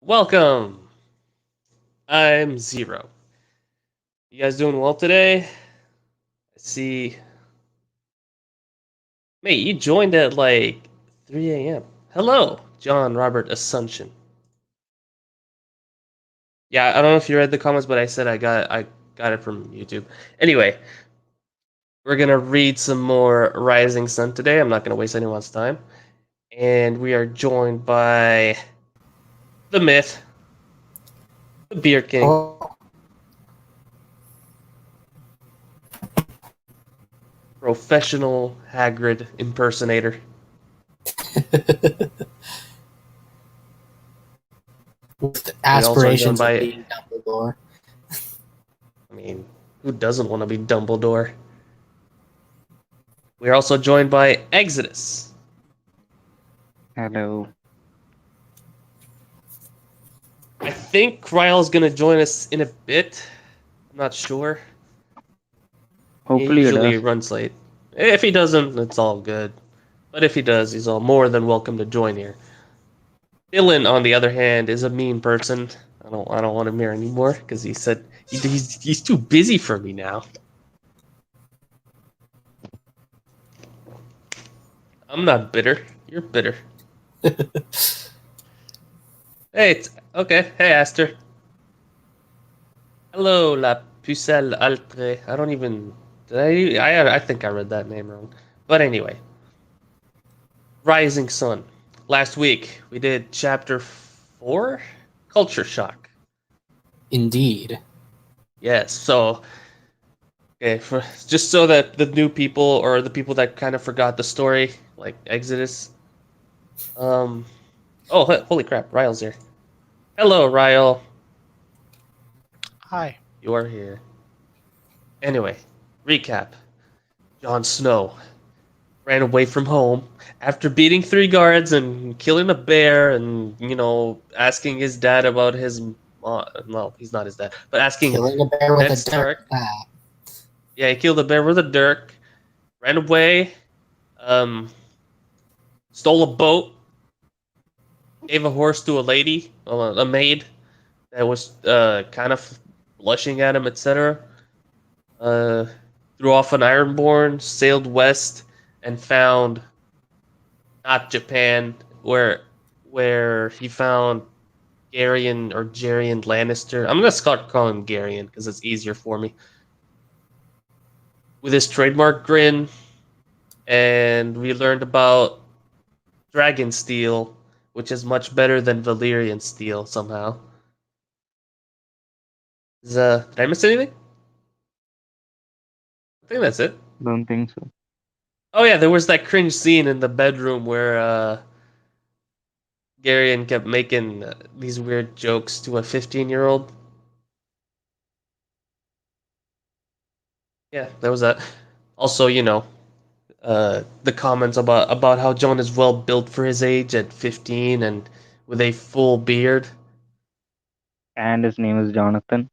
Welcome. I'm Zero. You guys doing well today? I see. Mate, you joined at like 3 a.m. Hello, John Robert Assumption. Yeah, I don't know if you read the comments, but I got it from YouTube. Anyway, we're gonna read some more Rising Sun today. I'm not gonna waste anyone's time, and we are joined by the myth, the Beer King, Oh, professional Hagrid impersonator. with We also are joined aspirations of by, being Dumbledore. I mean, who doesn't want to be Dumbledore? We are also joined by Exodus. Hello. I think Ryle's gonna join us in a bit. I'm not sure. He Hopefully it usually does. runs late. If he doesn't, it's all good. But if he does, he's all more than welcome to join here. Dylan, on the other hand, is a mean person. I don't want him here anymore because he said he's too busy for me now. I'm not bitter. You're bitter. Hey, it's okay. Hey, Aster. Hello, la pucelle altre. I don't even. I think I read that name wrong. But anyway, Rising Sun. Last week we did chapter 4, Culture Shock. Indeed. Yes. So okay, just so that the new people or the people that kind of forgot the story, like Exodus. Um. Oh, holy crap! Ryle's here. Hello, Ryle. Hi. You are here. Anyway, recap. Jon Snow ran away from home after beating 3 guards and killing a bear and, asking his dad about his. No, he's not his dad, but asking Killing a bear with Ned a dirt Stark. bat. Yeah, he killed a bear with a dirk, ran away, um, stole a boat, gave a horse to a lady, a maid that was kind of blushing at him, etc. Uh, threw off an Ironborn, sailed west, and found not Japan, where he found Garion or Jarian Lannister. I'm gonna start calling him Garion because it's easier for me. With his trademark grin, and we learned about Dragon Steel, which is much better than Valyrian Steel somehow. Did I miss anything? I think that's it. Don't think so. Oh yeah, there was that cringe scene in the bedroom where Garion kept making these weird jokes to a 15-year-old. Yeah, there was that. Also, the comments about how John is well built for his age at 15 and with a full beard, And his name is Jonathan.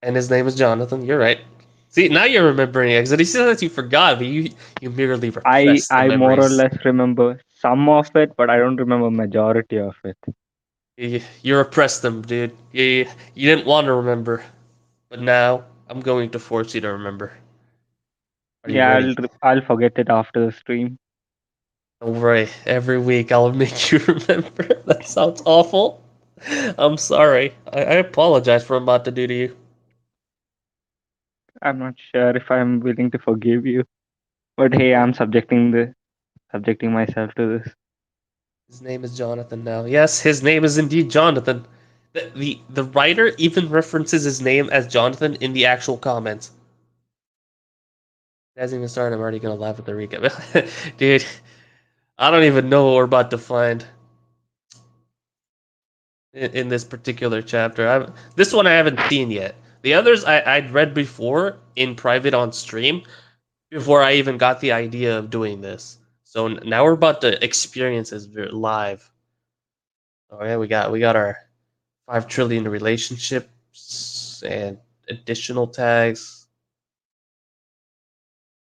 and his name is Jonathan. You're right. See, now you're remembering Exit. He said that you forgot, but you merely I repressed the I more or memories. less remember some of it, but I don't remember majority of it. You repressed them, dude. You didn't want to remember, but now I'm going to force you to remember. Are you Yeah, ready? I'll forget it after the stream. Don't worry. Every week I'll make you remember. That sounds awful. I'm sorry. I apologize for what I'm about to do to you. I'm not sure if I'm willing to forgive you, but hey, I'm subjecting myself to this. His name is Jonathan now. Yes, his name is indeed Jonathan. The writer even references his name as Jonathan in the actual comments. It hasn't even started. I'm already gonna laugh at the recap. Dude, I don't even know what we're about to find in this particular chapter. This one I haven't seen yet. The others I'd read before in private on stream before I even got the idea of doing this. So now we're about to experience this live. Oh yeah, we got our 5 trillion relationships and additional tags.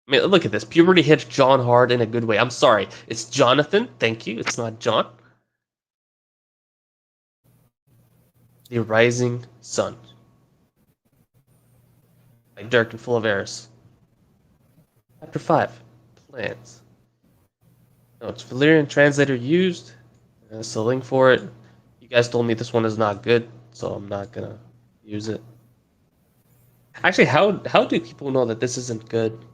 I mean, look at this. Puberty hit John hard in a good way. I'm sorry. It's Jonathan. Thank you. It's not John. The Rising Sun by Dirk and Full of Errors. Chapter 5 Plans. Notes Valyrian translator used. That's the link for it. You guys told me this one is not good, so I'm not gonna use it. Actually, how do people know that this isn't good?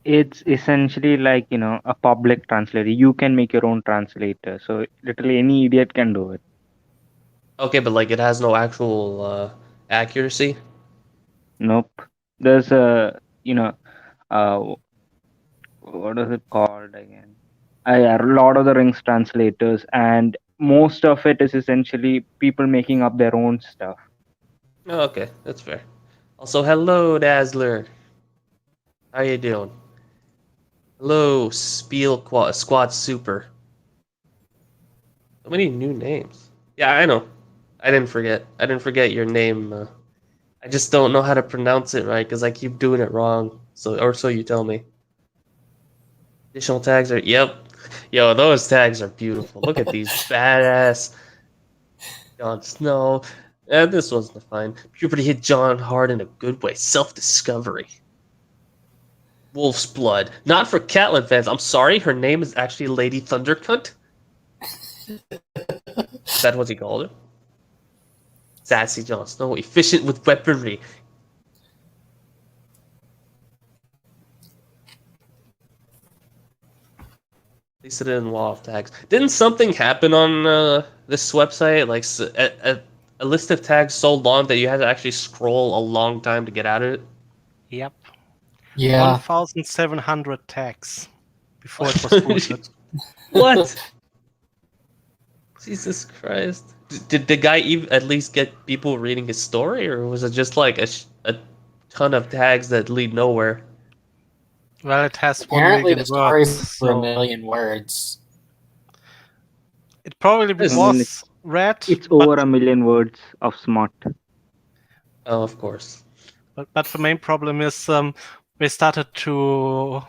It's essentially like, a public translator. You can make your own translator. So literally any idiot can do it. Okay, but like it has no actual accuracy. Nope. There's uh, what is it called again? Yeah, Lord of the Rings translators, and most of it is essentially people making up their own stuff. Oh, okay, that's fair. Also, hello, Dazzler. How you doing? Hello, Squad Super. So many new names. Yeah, I know. I didn't forget. I didn't forget your name. I just don't know how to pronounce it right because I keep doing it wrong. So you tell me. Additional tags are yep. Yo, those tags are beautiful. Look at these badass Jon Snow. This one's fine. Puberty hit John hard in a good way. Self-discovery. Wolf's Blood. Not for Catelyn fans. I'm sorry, her name is actually Lady Thundercunt. Is that what he called her? Sassy Jon Snow, efficient with weaponry. They said it in wall of tags. Didn't something happen on this website? Like a list of tags so long that you had to actually scroll a long time to get out of it? Yep. Yeah. 1,700 tags before it was booted. What? Jesus Christ. Did the guy even at least get people reading his story, or was it just like a ton of tags that lead nowhere? Well, it has 1 Apparently million the story's words, for a so million words. it probably Yes. I mean, was read, it's but, over a million words of smut. Oh, of course. but the main problem is they started to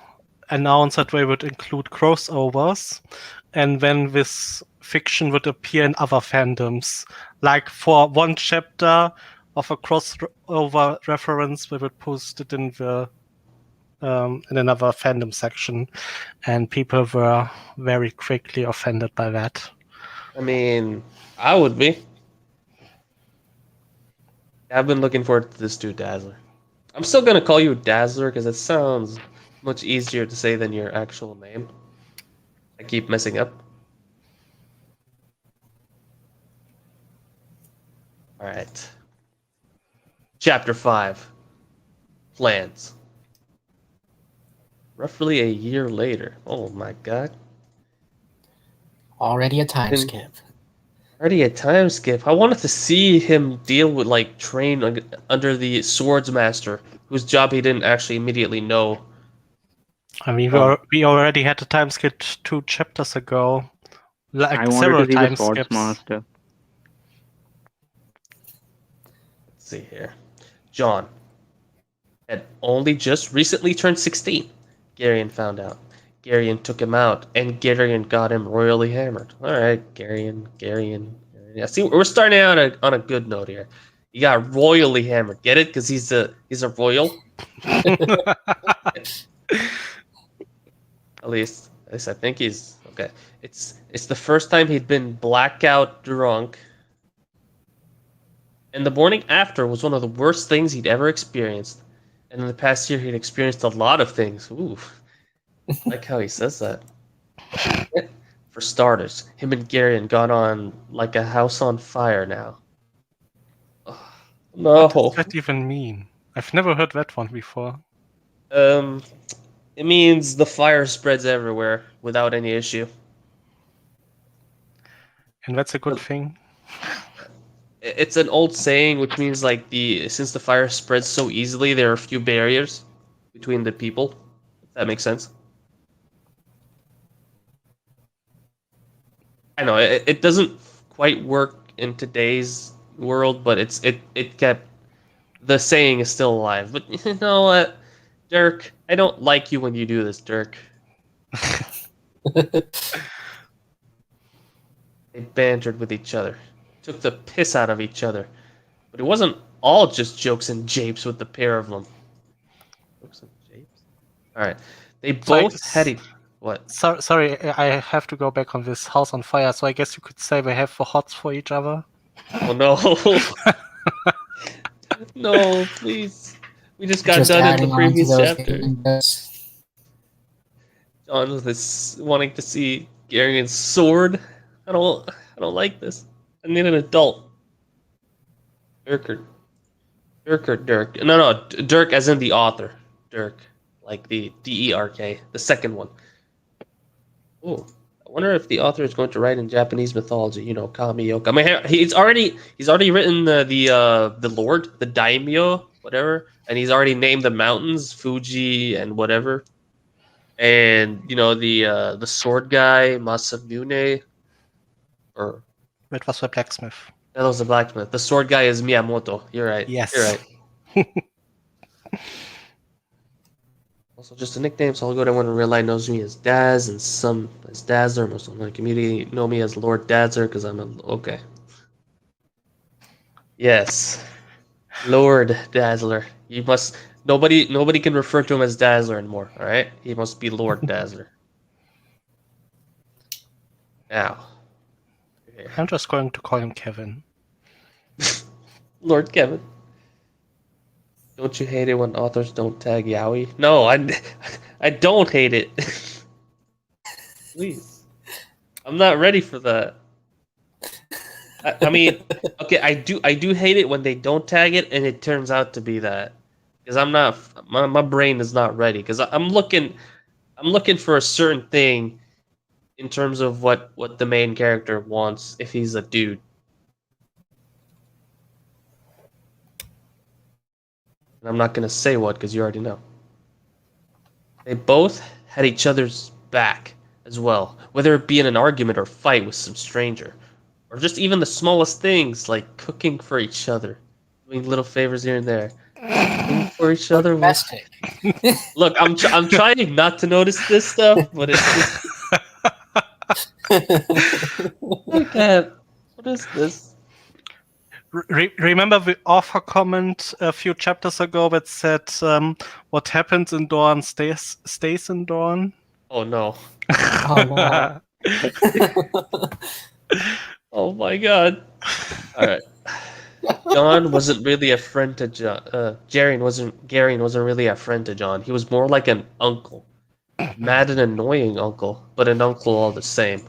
announce that they would include crossovers, and then this fiction would appear in other fandoms. Like for one chapter of a crossover reference, they would post it in the in another fandom section, and people were very quickly offended by that. I mean, I would be. I've been looking forward to this too, Dazzler. I'm still gonna call you Dazzler because it sounds much easier to say than your actual name. I keep messing up. Alright. Chapter 5 Plans. Roughly a year later. Oh my god. Already a time And skip. already a time skip. I wanted to see him deal with, like, train under the swords master, whose job he didn't actually immediately know. I mean, Um, we already had a time skip 2 chapters ago, like I wanted several to see the time Swords skips. Master. Let's see here. John had only just recently turned 16. Garion found out. Garion took him out, and Garion got him royally hammered. All right, Garion. Yeah, see, we're starting out on a good note here. He got royally hammered. Get it? Because he's a royal. At least I think he's okay. It's the first time he'd been blackout drunk, and the morning after was one of the worst things he'd ever experienced. And in the past year, he'd experienced a lot of things. Ooh, I like how he says that. For starters, him and Garion got on like a house on fire now. Ugh, What does no. that even mean? I've never heard that one before. Um, it means the fire spreads everywhere without any issue. And that's a good thing. It's an old saying, which means like since the fire spreads so easily, there are few barriers between the people. If that makes sense. I know it doesn't quite work in today's world, but it kept the saying is still alive. But you know what, Dirk, I don't like you when you do this, Dirk. They bantered with each other. took the piss out of each other. But it wasn't all just jokes and japes with the pair of them. Jokes and japes? Alright. They both had what? Sorry, I have to go back on this house on fire. So I guess you could say they have the hots for each other. Oh no. No, please. We just got Just done in adding the on to previous those chapter. images. John with his wanting to see Garion's sword. I don't like this. I need an adult. Dirk or Dirk. No, Dirk as in the author. Dirk. Like the DERK. The second one. Oh. I wonder if the author is going to write in Japanese mythology, you know, Kami Yoka. I mean, he's already written the Lord, the Daimyo, whatever, and he's already named the mountains, Fuji and whatever. And you know the sword guy, Masamune, or It was the blacksmith. that was the blacksmith. The sword guy is Miyamoto. You're right. Yes. You're right. Also, just a nickname, so I'll go to everyone in real life knows me as Daz, and some as Dazzler. Most of my community know me as Lord Dazzler because I'm okay. Yes, Lord Dazzler. You must. Nobody can refer to him as Dazzler anymore. All right, he must be Lord Dazzler. Now, here. I'm just going to call him Kevin. Lord Kevin. Don't you hate it when authors don't tag yaoi? No, I don't hate it. Please. I'm not ready for that. I mean, okay, I do hate it when they don't tag it and it turns out to be that. Because I'm not my brain is not ready. Because I'm looking for a certain thing in terms of what the main character wants if he's a dude. And I'm not going to say what because you already know. They both had each other's back as well, whether it be in an argument or fight with some stranger, or just even the smallest things like cooking for each other, doing little favors here and there. Cooking for each other. Domestic. Look, I'm trying not to notice this stuff, but it's just I can't. What is this? Remember the author comment a few chapters ago that said, "What happens in Dawn stays in Dawn." Oh no! Oh no. Oh my god! All right. John wasn't really a friend to John. Garion wasn't really a friend to John. He was more like an uncle, mad and annoying uncle, but an uncle all the same.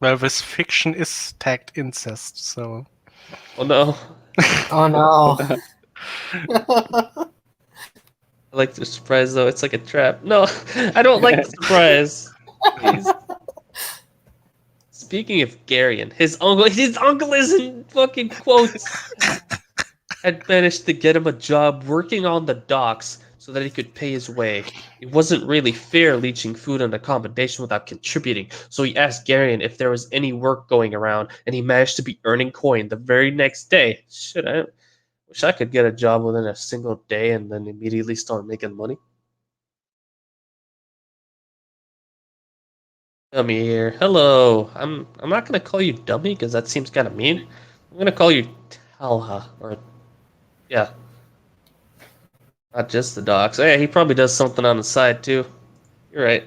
Well, this fiction is tagged incest, so. Oh no! Oh no. I like the surprise though. It's like a trap. No, I don't like the surprise. Please. Speaking of Garion, his uncle is in fucking quotes. Had managed to get him a job working on the docks so that he could pay his way. It wasn't really fair leeching food and accommodation without contributing, so he asked Garion if there was any work going around, and he managed to be earning coin the very next day. Shit, I wish I could get a job within a single day and then immediately start making money. Dummy here. Hello. I'm not gonna call you dummy because that seems kind of mean. I'm gonna call you Talha, or yeah. Not just the docks. Hey, he probably does something on the side too. You're right.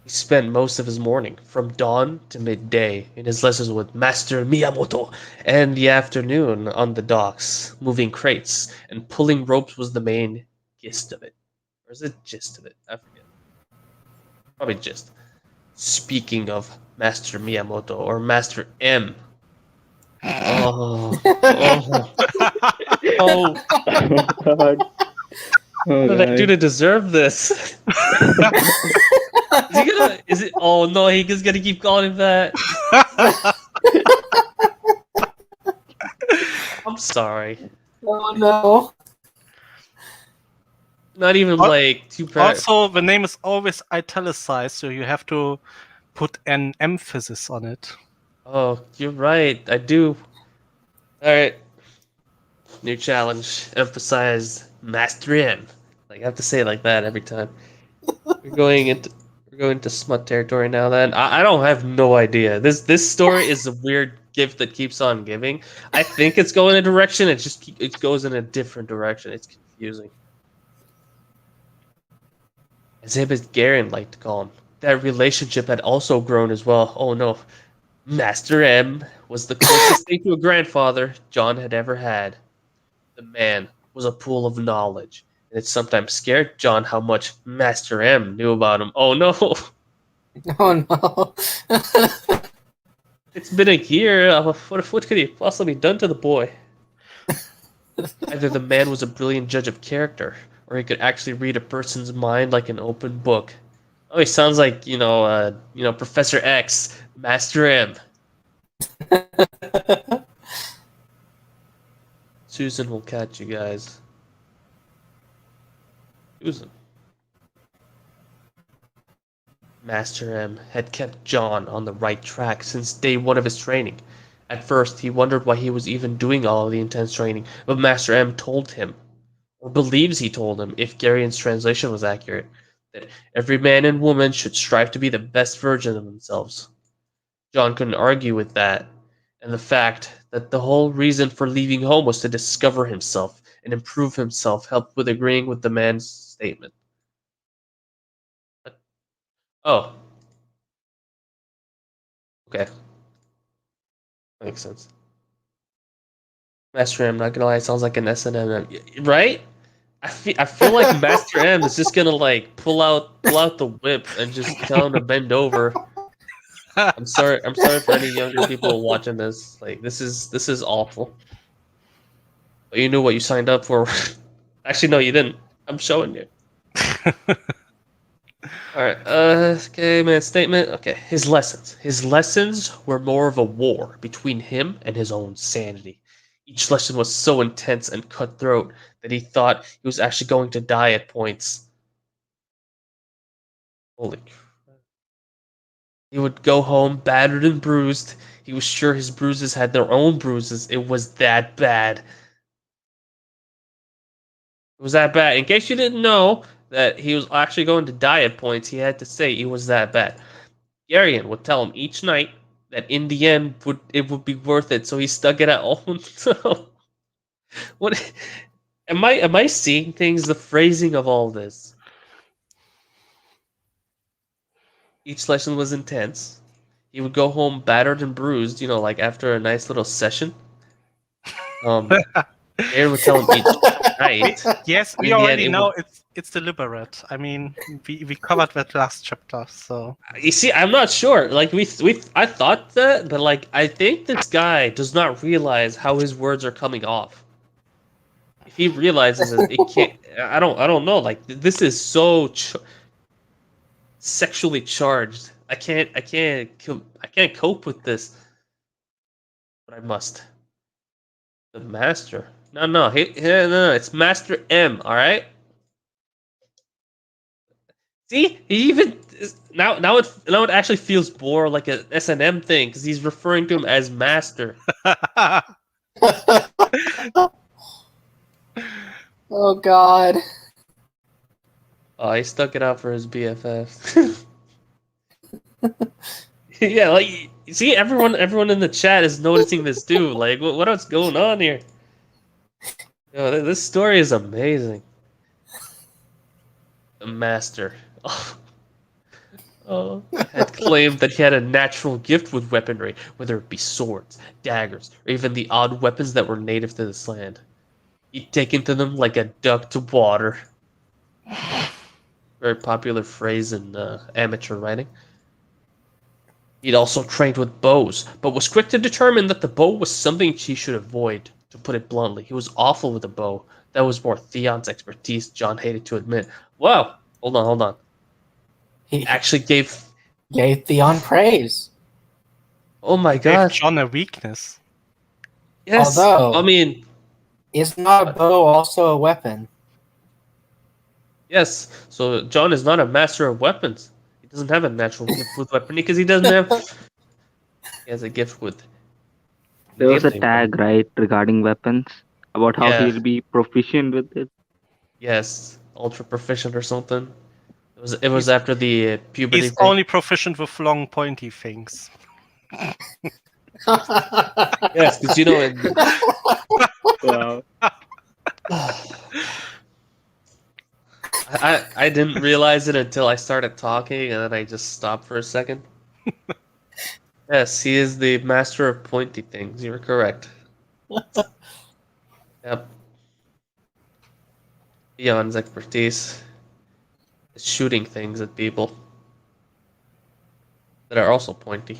He spent most of his morning, from dawn to midday, in his lessons with Master Miyamoto, and the afternoon on the docks, moving crates, and pulling ropes was the main gist of it. Or is it gist of it? I forget. Probably gist. Speaking of Master Miyamoto, or Master M. Oh. Oh. Oh god. Oh, What did I do God. to deserve this? Is it? Oh no, he's gonna keep calling him that. I'm sorry. Oh no. Not even Al- like too proud. Also, the name is always italicized, so you have to put an emphasis on it. Oh, you're right. I do. All right. New challenge. Emphasize Master M. Like I have to say it like that every time. We're We're going to smut territory now. Then I don't have no idea. This story is a weird gift that keeps on giving. I think it's going a direction. It goes in a different direction. It's confusing. Exhibit Garen liked to call him. That relationship had also grown as well. Oh no, Master M was the closest thing to a grandfather John had ever had. The man was a pool of knowledge, and it sometimes scared John how much Master M knew about him. Oh no, Oh no. it's been a year. What could he have possibly done to the boy? Either the man was a brilliant judge of character, or he could actually read a person's mind like an open book. Oh, he sounds like Professor X, Master M. Susan will catch you guys. Susan. Master M had kept John on the right track since day one of his training. At first, he wondered why he was even doing all of the intense training, but Master M told him, or believes he told him, if Garion's translation was accurate, that every man and woman should strive to be the best version of themselves. John couldn't argue with that, and the fact that the whole reason for leaving home was to discover himself and improve himself helped with agreeing with the man's statement. Oh. Okay. Makes sense. Master M, not gonna lie, sounds like an S&M, right? I feel like Master M is just gonna like pull out the whip and just tell him to bend over. I'm sorry for any younger people watching this. Like this is awful. But you knew what you signed up for. Actually, no, you didn't. I'm showing you. Alright, okay, man, statement. Okay, his lessons. His lessons were more of a war between him and his own sanity. Each lesson was so intense and cutthroat that he thought he was actually going to die at points. Holy crap. He would go home battered and bruised. He was sure his bruises had their own bruises. It was that bad. It was that bad. In case you didn't know that he was actually going to die at points, he had to say it was that bad. Garion would tell him each night that in the end it would be worth it, so he stuck it out. Oh no. What am I seeing things? The phrasing of all this. Each lesson was intense. He would go home battered and bruised, like after a nice little session. Garion would tell him each night. Yes, we In the end, already it know it's deliberate. I mean, we covered that last chapter, so You see, I'm not sure. Like I thought that, but like I think this guy does not realize how his words are coming off. If he realizes it can't. I don't know. Like this is so sexually charged. I can't cope with this. But I must. The master. No. It's Master M. All right. See, he even now it actually feels more like a S&M thing because he's referring to him as master. Oh god. Oh, he stuck it out for his BFF. Yeah, like you see, everyone in the chat is noticing this too. Like, what else going on here? Yo, this story is amazing. The master. Had claimed that he had a natural gift with weaponry, whether it be swords, daggers, or even the odd weapons that were native to this land. He'd taken to them like a duck to water. Very popular phrase in amateur writing. He'd also trained with bows, but was quick to determine that the bow was something he should avoid, to put it bluntly. He was awful with a bow. That was more Theon's expertise, John hated to admit. Wow! Hold on. He Actually gave Theon praise. Oh my gave gosh. John a weakness. Yes. Although- I mean, Is not a bow also a weapon? yes. So John is not a master of weapons. He doesn't have a natural gift with weaponry because he doesn't have. He has a gift with. There was a wielding tag, right, regarding weapons about how Yeah. he'll be proficient with it. Yes, ultra proficient or something. It was after the puberty He's thing. only proficient with long, pointy things. Yes, because you know, Wow. I didn't realize it until I started talking, and then I just stopped for a second. Yes, he is the master of pointy things. You're correct. Yep. Beyond's expertise is shooting things at people that are also pointy.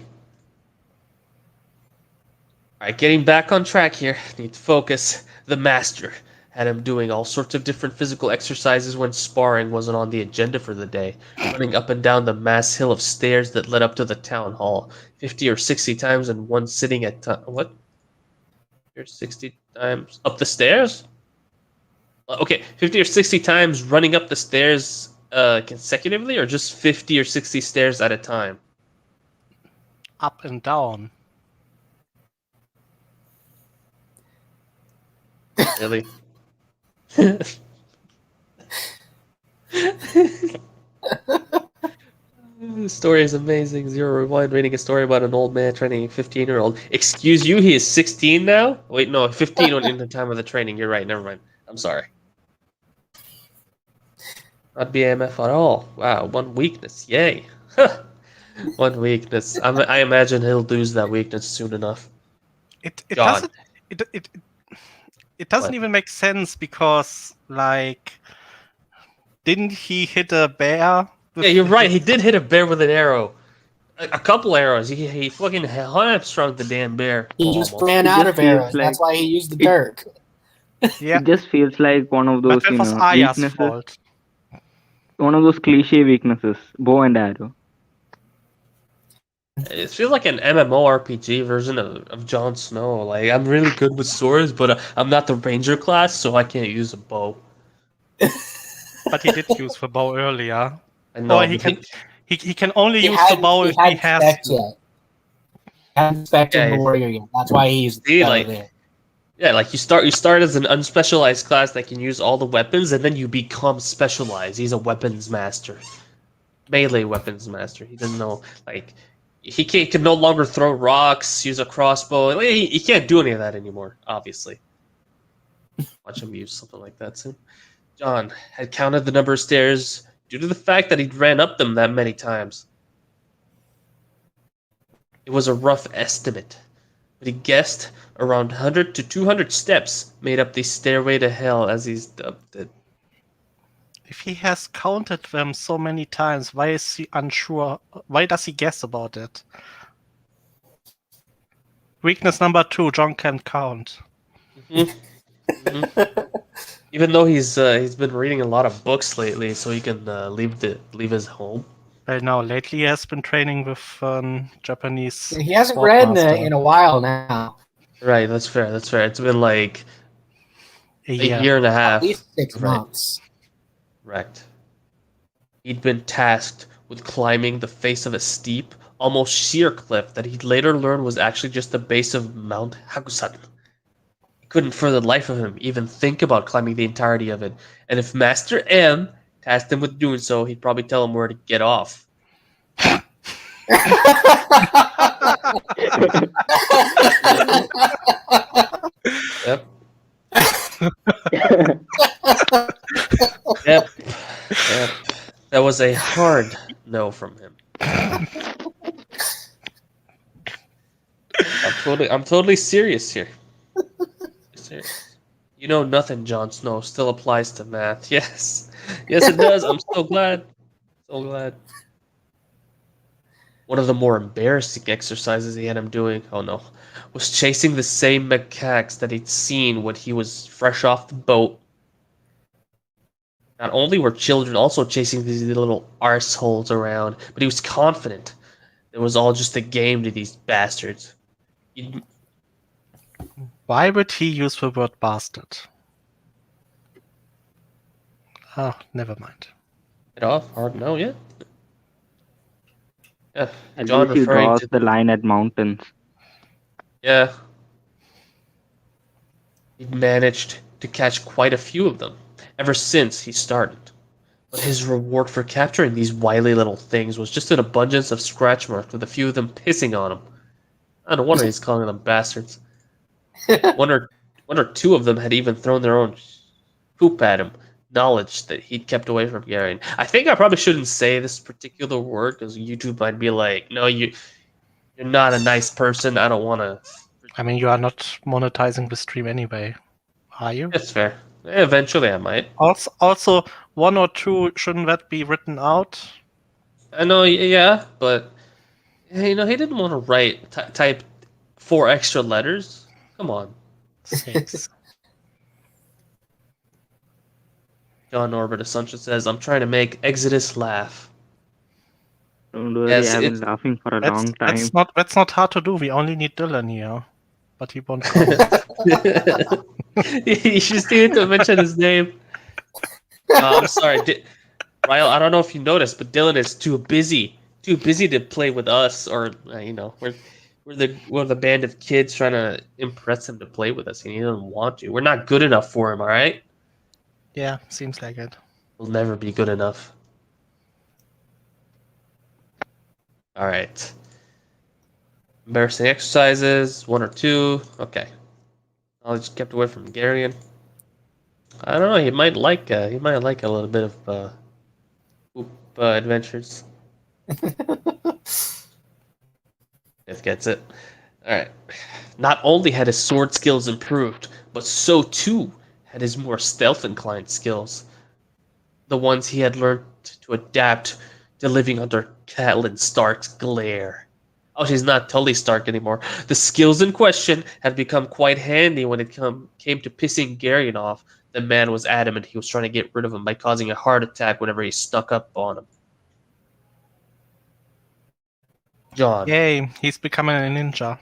Alright, getting back on track here. Need to focus. The master had him doing all sorts of different physical exercises when sparring wasn't on the agenda for the day. Running up and down the mass hill of stairs that led up to the town hall. 50 or 60 times in one sitting at time. What? 60 times up the stairs? Okay, 50 or 60 times running up the stairs consecutively, or just 50 or 60 stairs at a time? Up and down. Really? The story is amazing. Zero Rewind reading a story about an old man training a 15-year-old. Excuse you, he is 16 now? Wait, no, 15 in the time of the training. You're right, never mind. I'm sorry. Not BMF at all. Wow, one weakness. Yay. One weakness. I imagine he'll lose that weakness soon enough. It John. doesn't it doesn't What? even make sense because like didn't he hit a bear? Yeah, you're right. He did hit a bear with an arrow. A couple arrows. He fucking hamstrung the damn bear. He just Almost. ran It out just of feels arrows. like That's why he used the it- dirk. Yeah, It just feels like one of but those, that was Aya's weaknesses. fault. One of those cliche weaknesses, bow and arrow. It feels like an MMORPG version of Jon Snow. Like, I'm really good with swords, but I'm not the ranger class, so I can't use a bow. But he did use the bow earlier. I know. Or he can only use the bow if he hadn't has spec'd to. yet. He hadn't spec'd Yeah, the warrior yet. That's why he used See, the like- there. Yeah, like you start as an unspecialized class that can use all the weapons, and then you become specialized. He's a weapons master, melee weapons master. He doesn't know, like, he can no longer throw rocks, use a crossbow. Like, he can't do any of that anymore. Obviously, watch him use something like that soon. John had counted the number of stairs due to the fact that he'd ran up them that many times. It was a rough estimate, but he guessed around 100 to 200 steps made up the stairway to hell, as he's dubbed it. If he has counted them so many times, why is he unsure? Why does he guess about it? Weakness number 2, John can't count. Even though he's been reading a lot of books lately, so he can leave his home. Well, now lately he has been training with Japanese. He hasn't sword read master. in a while now. Right, that's fair. That's fair. It's been like a a year and a half. At least 6 Right. months. Right. He'd been tasked with climbing the face of a steep, almost sheer cliff that he'd later learn was actually just the base of Mount Hakusan. He couldn't for the life of him even think about climbing the entirety of it, and if Master M tasked him with doing so, he'd probably tell him where to get off. Yep. Yep. Yep. That was a hard no from him. I'm totally serious here. Serious. You know nothing, Jon Snow, still applies to math. Yes. Yes, it does. I'm so glad. So glad. One of the more embarrassing exercises he had him doing, oh no, was chasing the same macaques that he'd seen when he was fresh off the boat. Not only were children also chasing these little arseholes around, but he was confident it was all just a game to these bastards. Why would he use the word bastard? Oh, never mind. Get off? Hard no, yeah? Yeah, At John least he referring draws to the line at mountains. Yeah. He'd managed to catch quite a few of them ever since he started. But his reward for capturing these wily little things was just an abundance of scratch marks with a few of them pissing on him. I don't wonder he's calling them bastards. One or two of them had even thrown their own poop at him, knowledge that he'd kept away from Gary. I think I probably shouldn't say this particular word because YouTube might be like, "No, you're not a nice person. I don't want to." I mean, you are not monetizing the stream anyway, are you? That's fair. Eventually, I might. Also, one or two, shouldn't that be written out? I know, yeah, but he didn't want to write type 4 extra letters. Come on. 6. John Norbert Assumption says, "I'm trying to make Exodus laugh." Don't worry, Yes, I've been laughing for a long time. That's not hard to do. We only need Dylan here, but he won't come. You just needed to mention his name. I'm sorry, Ryle. I don't know if you noticed, but Dylan is too busy to play with us, or we're the band of kids trying to impress him to play with us, and he doesn't want to. We're not good enough for him. All right, Yeah, seems like it. we'll never be good enough. All right. Embarrassing exercises, 1 or 2. Okay. Knowledge kept away from Garion. I don't know. He might like a little bit of poop adventures. If gets it. All right. Not only had his sword skills improved, but so too had his more stealth-inclined skills. The ones he had learned to adapt to living under Catelyn Stark's glare. Oh, she's not Tully Stark anymore. The skills in question had become quite handy when it came to pissing Garion off. The man was adamant he was trying to get rid of him by causing a heart attack whenever he snuck up on him. John. Yay, he's becoming a ninja.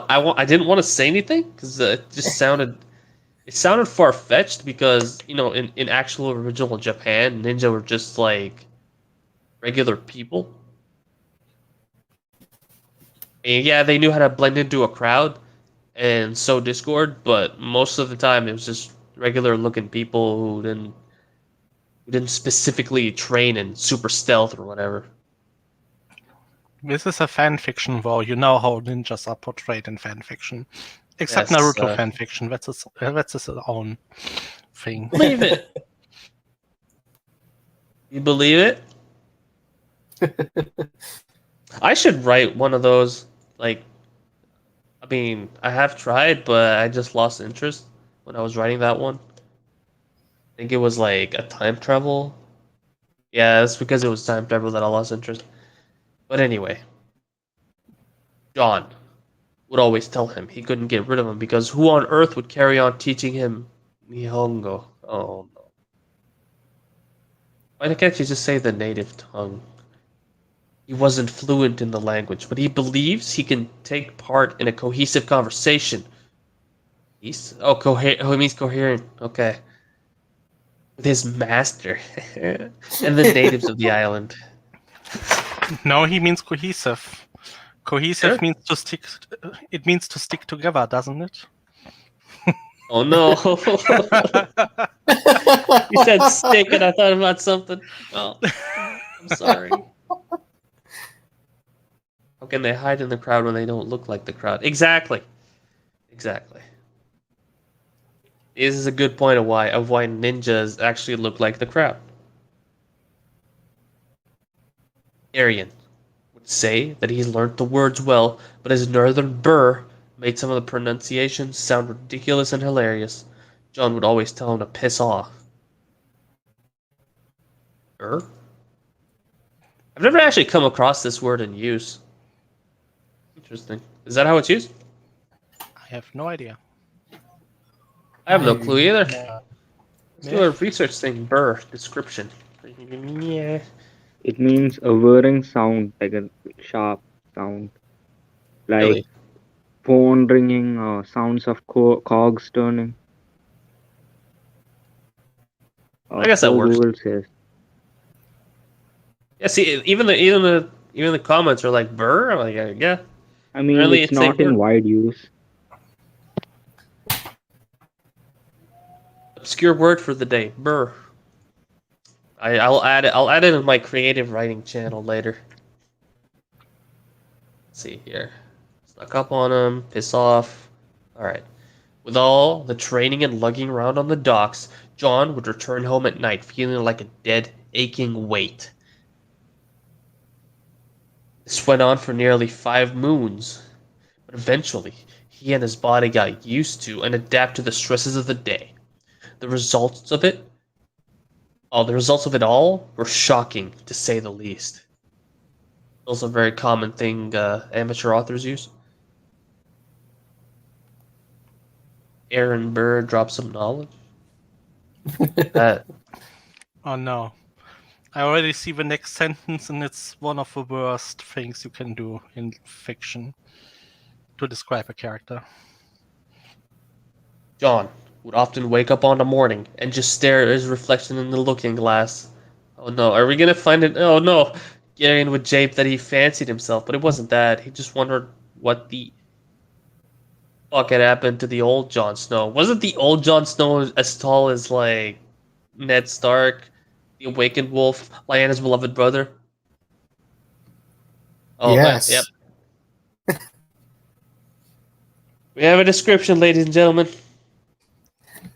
I didn't want to say anything because it just sounded far-fetched because, in actual original Japan, ninja were just like regular people. And yeah, they knew how to blend into a crowd and sow discord, but most of the time it was just regular-looking people who didn't specifically train in super stealth or whatever. This is a fan fiction, though. You know how ninjas are portrayed in fan fiction. Except Yes, Naruto fan fiction. That's his own thing. Believe it. You believe it? I should write one of those. I have tried, but I just lost interest when I was writing that one. I think it was like a time travel. Yeah, it's because it was time travel that I lost interest. But anyway, John would always tell him he couldn't get rid of him because who on earth would carry on teaching him Nihongo? Oh no. Why can't you just say the native tongue? He wasn't fluent in the language, but he believes he can take part in a cohesive conversation. He means coherent. Okay. With his master and the natives of the island. No, he means cohesive. Cohesive Sure. means to stick. It means to stick together, doesn't it? Oh no! You said stick, and I thought about something. Oh, I'm sorry. How can they hide in the crowd when they don't look like the crowd? Exactly. This is a good point of why ninjas actually look like the crowd. Arian would say that he's learned the words well, but his northern burr made some of the pronunciations sound ridiculous and hilarious. John would always tell him to piss off. Burr? I've never actually come across this word in use. Interesting. Is that how it's used? I have no idea. I have no clue either. Yeah. Let's do a research thing. Burr description. Yeah. It means a whirring sound, like a sharp sound, like Really? phone ringing or sounds of cogs turning. I guess that So works. Google says. Yeah. See, even the comments are like burr. I'm like, yeah. I mean, Really, it's it's a not in word. wide use. Obscure word for the day. Burr. I'll add it. I'll add it in my creative writing channel later. Let's see here. Snuck up on him. Piss off. All right. With all the training and lugging around on the docks, John would return home at night feeling like a dead, aching weight. This went on for nearly 5 moons, but eventually he and his body got used to and adapt to the stresses of the day. The results of it, the results of it all were shocking to say the least. Also a very common thing amateur authors use. Aaron Burr drops some knowledge. Oh no. I already see the next sentence, and it's one of the worst things you can do in fiction to describe a character. John would often wake up on a morning and just stare at his reflection in the looking glass. Oh no, are we gonna find it? Oh no! Garion would jape that he fancied himself, but it wasn't that. He just wondered what the fuck had happened to the old Jon Snow. Wasn't the old Jon Snow as tall as, like, Ned Stark, the Awakened Wolf, Lyanna's beloved brother? Oh, Yes. Yep. We have a description, ladies and gentlemen.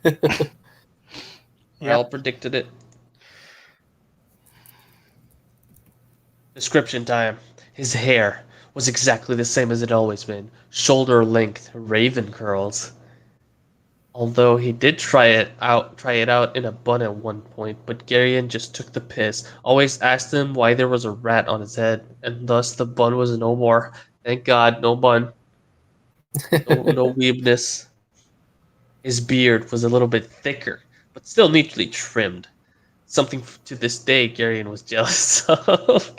I all predicted it. Description time. His hair was exactly the same as it always been. Shoulder length, raven curls. Although he did try it out in a bun at one point, but Garion just took the piss. Always asked him why there was a rat on his head, and thus the bun was no more. Thank God, no bun. No weebness. His beard was a little bit thicker, but still neatly trimmed. Something to this day Garion was jealous of.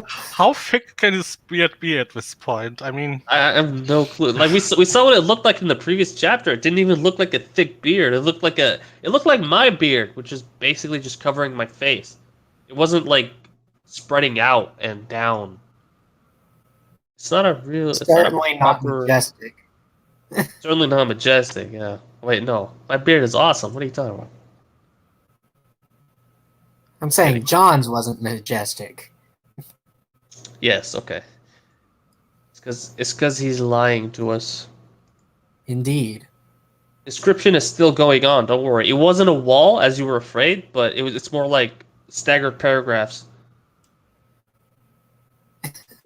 How thick can his beard be at this point? I mean, I have no clue. Like we saw what it looked like in the previous chapter. It didn't even look like a thick beard. It looked like my beard, which is basically just covering my face. It wasn't like spreading out and down. It's not a real. It's Certainly not not majestic. Certainly not majestic. Yeah. Wait, no. My beard is awesome. What are you talking about? I'm saying John's wasn't majestic. Yes. Okay. It's because he's lying to us. Indeed. Description is still going on. Don't worry. It wasn't a wall as you were afraid, but it's more like staggered paragraphs.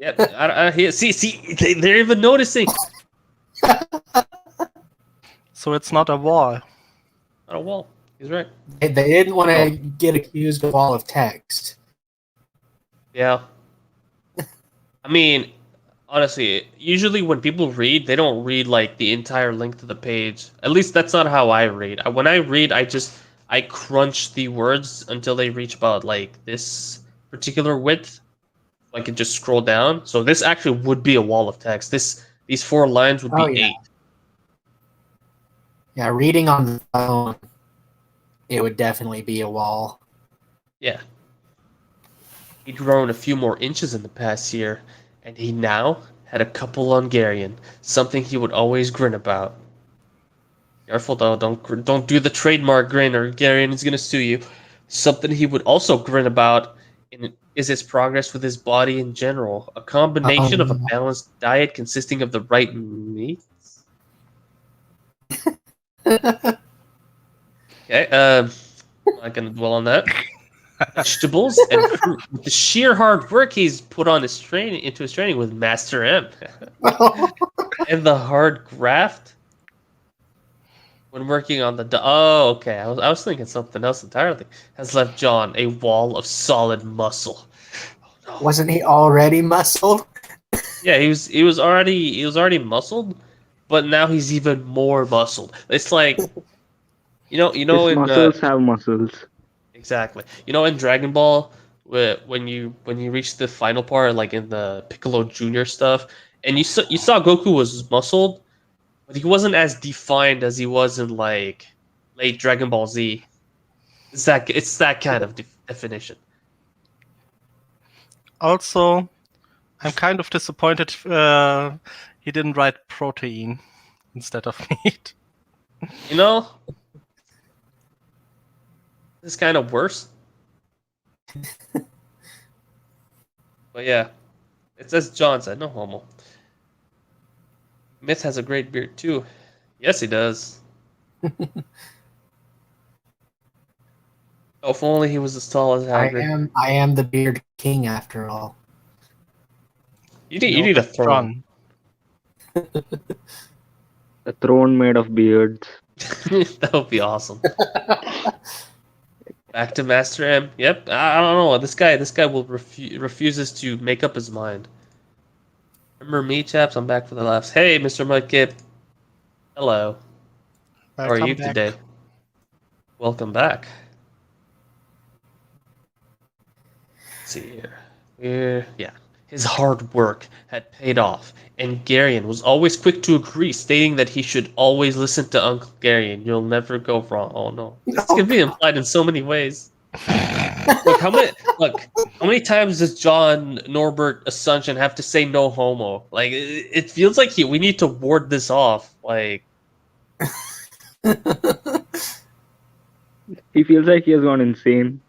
Yep. See, they're even noticing. so it's not a wall. Not a wall. He's right. They didn't want to get accused of all of text. Yeah. I mean, honestly, usually when people read, they don't read like the entire length of the page. At least that's not how I read. When I read, I crunch the words until they reach about like this particular width. I can just scroll down. So this actually would be a wall of text. These 4 lines would be 8. Yeah, reading on the phone, it would definitely be a wall. Yeah. He'd grown a few more inches in the past year, and he now had a couple on Garion, something he would always grin about. Careful though, don't do the trademark grin or Garion is gonna sue you. Something he would also grin about is his progress with his body in general. A combination of a balanced diet consisting of the right meats. Okay, I'm not gonna dwell on that. Vegetables and fruit. With the sheer hard work he's put on into his training with Master M. And the hard graft when working on the okay. I was thinking something else entirely. Has left John a wall of solid muscle. Oh, no. Wasn't he already muscled? Yeah, he was already muscled, but now he's even more muscled. It's like you know His muscles have muscles. Exactly. In Dragon Ball, when you reach the final part, like in the Piccolo Junior stuff, and you saw Goku was muscled, but he wasn't as defined as he was in like late Dragon Ball Z. It's that kind of definition. Also, I'm kind of disappointed he didn't write protein instead of meat. is kind of worse. But yeah, it says John said, no homo. Myth has a great beard too. Yes, he does. Oh, if only he was as tall as Hagrid. I am the beard king after all. You need a that's throne. A throne made of beards. That would be awesome. Back to Master M. Yep, I don't know. This guy will refuses to make up his mind. Remember me, chaps? I'm back for the laughs. Hey, Mr. Mudkip. Hello. How are you today? Welcome back. Let's see here. Yeah. His hard work had paid off, and Garion was always quick to agree, stating that he should always listen to Uncle Garion. You'll never go wrong. Oh no. This can be implied in so many ways. Look, how many times does John Norbert Assumption have to say no homo? Like, it feels like we need to ward this off. Like, He feels like he has gone insane.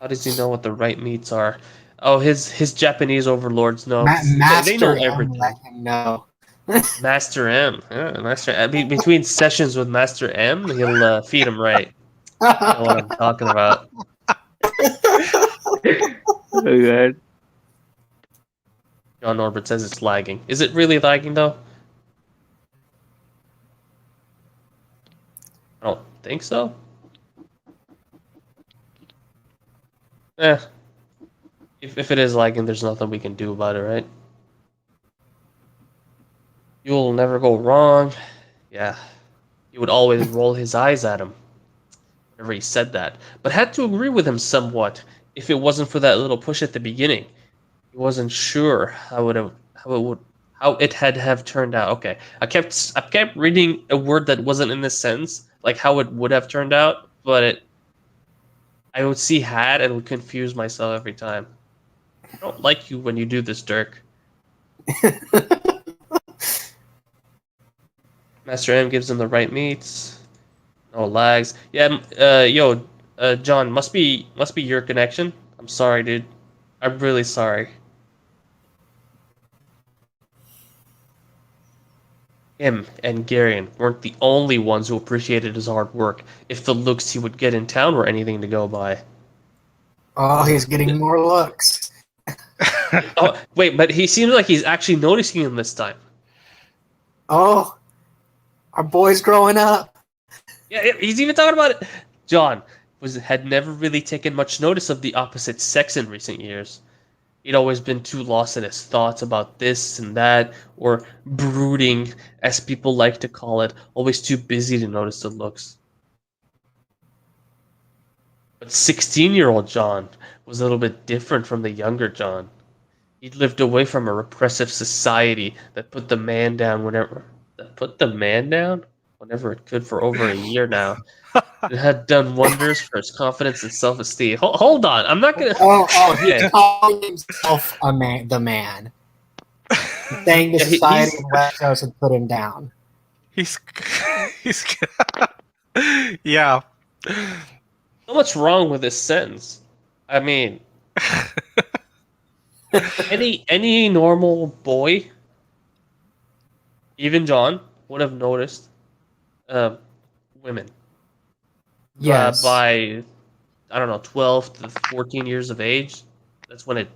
how does he know what the right meats are? Oh, his Japanese overlords know. They know Master M everything. let him know. Master M. Yeah, Master M. Between sessions with Master M, he'll feed him right. You know what I'm talking about. Oh god. John Norbert says it's lagging. Is it really lagging, though? I don't think so. If it is lagging, there's nothing we can do about it, right? You'll never go wrong. Yeah. He would always roll his eyes at him whenever he said that, but had to agree with him somewhat if it wasn't for that little push at the beginning. He wasn't sure how it had have turned out. Okay, I kept reading a word that wasn't in this sentence, like how it would have turned out, but I would see had and would confuse myself every time. I don't like you when you do this, Dirk. Master M gives him the right meats. No lags. Yeah, John, must be your connection. I'm sorry, dude. I'm really sorry. Him and Garion weren't the only ones who appreciated his hard work, if the looks he would get in town were anything to go by. Oh, he's getting more looks. Oh, wait, but he seems like he's actually noticing him this time. Oh, our boy's growing up. Yeah, he's even talking about it. John had never really taken much notice of the opposite sex in recent years. He'd always been too lost in his thoughts about this and that, or brooding, as people like to call it, always too busy to notice the looks. But 16-year-old John was a little bit different from the younger John. He'd lived away from a repressive society that put the man down whenever it could for over a year now. It had done wonders for his confidence and self-esteem. Hold on, I'm not gonna. He's calling himself the man. He's saying the society in West Coast had put him down. He's yeah. So much wrong with this sentence. I mean, any normal boy, even John, would have noticed women. Yes. By, I don't know, 12 to 14 years of age. That's when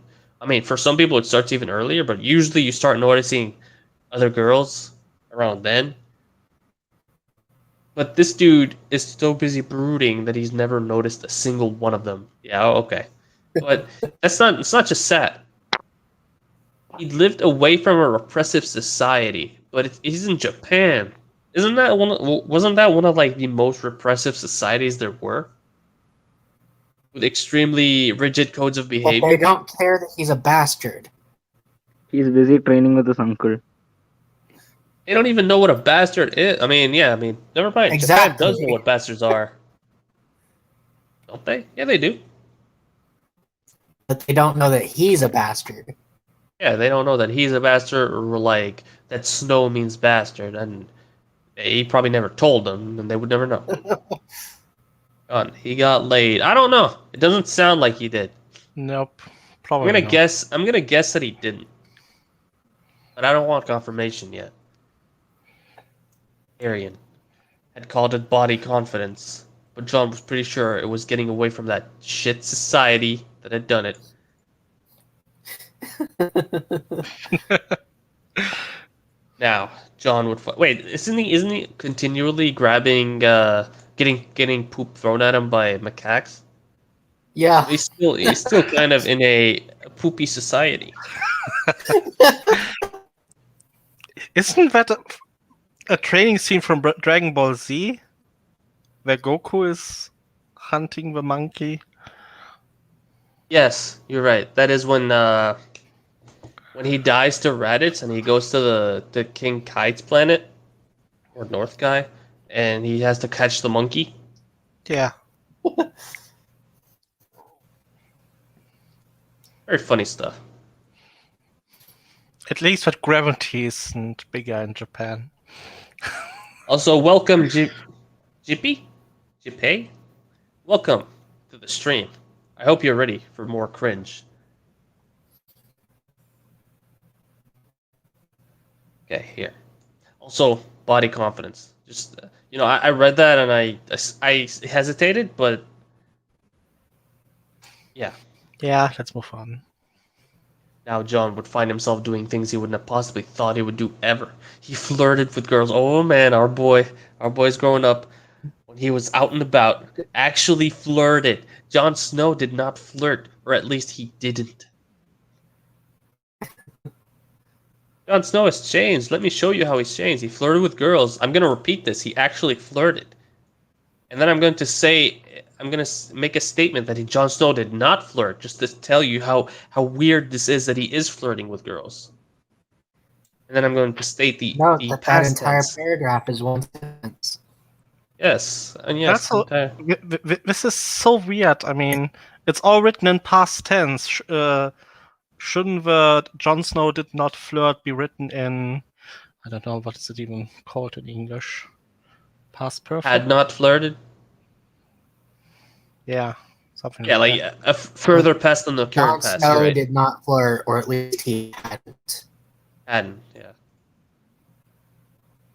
I mean, for some people it starts even earlier, but usually you start noticing other girls around then. But this dude is so busy brooding that he's never noticed a single one of them. Yeah, okay. But it's not just sad. He lived away from a repressive society, but he's in Japan. Wasn't that one of like the most repressive societies there were? With extremely rigid codes of behavior. But they don't care that he's a bastard. He's busy training with his uncle. They don't even know what a bastard is. I mean, never mind. Exactly. Japan does know what bastards are. Don't they? Yeah, they do. But they don't know that he's a bastard. Yeah, they don't know that he's a bastard or like that snow means bastard, and he probably never told them, and they would never know. John, he got laid. I don't know. It doesn't sound like he did. Nope. I'm Probably gonna not. guess. I'm gonna guess that he didn't, but I don't want confirmation yet. Arian had called it body confidence, but John was pretty sure it was getting away from that shit society that had done it. Now, John would wait. Isn't he continually grabbing, getting poop thrown at him by macaques? Yeah. He's still kind of in a poopy society. Isn't that a training scene from Dragon Ball Z? Where Goku is hunting the monkey? Yes, you're right. That is when he dies to Raditz and he goes to the King Kite's planet or North Guy, and he has to catch the monkey. Yeah. Very funny stuff. At least that gravity isn't bigger in Japan. Also, welcome, Jippy? Welcome to the stream. I hope you're ready for more cringe. Okay, here. Also, body confidence. Just, I read that and I hesitated, but yeah. Yeah, let's move on. Now John would find himself doing things he wouldn't have possibly thought he would do ever. He flirted with girls. Oh man, our boy's growing up. When he was out and about, actually flirted. Jon Snow did not flirt, or at least he didn't. Jon Snow has changed. Let me show you how he's changed. He flirted with girls. I'm going to repeat this. He actually flirted. And then I'm going to make a statement that Jon Snow did not flirt, just to tell you how weird this is that he is flirting with girls. And then I'm going to state the That past entire tense. paragraph is one sentence. Yes, and yes. This is so weird. I mean, it's all written in past tense. Shouldn't the Jon Snow did not flirt be written in, I don't know, what is it even called in English? Past perfect? Had not flirted? Yeah, something Yeah, like like that. a further past than the Jon current past. Snow Right? did not flirt, or at least he hadn't. Hadn't, yeah.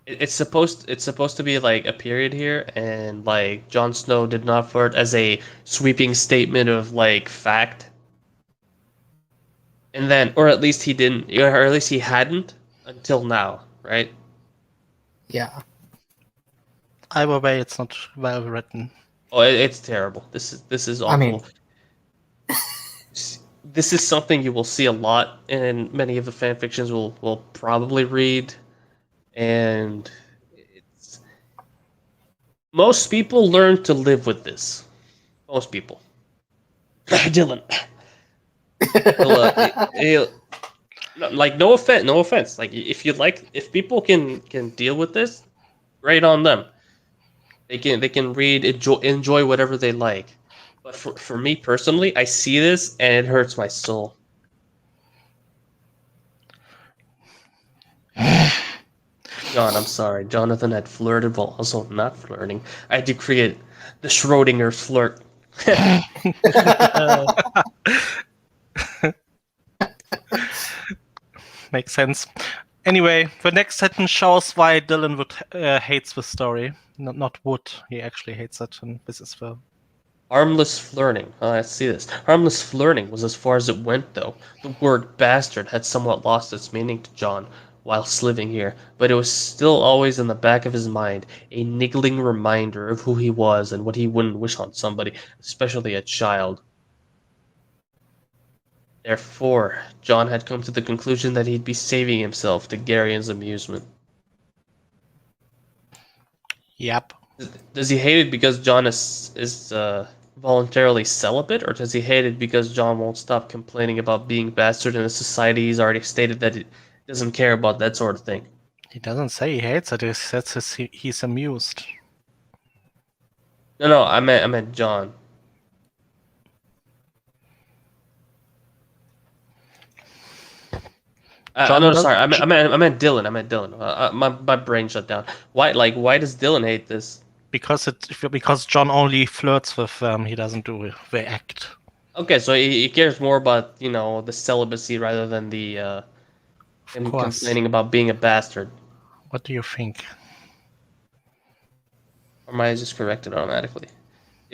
It's supposed to be like a period here, and like Jon Snow did not flirt as a sweeping statement of like fact. And then, or at least he didn't, or at least he hadn't until now, right? Yeah. Either way, it's not well written. Oh, it's terrible. This is awful. I mean, this is something you will see a lot, and many of the fan fictions will probably read, and most people learn to live with this. Most people. Dylan. Like no offense. Like if people can deal with this, great on them. They can read, enjoy whatever they like. But for me personally, I see this and it hurts my soul. John, I'm sorry. Jonathan had flirted while also not flirting. I had to create the Schrodinger flirt. Makes sense. Anyway, the next sentence shows why Dylan hates the story. Not would. He actually hates it, and this is the... Harmless flirting. Oh, I see this. Harmless flirting was as far as it went, though. The word bastard had somewhat lost its meaning to John whilst living here, but it was still always in the back of his mind, a niggling reminder of who he was and what he wouldn't wish on somebody, especially a child. Therefore, John had come to the conclusion that he'd be saving himself to Garion's amusement. Yep. Does he hate it because John is voluntarily celibate, or does he hate it because John won't stop complaining about being bastard in a society he's already stated that it doesn't care about that sort of thing? He doesn't say he hates it. He says he's amused. No, I meant John. No, sorry. I meant Dylan. My brain shut down. Why does Dylan hate this? because John only flirts with them, he doesn't do the act. Okay, so he cares more about, the celibacy rather than the him course. complaining about being a bastard. What do you think? Or am I just corrected automatically?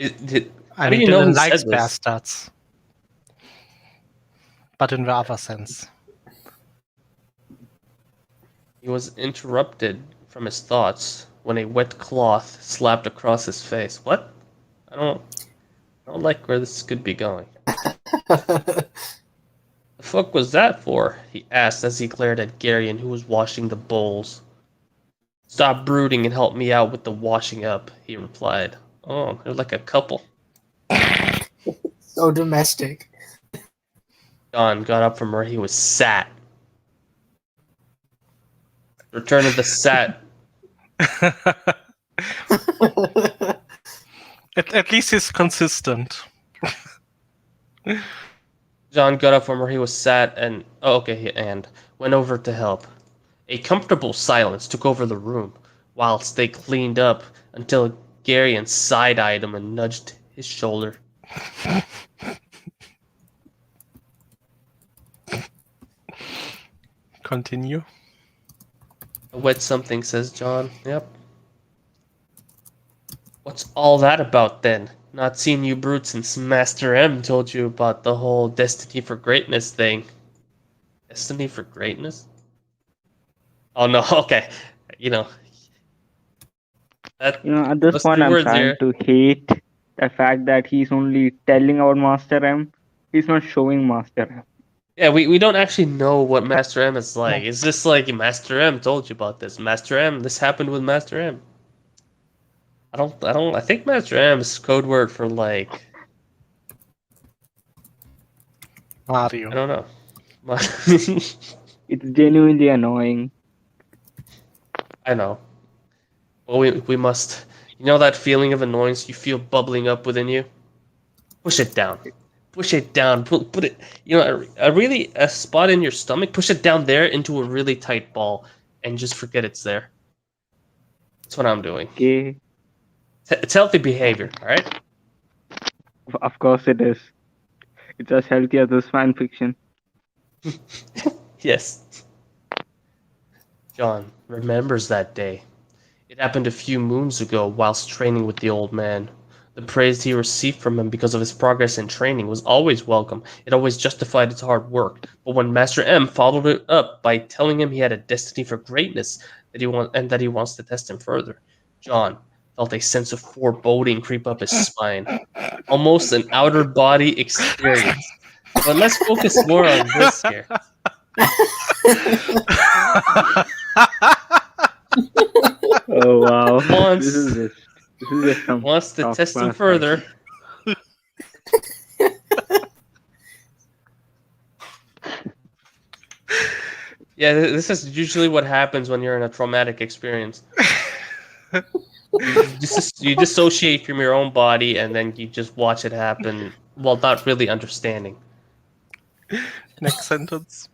I How mean, do you know he Dylan likes said this? bastards, but in the other sense. He was interrupted from his thoughts when a wet cloth slapped across his face. What? I don't like where this could be going. The fuck was that for? He asked as he glared at Garion, who was washing the bowls. Stop brooding and help me out with the washing up, he replied. Oh, they're like a couple. So domestic. John got up from where he was sat. Return of the sat. At least he's consistent. John got up from where he was sat and went over to help. A comfortable silence took over the room, whilst they cleaned up until Garion side-eyed him and nudged his shoulder. Continue. A wet something, says John. Yep. What's all that about then? Not seen you brute since Master M told you about the whole Destiny for Greatness thing. Destiny for Greatness? Oh no, okay. At this those point, three I'm words trying here. to hate the fact that he's only telling about Master M. He's not showing Master M. Yeah, we don't actually know what Master M is like. It's just like Master M told you about this. Master M, this happened with Master M. I think Master M is code word for like Mario. I don't know. It's genuinely annoying. I know. Well, we must. You know that feeling of annoyance you feel bubbling up within you? Push it down. Push it down. Put it. A spot in your stomach. Push it down there into a really tight ball, and just forget it's there. That's what I'm doing. Okay. It's healthy behavior. All right. Of course it is. It's as healthy as this fan fiction. Yes. John remembers that day. It happened a few moons ago whilst training with the old man. The praise he received from him because of his progress in training was always welcome. It always justified his hard work. But when Master M followed it up by telling him he had a destiny for greatness that he wants to test him further, John felt a sense of foreboding creep up his spine. Almost an outer body experience. But let's focus more on this here. Oh wow! Once- This is just some Wants to tough test him math, further. Yeah, this is usually what happens when you're in a traumatic experience. You dissociate from your own body and then you just watch it happen while not really understanding. Next sentence.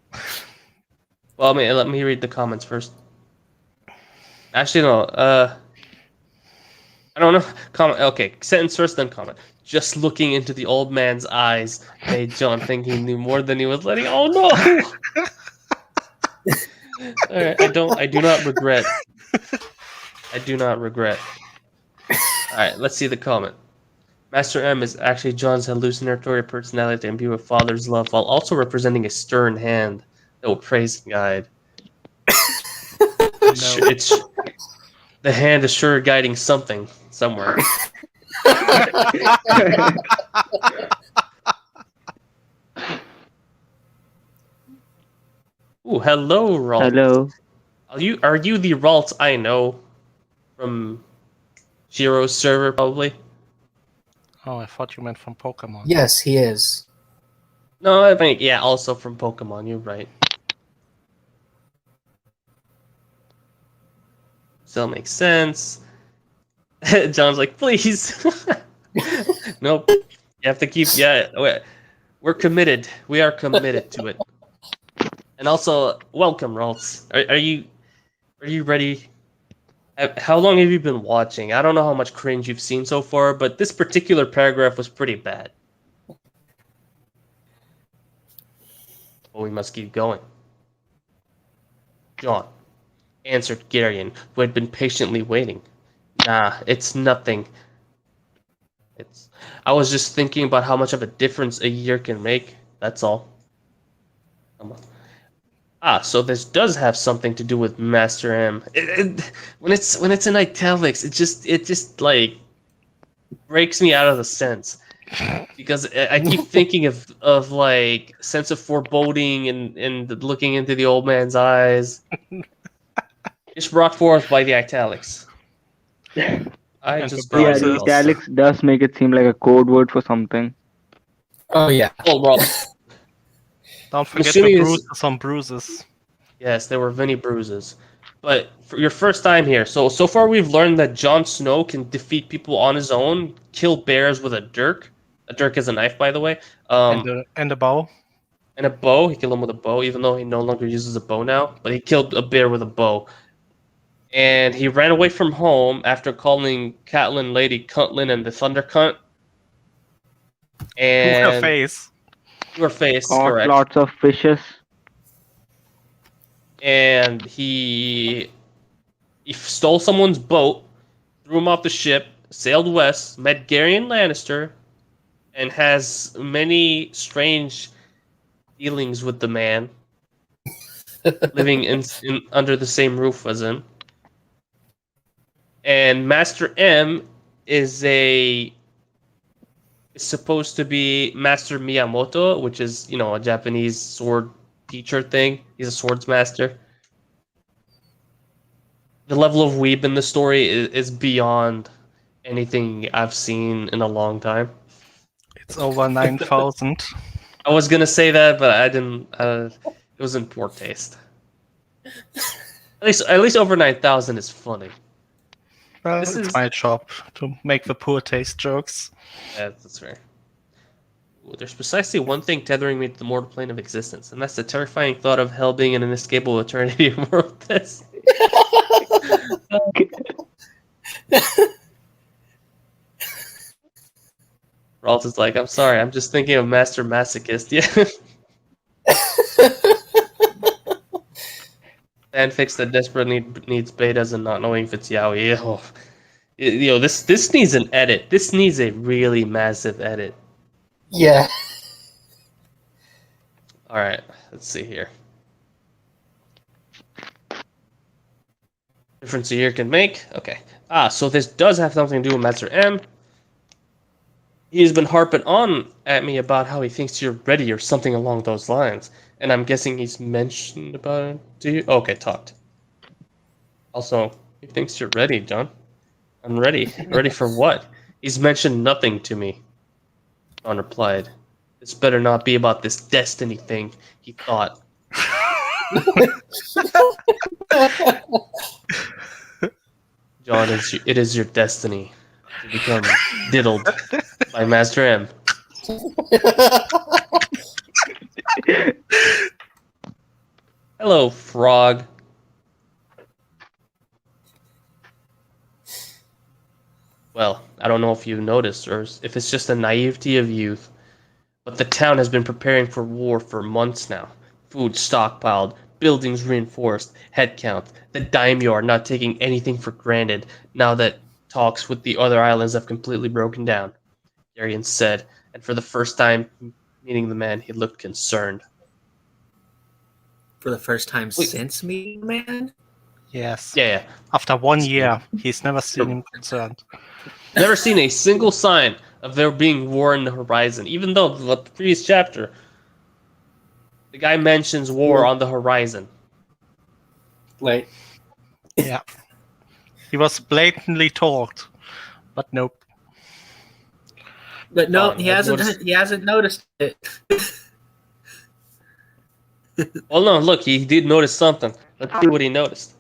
Well, let me read the comments first. Actually, no. I don't know. Comment. Okay, sentence first, then comment. Just looking into the old man's eyes made John think he knew more than he was letting. Oh no! All right, I do not regret. I do not regret. All right, let's see the comment. Master M is actually John's hallucinatory personality imbued with father's love, while also representing a stern hand that will praise and guide. It's the hand is sure guiding something somewhere. Ooh, hello, Ralt. Hello. Are you the Ralt I know from Shiro's server, probably? Oh, I thought you meant from Pokemon. Yes, he is. No, I think also from Pokemon. You're right. Still makes sense. John's like, please. Nope. You have to keep. Yeah, we're committed. We are committed to it. And also, welcome, Ralts. Are you ready? How long have you been watching? I don't know how much cringe you've seen so far, but this particular paragraph was pretty bad. But we must keep going. John, answered Garion, who had been patiently waiting. Nah, it's nothing. I was just thinking about how much of a difference a year can make. That's all. So this does have something to do with Master M. When it's in italics, it just like breaks me out of the sense because I keep thinking of like sense of foreboding and looking into the old man's eyes. Just brought forth by the italics. I And just the Yeah, got the bruises. italics does make it seem like a code word for something. Oh yeah. Oh, well, Don't forget the assuming this- bruises on bruises. yes, there were many bruises. But for your first time here, so far we've learned that Jon Snow can defeat people on his own, kill bears with a dirk. A dirk is a knife, by the way. And the bow. And a bow. He killed him with a bow, even though he no longer uses a bow now. But he killed a bear with a bow. And he ran away from home after calling Catelyn Lady Cuntlin and the Thunder Cunt. To her And face. to her face, Caught correct. lots of fishes. And he stole someone's boat, threw him off the ship, sailed west, met Garion Lannister, and has many strange dealings with the man, living in under the same roof as him. And Master M is supposed to be Master Miyamoto, which is, a Japanese sword teacher thing. He's a swords master. The level of weeb in the story is beyond anything I've seen in a long time. It's over 9,000. I was gonna say that, but I didn't. It was in poor taste. At least over 9,000 is funny. Well, This it's is- my job to make the poor taste jokes. Yeah, that's fair. Ooh, there's precisely one thing tethering me to the mortal plane of existence, and that's the terrifying thought of hell being an inescapable eternity of world this. Ralt is like, I'm sorry, I'm just thinking of Master Masochist. Yeah. Fanfics that desperately needs betas and not knowing if it's yaoi. Oh. This needs an edit. This needs a really massive edit. Yeah. All right, let's see here. Difference a year can make. Okay. So this does have something to do with Master M. He's been harping on at me about how he thinks you're ready or something along those lines. And I'm guessing he's mentioned about it to you? Okay, talked. Also, he thinks you're ready, John. I'm ready. Ready for what? He's mentioned nothing to me. John replied. This better not be about this destiny thing, he thought. John, it is your destiny to become diddled by Master M. Hello, frog. Well, I don't know if you've noticed or if it's just the naivety of youth, but the town has been preparing for war for months now. Food stockpiled, buildings reinforced, headcount. The daimyo are not taking anything for granted now that talks with the other islands have completely broken down, Darian said, and for the first time meeting the man, he looked concerned. For the first time Wait. since meeting the man? Yes. Yeah. After 1 year, he's never seen him concerned. Never seen a single sign of there being war in the horizon, even though the previous chapter, the guy mentions war on the horizon. Like, Yeah. He was blatantly told, but nope. But no, Oh, he I've hasn't. noticed- He hasn't noticed it. Well, no, look, he did notice something. Let's see what he noticed.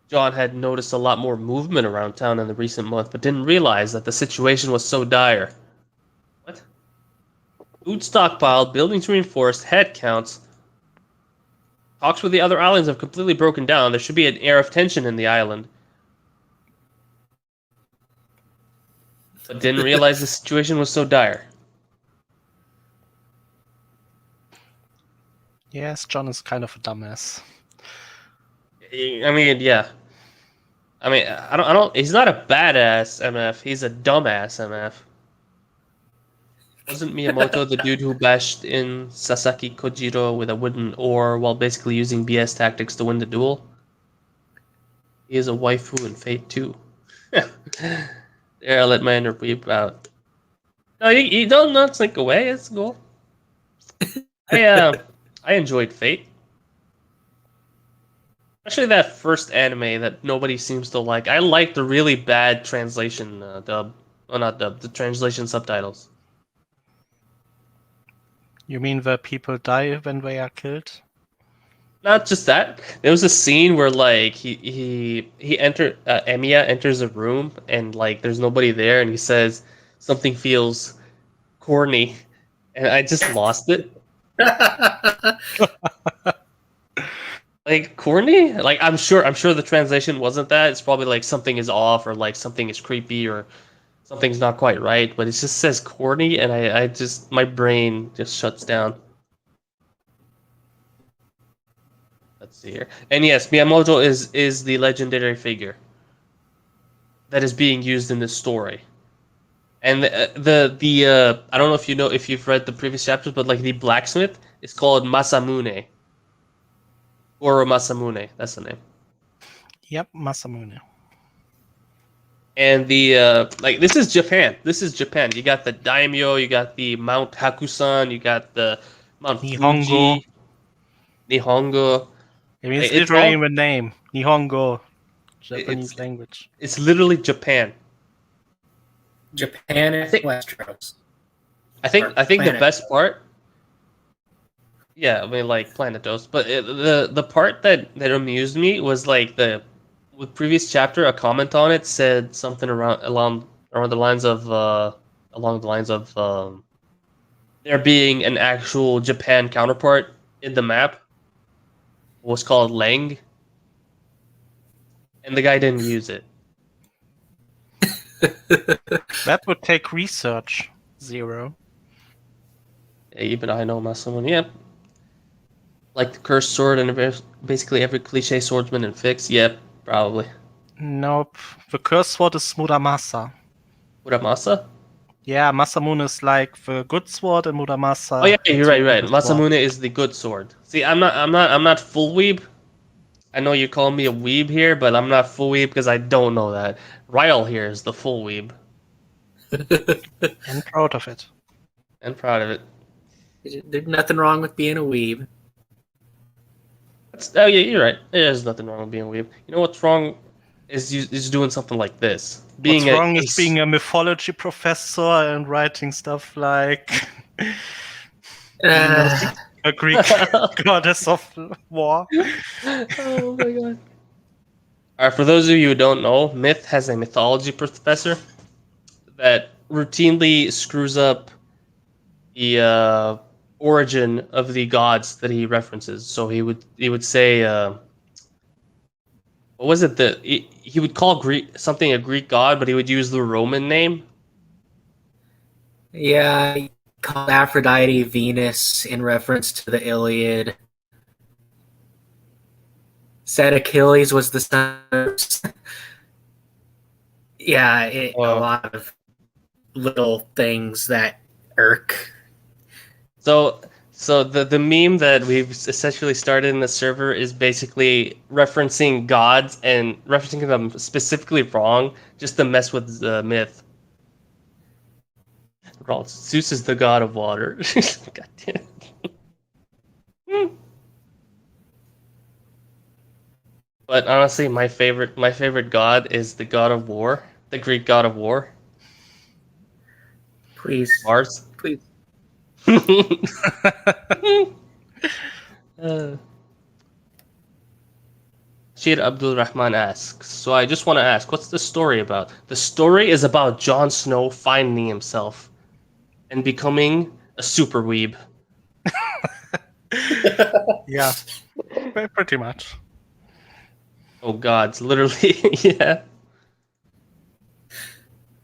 John had noticed a lot more movement around town in the recent month, but didn't realize that the situation was so dire. What? Food stockpiled, buildings reinforced, head counts. Talks with the other islands have completely broken down. There should be an air of tension in the island. but didn't realize the situation was so dire. Yes, John is kind of a dumbass. I mean, yeah. I mean, I don't. He's not a badass MF. He's a dumbass MF. Wasn't Miyamoto the dude who bashed in Sasaki Kojiro with a wooden oar while basically using BS tactics to win the duel? He is a waifu in Fate 2. There, I'll let my inner weep out. No, you don't not slink away. It's cool. I enjoyed Fate. Especially that first anime that nobody seems to like. I like the really bad translation dub. Well, not dub, the translation subtitles. You mean the people die when they are killed? Not just that. There was a scene where like he Emiya enters a room and like there's nobody there and he says something feels corny, and I just lost it. Like corny? Like I'm sure the translation wasn't that. It's probably like something is off or like something is creepy or something's not quite right, but it just says corny and I just my brain just shuts down. Let's see here. And yes, Miyamoto is the legendary figure that is being used in this story. And the I don't know if you know if you've read the previous chapters, but like the blacksmith is called Masamune. Or Masamune, that's the name. Yep, Masamune. And the like this is Japan. This is Japan. You got the daimyo, you got the Mount Hakusan, you got the Mount Nihongo. Fuji, Nihongo. I mean, it's It's literally all- in the name. Nihongo, Japanese language. It's literally Japan. Japan and think- Westeros. I think the Planet. best part. Yeah, I mean like Planetos, but the part that amused me was like with previous chapter a comment on it said something along the lines of there being an actual Japan counterpart in the map was called Lang, and the guy didn't use it. That would take research. 0. Yeah, even I know someone. Yeah, like the cursed sword and basically every cliche swordsman in Fix. Yep, probably. Nope. The curse sword is Muramasa. Muramasa? Yeah, Masamune is like the good sword, and Muramasa. Oh yeah, is you're the right. evil sword. Masamune is the good sword. See, I'm not full weeb. I know you're calling me a weeb here, but I'm not full weeb because I don't know that. Ryle here is the full weeb, And proud of it. and proud of it. There's nothing wrong with being a weeb. Oh yeah, you're right. There's nothing wrong with being a weeb. You know what's wrong is doing something like this. What's wrong is being a mythology professor and writing stuff like a Greek goddess of war. Oh my god. Alright, for those of you who don't know, Myth has a mythology professor that routinely screws up the origin of the gods that he references. So he would say what was it that he would call something a Greek god, but he would use the Roman name. Yeah, he called Aphrodite Venus in reference to the Iliad. Said Achilles was the son of... Yeah, a lot of little things that irk. So the meme that we've essentially started in the server is basically referencing gods and referencing them specifically wrong, just to mess with the myth. Zeus is the god of water. God damn it. But honestly, my favorite god is the god of war, the Greek god of war, Please. Mars. Please. Shir Abdul Rahman asks, so I just want to ask, what's the story about? The story is about Jon Snow finding himself and becoming a super weeb. Yeah, pretty much. Oh god, it's literally, yeah.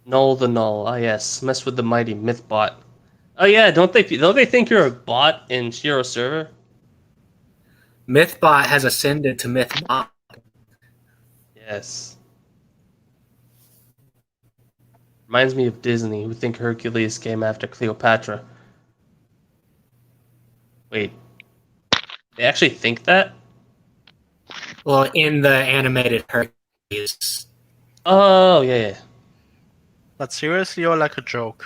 Null the Null. Ah, yes. Mess with the mighty Mythbot. Oh yeah, don't they think you're a bot in Shiro server? Mythbot has ascended to Mythbot. Yes. Reminds me of Disney, who think Hercules came after Cleopatra. Wait, they actually think that? Well, in the animated Hercules. Oh, yeah, yeah. But seriously, or like a joke?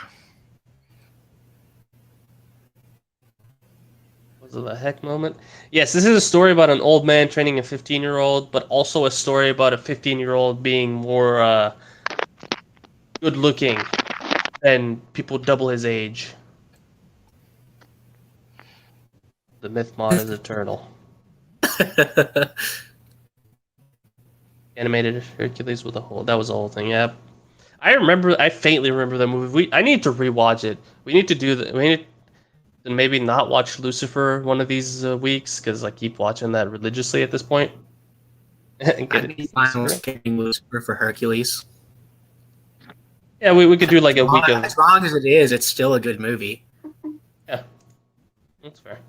Was it a heck moment? Yes, this is a story about an old man training a 15-year-old, but also a story about a 15-year-old being more good-looking than people double his age. The myth mod is eternal. Animated Hercules with a whole. That was the whole thing. Yeah, I faintly remember the movie. I need to rewatch it. We need to do that. We need to maybe not watch Lucifer one of these weeks because I keep watching that religiously at this point. And get I'd it. be fine with skipping Lucifer for Hercules. Yeah, we could do like a week of. As long as it is, it's still a good movie. Yeah, that's fair.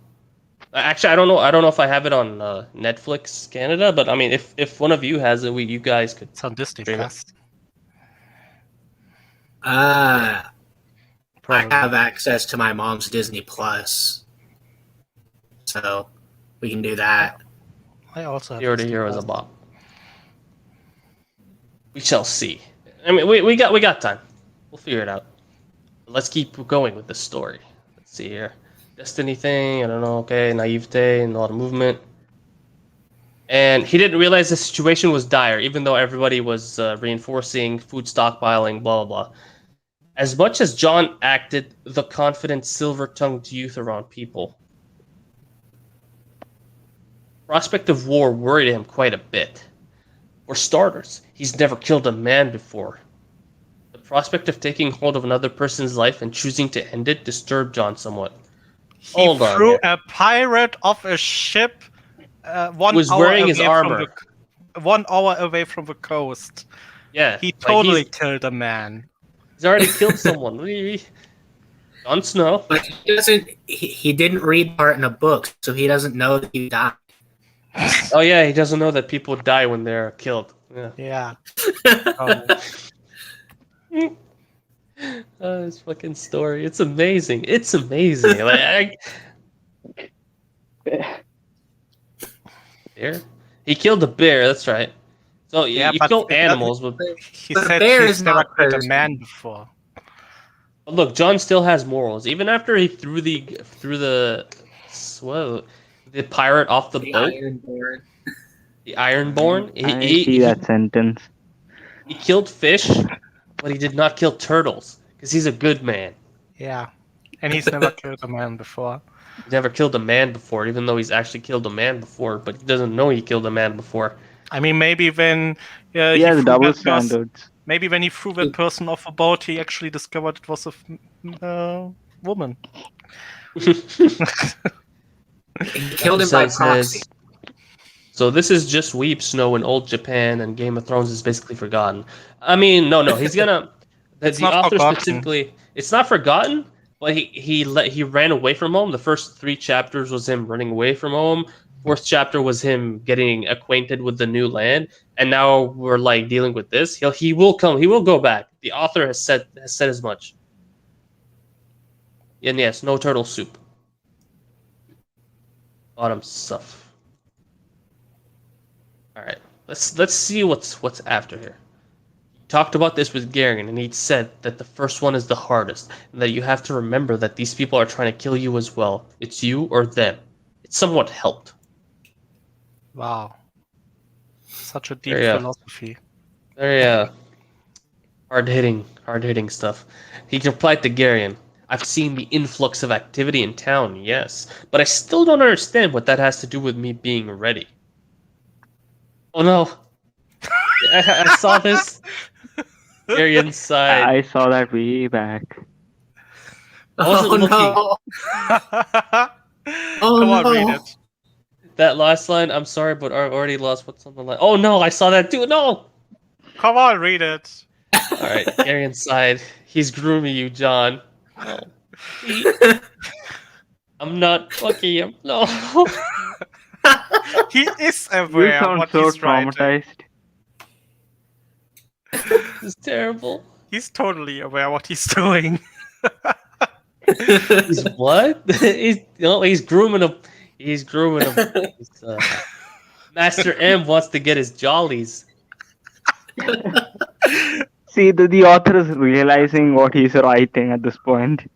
Actually, I don't know. I don't know if I have it on Netflix Canada, but I mean, if one of you has it, you guys could. It's on Disney Stream it. Plus. I Probably. have access to my mom's Disney Plus, so we can do that. I also have Hero to Disney Hero is a Plus. bop. We shall see. I mean, we got time. We'll figure it out. But let's keep going with the story. Let's see here. Destiny thing. I don't know. Okay, naivete and a lot of movement. And he didn't realize the situation was dire, even though everybody was reinforcing, food stockpiling, blah blah blah. As much as John acted the confident, silver-tongued youth around people, prospect of war worried him quite a bit. For starters, he's never killed a man before. The prospect of taking hold of another person's life and choosing to end it disturbed John somewhat. He Hold on threw here. a pirate off a ship 1 Was hour wearing away his armor. from 1 hour away from the coast. Yeah, He like totally killed a man. he's already killed someone. Jon Snow. But he doesn't. He didn't read part in a book, so he doesn't know that he died. Oh yeah, he doesn't know that people die when they're killed. Yeah. Yeah. Oh, this fucking story. It's amazing. It's amazing. Like, bear? He killed a bear, that's right. So Yeah, you but kill it animals, but He The said bear he's is never not killed a cursed. man before. look, John still has morals. Even after he threw the pirate off the The boat, Ironborn. the Ironborn, I see that sentence. he killed fish, but he did not kill turtles because he's a good man. Yeah. And he's never killed a man before. He's never killed a man before, even though he's actually killed a man before, but he doesn't know he killed a man before. I mean, maybe when He he has threw double that person, standards. maybe when he threw that person off a boat, he actually discovered it was a woman. He killed him by Episode proxy. says, so this is just Weep Snow in old Japan, and Game of Thrones is basically forgotten. I mean, no, he's gonna. It's The not author forgotten. specifically, it's not forgotten, but he ran away from home. The first 3 chapters was him running away from home. 4th chapter was him getting acquainted with the new land, and now we're like dealing with this. He will come. He will go back. The author has said as much. And yes, no turtle soup. Bottom stuff. All right, let's see what's after here. Talked about this with Garen, and he said that the first one is the hardest, and that you have to remember that these people are trying to kill you as well. It's you or them. It somewhat helped. Wow. Such a deep Very, philosophy. Very hard-hitting stuff. He replied to Garion, I've seen the influx of activity in town, yes, but I still don't understand what that has to do with me being ready. Oh no. I saw this. Garion sighed. I saw that way back. I wasn't looking. No. Oh, Come on, no. read it. That last line, I'm sorry, but I already lost what's on the line. Oh no, I saw that too. No! Come on, read it. Alright, Gary inside. He's grooming you, John. No. I'm not fucking him. No. He is You aware sound what so he's writing. traumatized. This is terrible. He's totally aware what he's doing. He's what? He's grooming him. He's grooming him. Master M wants to get his jollies. See, the author is realizing what he's writing at this point.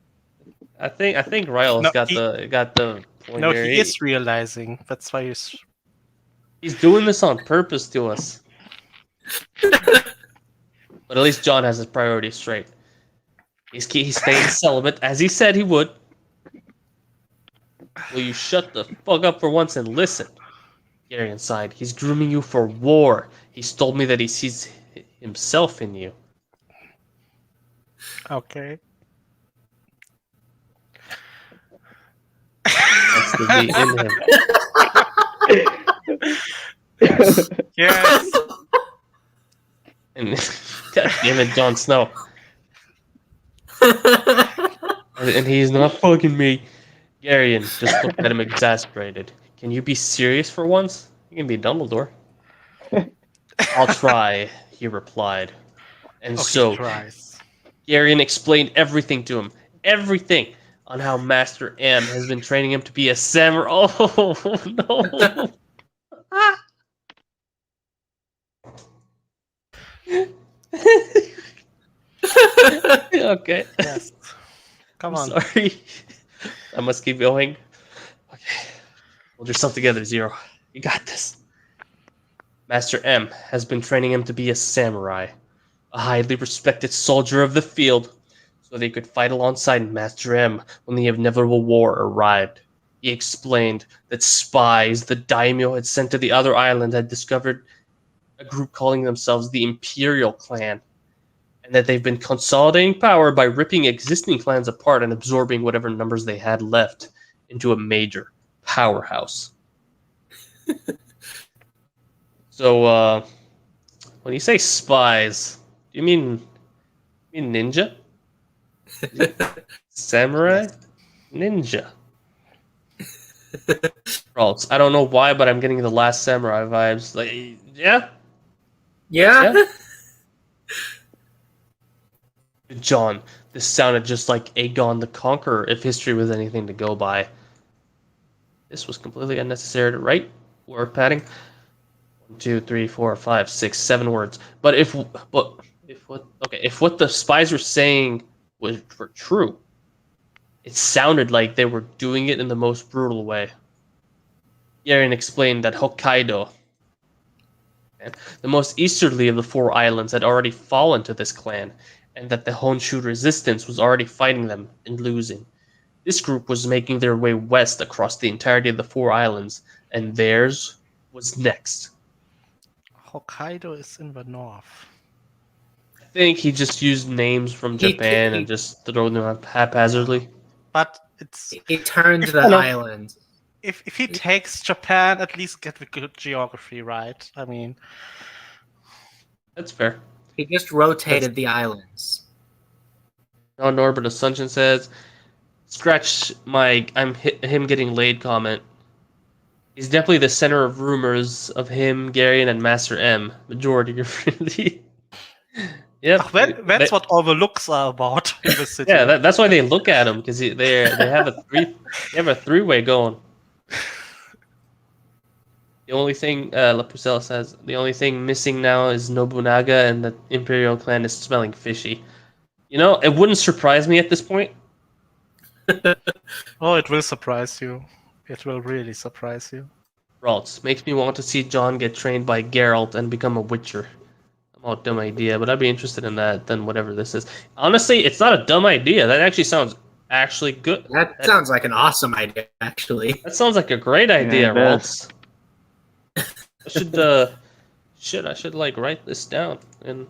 I think Ryle's No, got the point No, here. he is realizing. That's why he's. He's doing this on purpose to us. But at least John has his priorities straight. He's staying celibate, as he said he would. Will you shut the fuck up for once and listen? Gary inside. He's grooming you for war. He's told me that he sees himself in you. Okay. Wants to be in him. Yes. And God damn it, Jon Snow. And he's not fucking me. Garion just looked at him exasperated. Can you be serious for once? You can be Dumbledore. I'll try, he replied. And so, Garion explained everything to him. Everything on how Master M has been training him to be a samurai. Oh, no. Okay. Yes. Come on. Sorry. I must keep going. Okay. Hold yourself together, Zero. You got this. Master M has been training him to be a samurai, a highly respected soldier of the field, so they could fight alongside Master M when the inevitable war arrived. He explained that spies the daimyo had sent to the other island had discovered a group calling themselves the Imperial Clan, and that they've been consolidating power by ripping existing clans apart and absorbing whatever numbers they had left into a major powerhouse. So, when you say spies, do you mean ninja? Samurai? Ninja. Ralts, I don't know why, but I'm getting the Last Samurai vibes. Like, yeah? Yeah? John, this sounded just like Aegon the Conqueror if history was anything to go by. This was completely unnecessary to write. Word padding. 1, 2, 3, 4, 5, 6, 7 words. But if what the spies were saying were true, it sounded like they were doing it in the most brutal way. Yaren explained that Hokkaido, the most easterly of the 4 islands, had already fallen to this clan, and that the Honshu resistance was already fighting them and losing. This group was making their way west across the entirety of the 4 islands, and theirs was next. Hokkaido is in the north. I think he just used names from Japan and just threw them up haphazardly. But it's He turned the island. if he takes Japan, at least get the good geography right. I mean, That's fair. He just rotated the islands. Now Norbert Assumption says, scratch my him getting laid comment. He's definitely the center of rumors of him, Garion, and Master M. Majority of really. Yep. that's what all the looks are about in the city. Yeah, that's why they look at him, because they have a three-way going. The only thing La Pucelle says, the only thing missing now is Nobunaga, and the Imperial clan is smelling fishy. You know, it wouldn't surprise me at this point. Oh, it will surprise you. It will really surprise you. Ralts makes me want to see John get trained by Geralt and become a Witcher. I'm all dumb idea, but I'd be interested in that than whatever this is. Honestly, it's not a dumb idea. That actually sounds good. That sounds like an awesome idea, actually. That sounds like a great idea, Ralts. I should like write this down and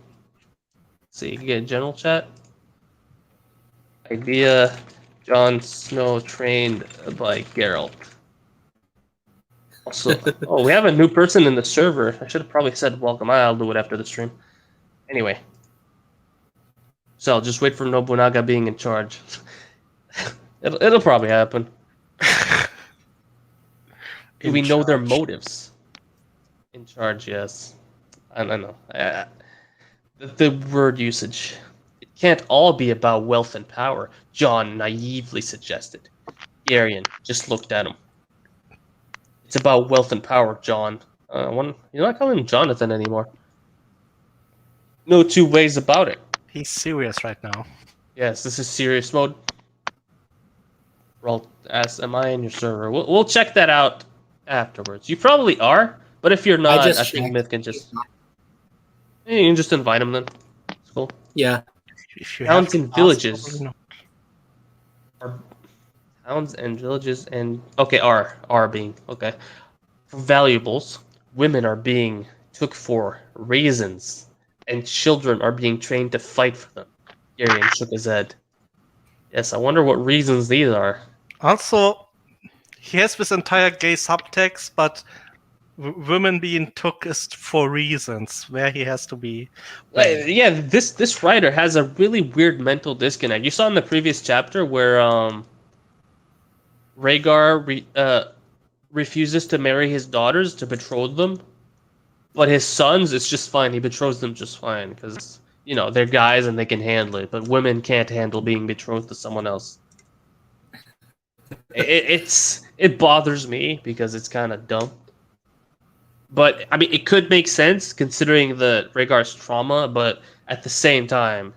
see. You can get general chat. Idea: Jon Snow trained by Geralt. Also, we have a new person in the server. I should have probably said welcome. I'll do it after the stream. Anyway, So I'll just wait for Nobunaga being in charge. It'll probably happen. Do we know their motives? In charge, yes. I don't know. The word usage. It can't all be about wealth and power, John naively suggested. Arian just looked at him. It's about wealth and power, John. You're not calling him Jonathan anymore. No two ways about it. He's serious right now. Yes, this is serious mode. Roll as am I in your server? We'll check that out afterwards. You probably are, but if you're not, I think Myth can just you can just invite him then. It's cool. Yeah. If you Towns have and to villages. ask, probably not. Towns and villages and okay, are being okay. For valuables, women are being took for raisins, and children are being trained to fight for them. Garion shook his head. Yes, I wonder what reasons these are. Also, he has this entire gay subtext, but women being took is for reasons where he has to be. Yeah, this writer has a really weird mental disconnect. You saw in the previous chapter where Rhaegar refuses to marry his daughters to betroth them, but his sons, it's just fine. He betroths them just fine because they're guys and they can handle it. But women can't handle being betrothed to someone else. It bothers me because it's kind of dumb. But I mean, it could make sense considering the Rhaegar's trauma. But at the same time,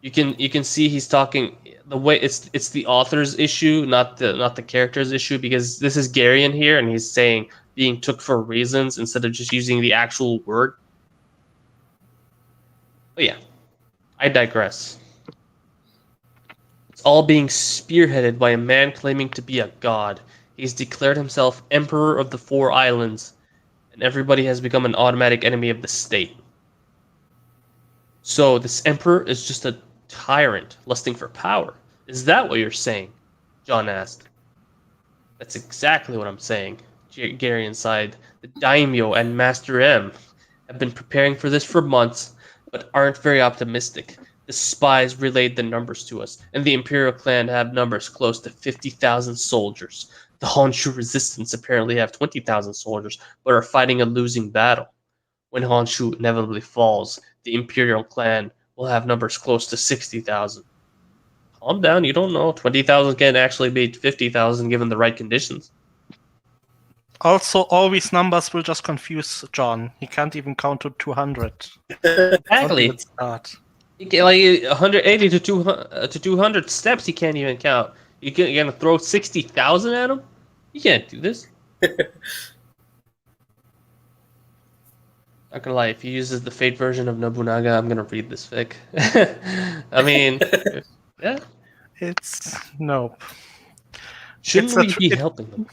you can see he's talking the way it's the author's issue, not the character's issue, because this is Garion here, and he's saying being took for reasons instead of just using the actual word. But yeah, I digress. It's all being spearheaded by a man claiming to be a god. He's declared himself Emperor of the Four Islands, and everybody has become an automatic enemy of the state. So this emperor is just a tyrant lusting for power. Is that what you're saying? John asked. That's exactly what I'm saying. Garion sighed. The daimyo and Master M have been preparing for this for months, but aren't very optimistic. The spies relayed the numbers to us, and the Imperial clan have numbers close to 50,000 soldiers. The Honshu resistance apparently have 20,000 soldiers, but are fighting a losing battle. When Honshu inevitably falls, the Imperial clan will have numbers close to 60,000. Calm down, you don't know. 20,000 can actually beat 50,000 given the right conditions. Also, all these numbers will just confuse John. He can't even count to 200. Exactly. Don't even start. You get like 180 to 200 steps. He can't even count. You're gonna throw 60,000 at him? You can't do this. Not gonna lie, if he uses the Fate version of Nobunaga, I'm gonna read this fic. I mean, yeah. It's nope. Shouldn't It's we be helping them?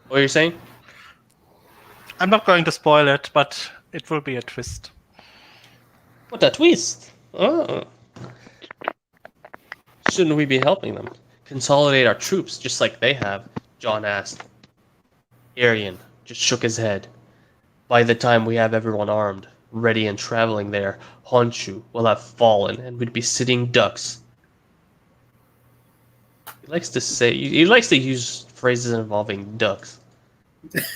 What are you saying? I'm not going to spoil it, but it will be a twist. What a twist! Oh. Shouldn't we be helping them? Consolidate our troops just like they have? John asked. Arian just shook his head. By the time we have everyone armed, ready and traveling there, Honshu will have fallen and we'd be sitting ducks. He likes to use phrases involving ducks.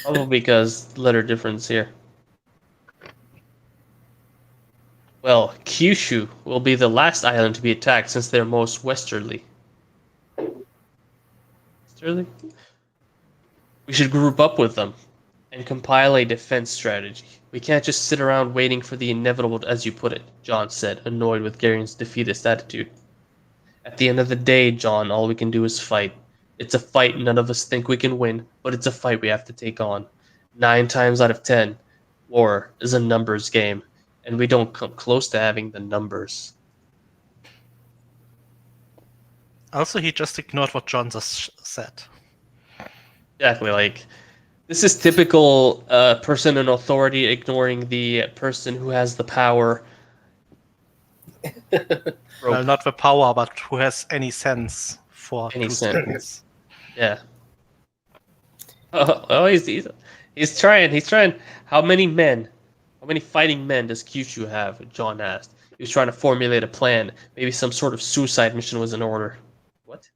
Probably because letter difference here. Well, Kyushu will be the last island to be attacked since they're most westerly. Westerly? We should group up with them and compile a defense strategy. We can't just sit around waiting for the inevitable, as you put it, John said, annoyed with Garion's defeatist attitude. At the end of the day, John, all we can do is fight. It's a fight none of us think we can win, but it's a fight we have to take on. 9 times out of 10, war is a numbers game, and we don't come close to having the numbers. Also, he just ignored what John just said. Exactly, like, this is typical person in authority ignoring the person who has the power. Well, not the power, but who has any sense for Any two sense. seconds. Yeah. Oh, he's trying. How many fighting men does Kyushu have? John asked. He was trying to formulate a plan. Maybe some sort of suicide mission was in order. What?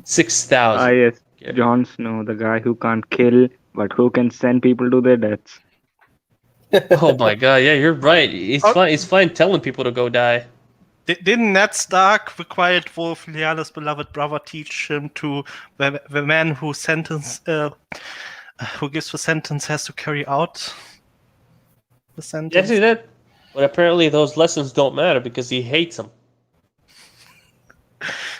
6,000. Yes, Yeah. Jon Snow, the guy who can't kill but who can send people to their deaths. Oh my god, yeah, you're right. He's Oh. fine. He's fine telling people to go die. Didn't Ned Stark, the Quiet Wolf, Lyanna's beloved brother, teach him to the man who who gives the sentence has to carry out the sentence? Yeah, see that? But apparently those lessons don't matter because he hates him.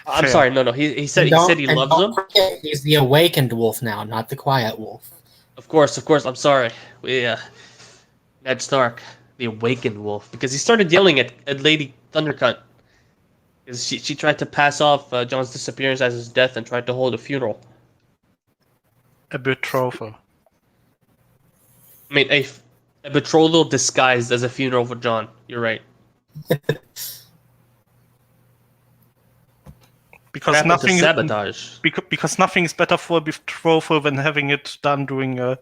I'm Fair. sorry, no. He said he loves don't him. forget, he's the awakened wolf now, not the quiet wolf. Of course. I'm sorry. Ned Stark, the awakened wolf, because he started yelling at Lady Thundercunt because she tried to pass off Jon's disappearance as his death and tried to hold a funeral. A betrothal. I mean, a betrothal disguised as a funeral for Jon. You're right. Because What happened to nothing sabotage. because nothing is better for a betrothal than having it done during a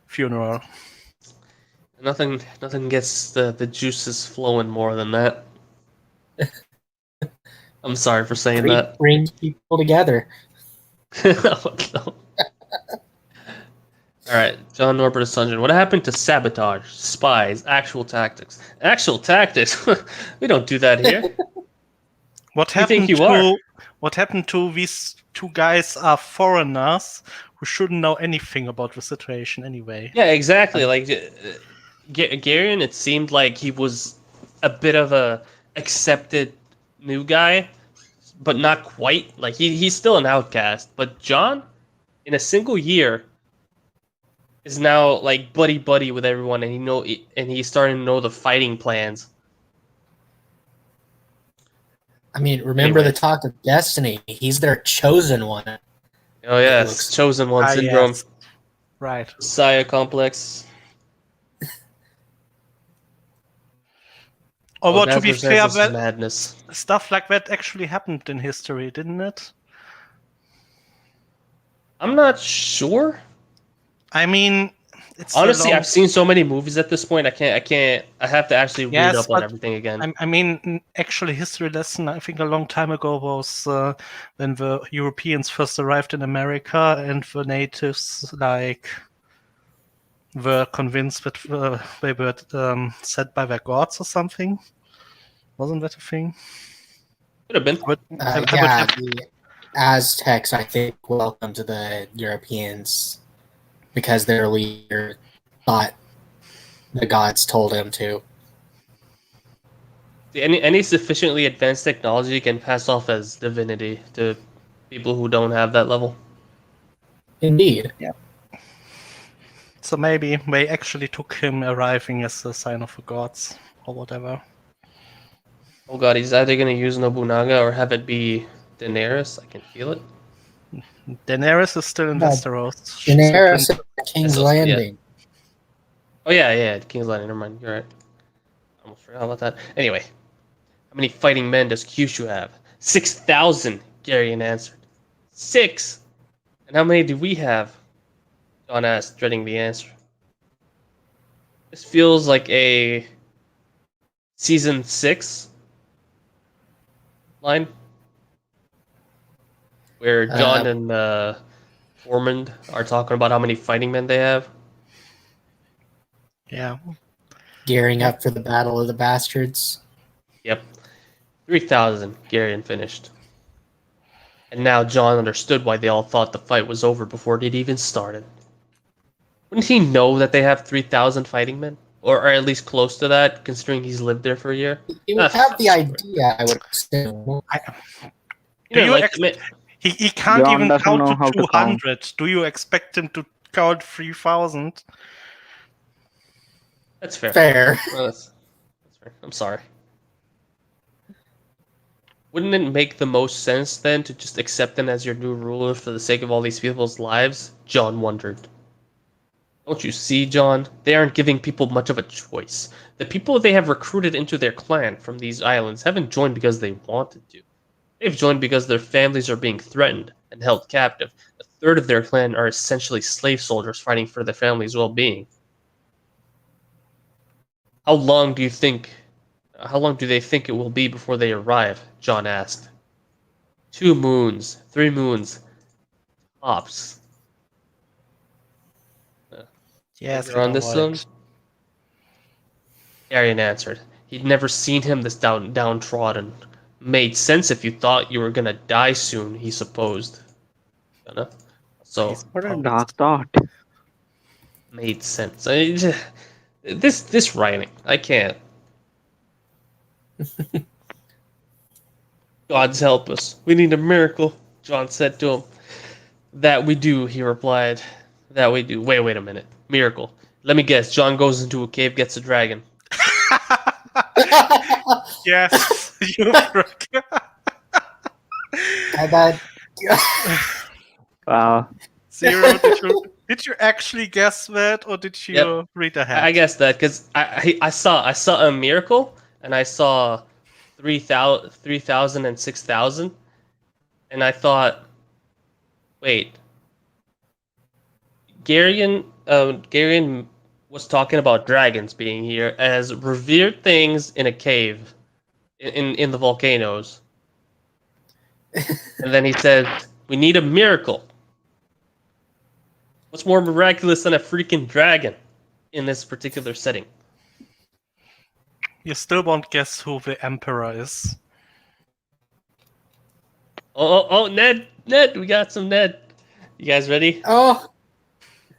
funeral. Nothing gets the juices flowing more than that. I'm sorry for saying that. Brings people together. Oh, no. All right, John Norbert Sundgren. What happened to sabotage, spies, actual tactics? Actual tactics? We don't do that here. What Who do you think happened you to are? what happened to these two guys are foreigners who shouldn't know anything about the situation anyway? Yeah, exactly. Like Garion, it seemed like he was a bit of a accepted new guy, but not quite. Like he's still an outcast. But John, in a single year, is now like buddy with everyone, and he's starting to know the fighting plans. I mean, remember Anyway. the talk of destiny. He's their chosen one. Oh yeah, It looks- chosen one syndrome, Yes. Right. Messiah complex. Although to be Dazzler says fair, this is madness. stuff like that actually happened in history, didn't it? I'm not sure. I mean, it's Honestly, a long... I've seen so many movies at this point. I have to actually read Yes, up on but everything again. I mean, actually, history lesson, I think a long time ago was when the Europeans first arrived in America and the natives, like, were convinced that they were set by their gods or something. Wasn't that a thing? Could have been. The Aztecs, I think, welcomed the Europeans because their leader thought the gods told him to. Any sufficiently advanced technology can pass off as divinity to people who don't have that level. Indeed. So maybe they actually took him arriving as a sign of the gods or whatever. Oh god, he's either gonna use Nobunaga or have it be Daenerys. I can feel it. Daenerys is still in Yeah, Westeros. Daenerys at King's also- yeah. Landing. Oh yeah, King's Landing. Never mind. You're right. I almost forgot about that. Anyway, how many fighting men does Kyushu have? 6,000. Garion answered. 6. And how many do we have? John asked, dreading the answer. This feels like a season 6 line, where John and Ormond are talking about how many fighting men they have. Yeah. Gearing up for the Battle of the Bastards. Yep. 3,000, Garion finished. And now John understood why they all thought the fight was over before it even started. Wouldn't he know that they have 3,000 fighting men? Or at least close to that, considering he's lived there for a year? He would have the idea, I would assume. He can't John even doesn't count know to how to count. 200. Do you expect him to count 3,000? That's fair. Fair. Well, that's fair. I'm sorry. Wouldn't it make the most sense then to just accept them as your new ruler for the sake of all these people's lives? John wondered. Don't you see, John? They aren't giving people much of a choice. The people they have recruited into their clan from these islands haven't joined because they wanted to. They've joined because their families are being threatened and held captive. A third of their clan are essentially slave soldiers fighting for their family's well-being. How long do you think? How long do they think it will be before they arrive? John asked. 2 moons, 3 moons, tops. Yes, You're on this one? Arian answered. He'd never seen him this downtrodden. Made sense if you thought you were gonna die soon, he supposed. Gonna. So, What a dark thought. made sense. This writing, I can't. Gods help us. We need a miracle, John said to him. That we do, he replied. That we do. Wait a minute. Miracle. Let me guess. John goes into a cave, gets a dragon. Yes, you're correct. I bet. Wow. Zero, did you actually guess that, or did you Yep. read ahead? I guess that because I saw a miracle and I saw 3,000 and 6,000, and I thought, wait, Garion was talking about dragons being here as revered things in a cave in the volcanoes, and then he said we need a miracle. What's more miraculous than a freaking dragon in this particular setting? You still won't guess who the emperor is. Oh, Ned, we got some Ned. You guys ready? Oh,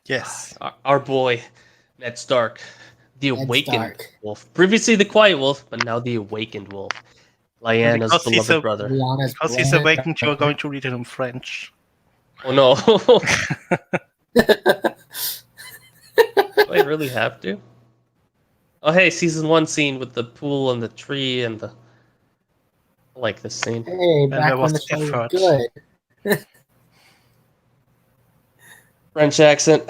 Yes. Our boy, Ned Stark, the Ned awakened Stark. wolf. Previously the quiet wolf, but now the awakened wolf. Lyanna's Because he's beloved a- brother. Lyanna's Because he's beloved awakened, you're brother. going to read it in French. Oh no. Do I really have to? Oh hey, season 1 scene with the pool and the tree and the... I like this scene. Hey, there back when was the show was effort. good. French accent.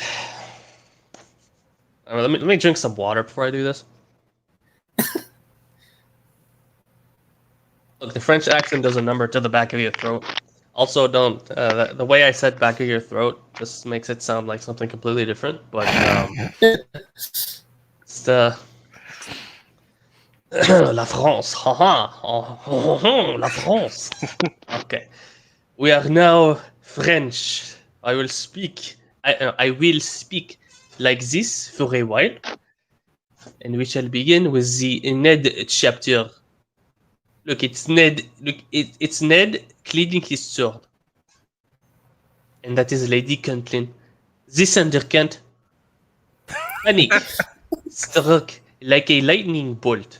Let me drink some water before I do this. Look, the French accent does a number to the back of your throat. Also, don't the way I said back of your throat just makes it sound like something completely different. But it's the La France, La France. Okay, we are now French. I will speak. I will speak like this for a while, and we shall begin with the Ned chapter. Look, it's Ned. Look, it's Ned cleaning his sword, and that is Lady Cuntlin. This undercant panic struck like a lightning bolt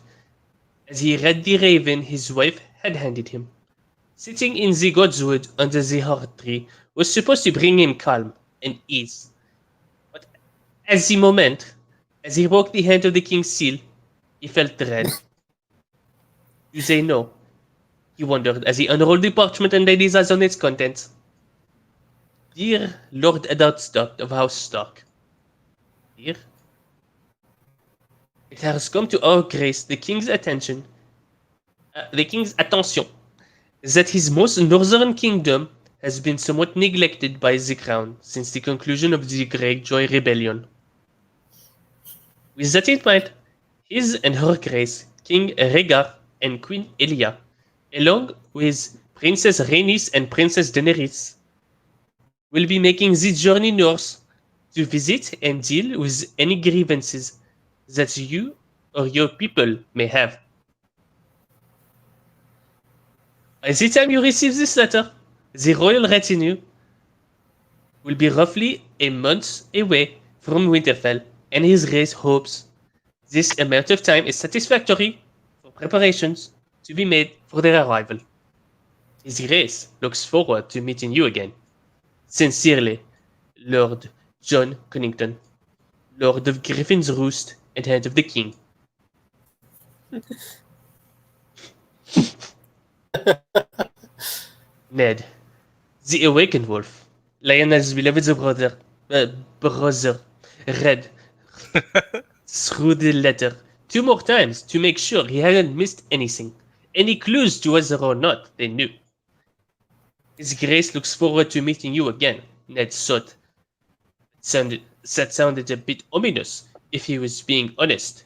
as he read the raven his wife had handed him. Sitting in the godswood under the heart tree was supposed to bring him calm and ease, but as he broke the hand of the king's seal, he felt dread. Do they know? He wondered as he unrolled the parchment and laid his eyes on its contents. Dear Lord Eddard Stark of House Stark. Dear? It has come to our grace the king's attention, that his most northern kingdom has been somewhat neglected by the crown since the conclusion of the Greyjoy Rebellion. With that in mind, his and her grace, King Rhaegar and Queen Elia, along with Princess Rhaenys and Princess Daenerys, will be making the journey north to visit and deal with any grievances that you or your people may have. By the time you receive this letter, the royal retinue will be roughly a month away from Winterfell, and his race hopes this amount of time is satisfactory for preparations to be made for their arrival. His Grace looks forward to meeting you again. Sincerely, Lord John Connington, Lord of Griffin's Roost and Hand of the King. Ned, the awakened wolf, Lyanna's beloved brother, read through the letter 2 more times to make sure he hadn't missed anything, any clues to whether or not they knew. His Grace looks forward to meeting you again, Ned thought. That sounded a bit ominous, if he was being honest.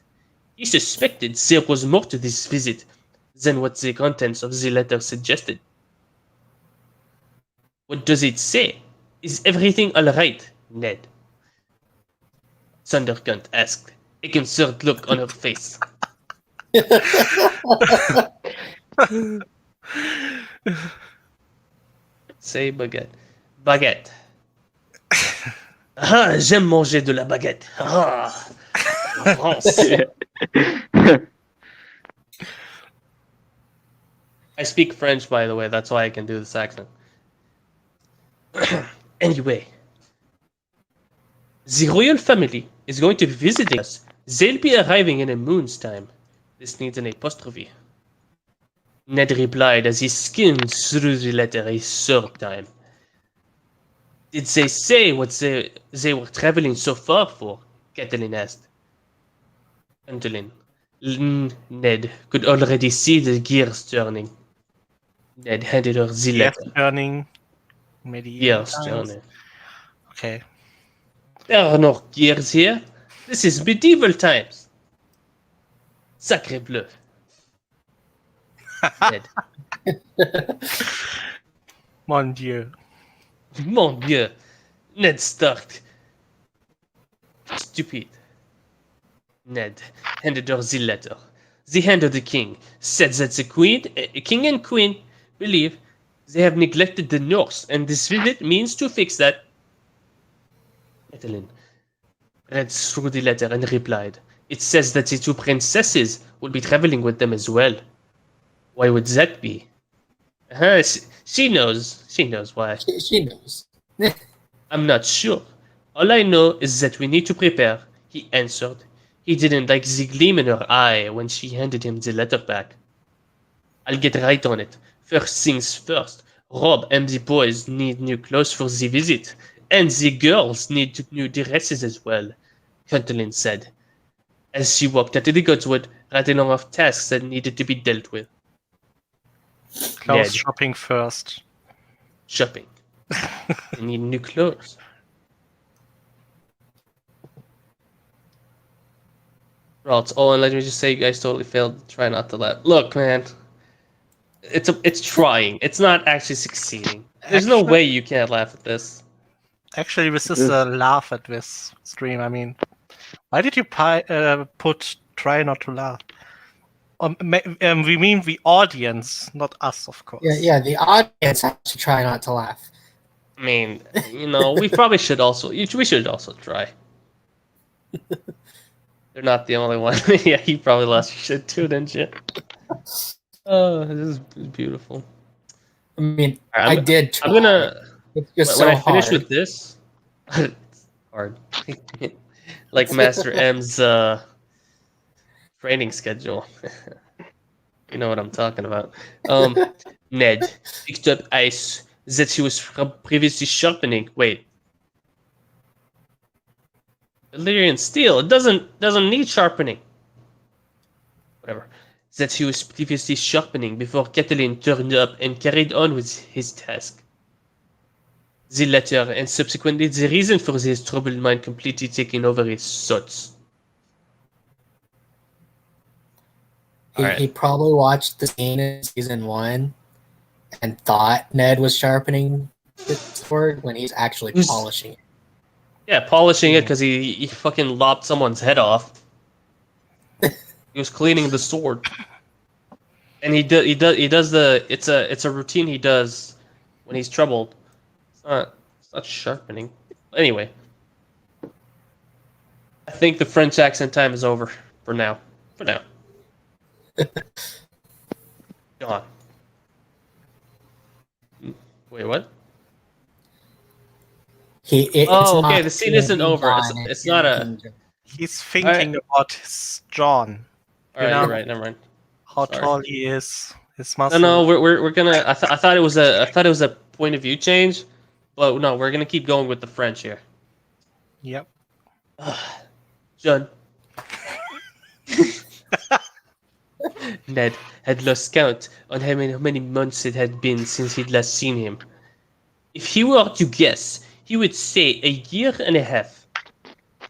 He suspected there was more to this visit than what the contents of the letter suggested. What does it say? Is everything all right, Ned? Thundercunt asked, a concerned look on her face. Say baguette. Baguette. Ah, j'aime manger de la baguette. Ah, France. I speak French, by the way. That's why I can do this accent. Anyway, the royal family is going to be visiting us. They'll be arriving in a moon's time. This needs an apostrophe. Ned replied as he skimmed through the letter a third time. Did they say what they were traveling so far for? Catelyn asked. Antolin. Ned could already see the gears turning. Ned handed her the Yes, letter. turning medieval Gears times. turning. Okay. There are no gears here. This is medieval times. Sacre bleu. Ned. Mon Dieu. Mon Dieu. Ned Stark. Stupid. Ned handed her the letter. The hand of the king said that the king and queen believe they have neglected the Norse, and this visit means to fix that. Catelyn read through the letter and replied, it says that the two princesses will be traveling with them as well. Why would that be? She knows. She knows why. She knows. I'm not sure. All I know is that we need to prepare, he answered. He didn't like the gleam in her eye when she handed him the letter back. I'll get right on it. First things first. Rob and the boys need new clothes for the visit. And the girls need new dresses as well, Catelyn said, as she walked out of the Godswood, rattling off tasks that needed to be dealt with. Clothes Ned. shopping first. Shopping. They need new clothes. Right. Oh, and let me just say, you guys totally failed. Try not to laugh. Look, man, it's trying. It's not actually succeeding. There's no Actually- way you can't laugh at this. Actually, this is a laugh at this stream. I mean, why did you put try not to laugh? We mean the audience, not us, of course. Yeah, the audience has to try not to laugh. I mean, we probably should also. We should also try. They're not the only one. Yeah, you probably lost your shit too, didn't you? Oh, this is beautiful. I mean, All right, I did try. I'm gonna. It's just When so I finish hard. with this, it's hard. Like Master M's training schedule. You know what I'm talking about. Ned picked up ice that he was previously sharpening. Wait. Illyrian steel. It doesn't need sharpening. Whatever. That he was previously sharpening before Catelyn turned up and carried on with his task. The letter and subsequently the reason for his troubled mind completely taking over his thoughts. He probably watched the scene in season 1 and thought Ned was sharpening the sword when he's actually polishing it. Yeah, polishing it because he fucking lopped someone's head off. He was cleaning the sword, and he does the it's a routine he does when he's troubled. It's not sharpening. Anyway, I think the French accent time is over for now. For now. Gone. Wait, what? Okay. The scene isn't over. It's not a. He's thinking about his John. All right, you're right. Never mind. How Sorry. tall he is. His muscle. No, we're gonna. I thought it was a point of view change, but no, we're gonna keep going with the French here. Yep. John. Ned had lost count on how many months it had been since he'd last seen him. If he were to guess, he would say a year and a half.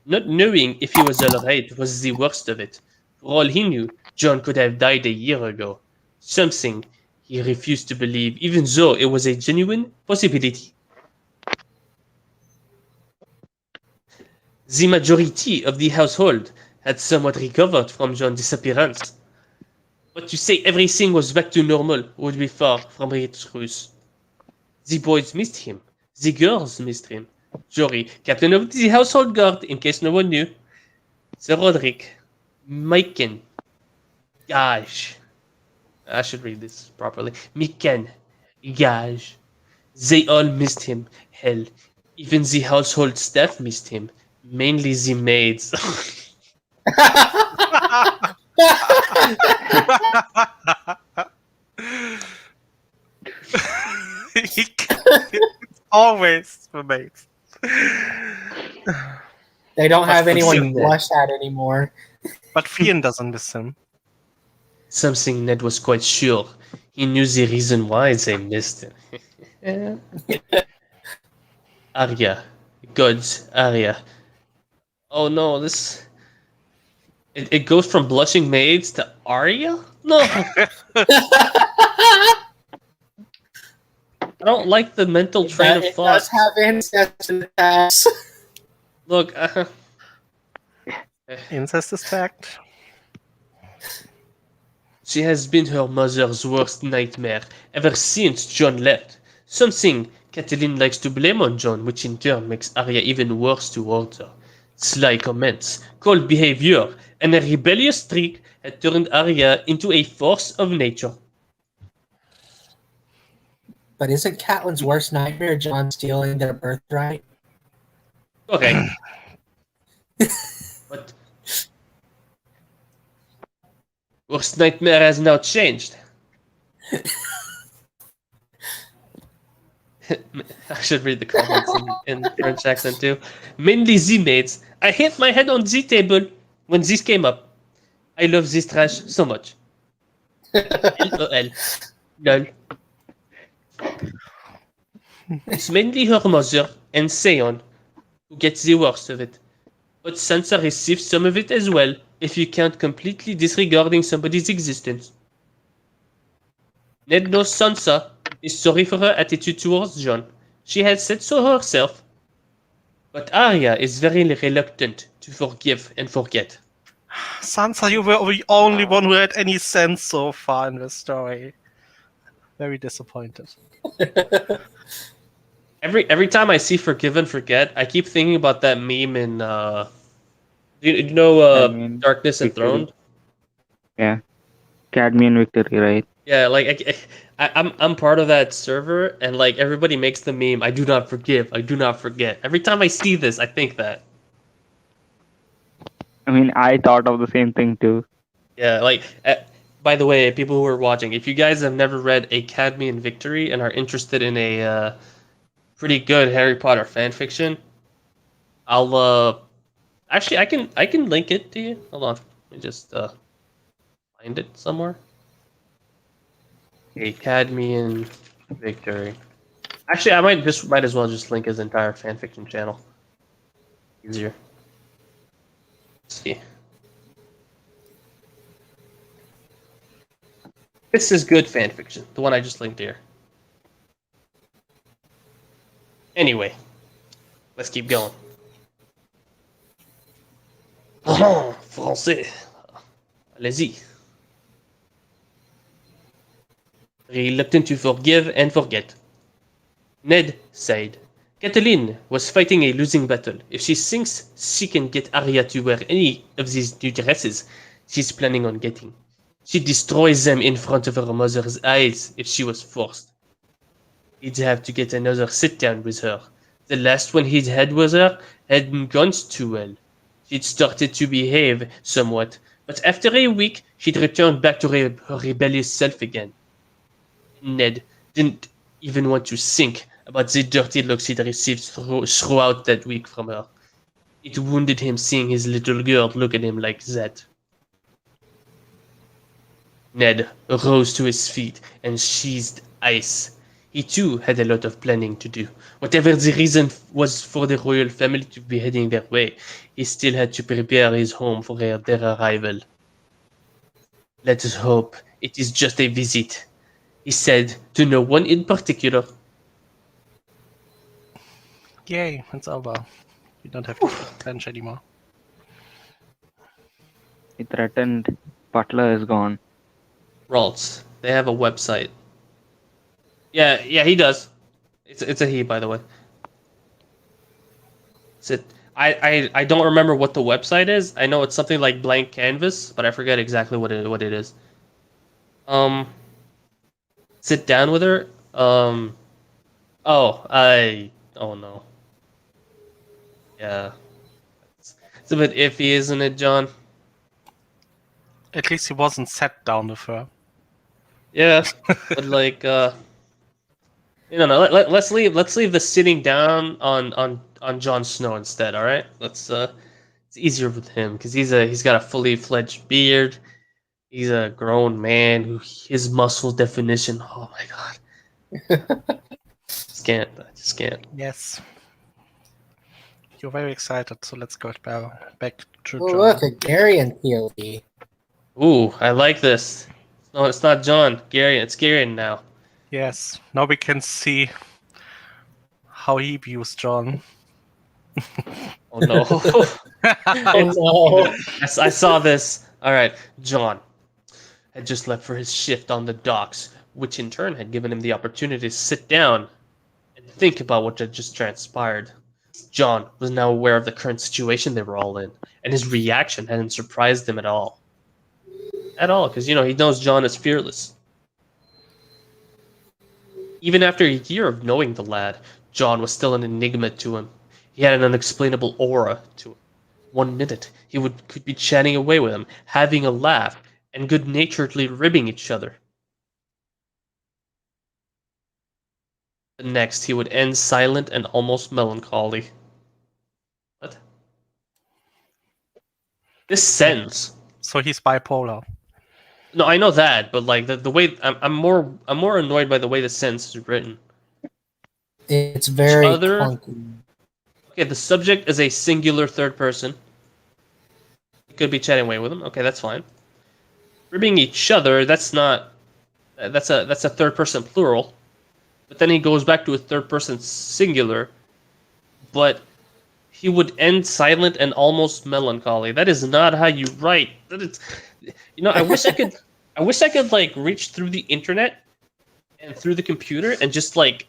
Not knowing if he was alright was the worst of it. For all he knew, John could have died a year ago. Something he refused to believe, even though it was a genuine possibility. The majority of the household had somewhat recovered from John's disappearance. But to say everything was back to normal would be far from the truth. The boys missed him. The girls missed him. Jory, captain of the household guard, in case no one knew. Sir Roderick, Miken, Gage. I should read this properly. Miken, Gage. They all missed him. Hell, even the household staff missed him. Mainly the maids. It's always the mates. They don't have But anyone to Ned- blush at anymore. But Fian doesn't miss him. Something Ned was quite sure. He knew the reason why they missed him. Arya. Gods, Arya. Oh no, this... It goes from blushing maids to Arya? No! I don't like the mental train of It thought. does have incest in the past. Look, Incest is fact. she has been her mother's worst nightmare ever since John left. Something Catelyn likes to blame on John, which in turn makes Arya even worse towards her. Sly comments, cold behavior, and a rebellious streak had turned Arya into a force of nature. But isn't Catelyn's worst nightmare John stealing their birthright? Okay. But worst nightmare has now changed. I should read the comments in French accent too. Mainly the maids. I hit my head on the table when this came up. I love this trash so much. LOL. Lol. It's mainly her mother and Seon who gets the worst of it. But Sansa receives some of it as well, if you count completely disregarding somebody's existence. Ned knows Sansa is sorry for her attitude towards Jon. She has said so herself. But Arya is very reluctant to forgive and forget. Sansa, you were the only one who had any sense so far in this story. Very disappointed. Every time I see forgive and forget, I keep thinking about that meme in you know I mean, Darkness Enthroned. Yeah. Cadmian victory, right? Yeah, like I'm part of that server, and like everybody makes the meme. I do not forgive. I do not forget. Every time I see this, I think that. I mean, I thought of the same thing too. Yeah, like. By the way, people who are watching, if you guys have never read A Cadmian Victory and are interested in a pretty good Harry Potter fan fiction, I'll actually I can link it to you. Hold on, let me just find it somewhere. A Cadmian Victory. Actually, I might as well just link his entire fanfiction channel. Easier. Let's see. This is good fanfiction, the one I just linked here. Anyway, let's keep going. Français. Allez-y. Reluctant to forgive and forget. Ned sighed. Catelyn was fighting a losing battle. If she thinks she can get Arya to wear any of these new dresses she's planning on getting, she destroys them in front of her mother's eyes if she was forced. He'd have to get another sit-down with her. The last one he'd had with her hadn't gone too well. She'd started to behave somewhat, but after a week, she'd returned back to her rebellious self again. Ned didn't even want to think about the dirty looks he'd received throughout that week from her. It wounded him seeing his little girl look at him like that. Ned rose to his feet and sheathed ice. He too had a lot of planning to do. Whatever the reason was for the royal family to be heading their way, he still had to prepare his home for their arrival. Let us hope it is just a visit. He said to no one in particular. Yay, it's over. You don't have to speak French anymore. He threatened. Butler is gone. Ralts. They have a website. Yeah, he does. It's a he, by the way. I don't remember what the website is. I know it's something like Blank Canvas, but I forget exactly what it is. Sit down with her. Oh no. Yeah. It's a bit iffy, isn't it, John? At least he wasn't sat down with her. Yeah, but like, no, let's leave the sitting down on Jon Snow instead. All right, let's it's easier with him because he's got a fully fledged beard. He's a grown man who his muscle definition. Oh my god, I just can't. Yes. You're very excited, so let's go back to Oh, John. look, a Garian POV. Ooh, I like this. No, it's not John. Gary, it's Gary now. Yes, now we can see how he views John. Oh no. Oh no. I saw this. All right, John had just left for his shift on the docks, which in turn had given him the opportunity to sit down and think about what had just transpired. John was now aware of the current situation they were all in, and his reaction hadn't surprised him at all. At all, because, he knows John is fearless. Even after a year of knowing the lad, John was still an enigma to him. He had an unexplainable aura to him. One minute, he could be chatting away with him, having a laugh, and good-naturedly ribbing each other. The next, he would end silent and almost melancholy. What? This sentence. So he's bipolar. No, I know that, but like the way I'm more annoyed by the way the sentence is written. It's very Other- clunky. Okay, the subject is a singular third person. You could be chatting away with him. Okay, that's fine. Ribbing each other, that's not. That's a third person plural. But then he goes back to a third person singular. But he would end silent and almost melancholy. That is not how you write. That is, I wish I could. I wish I could like reach through the internet and through the computer and just like,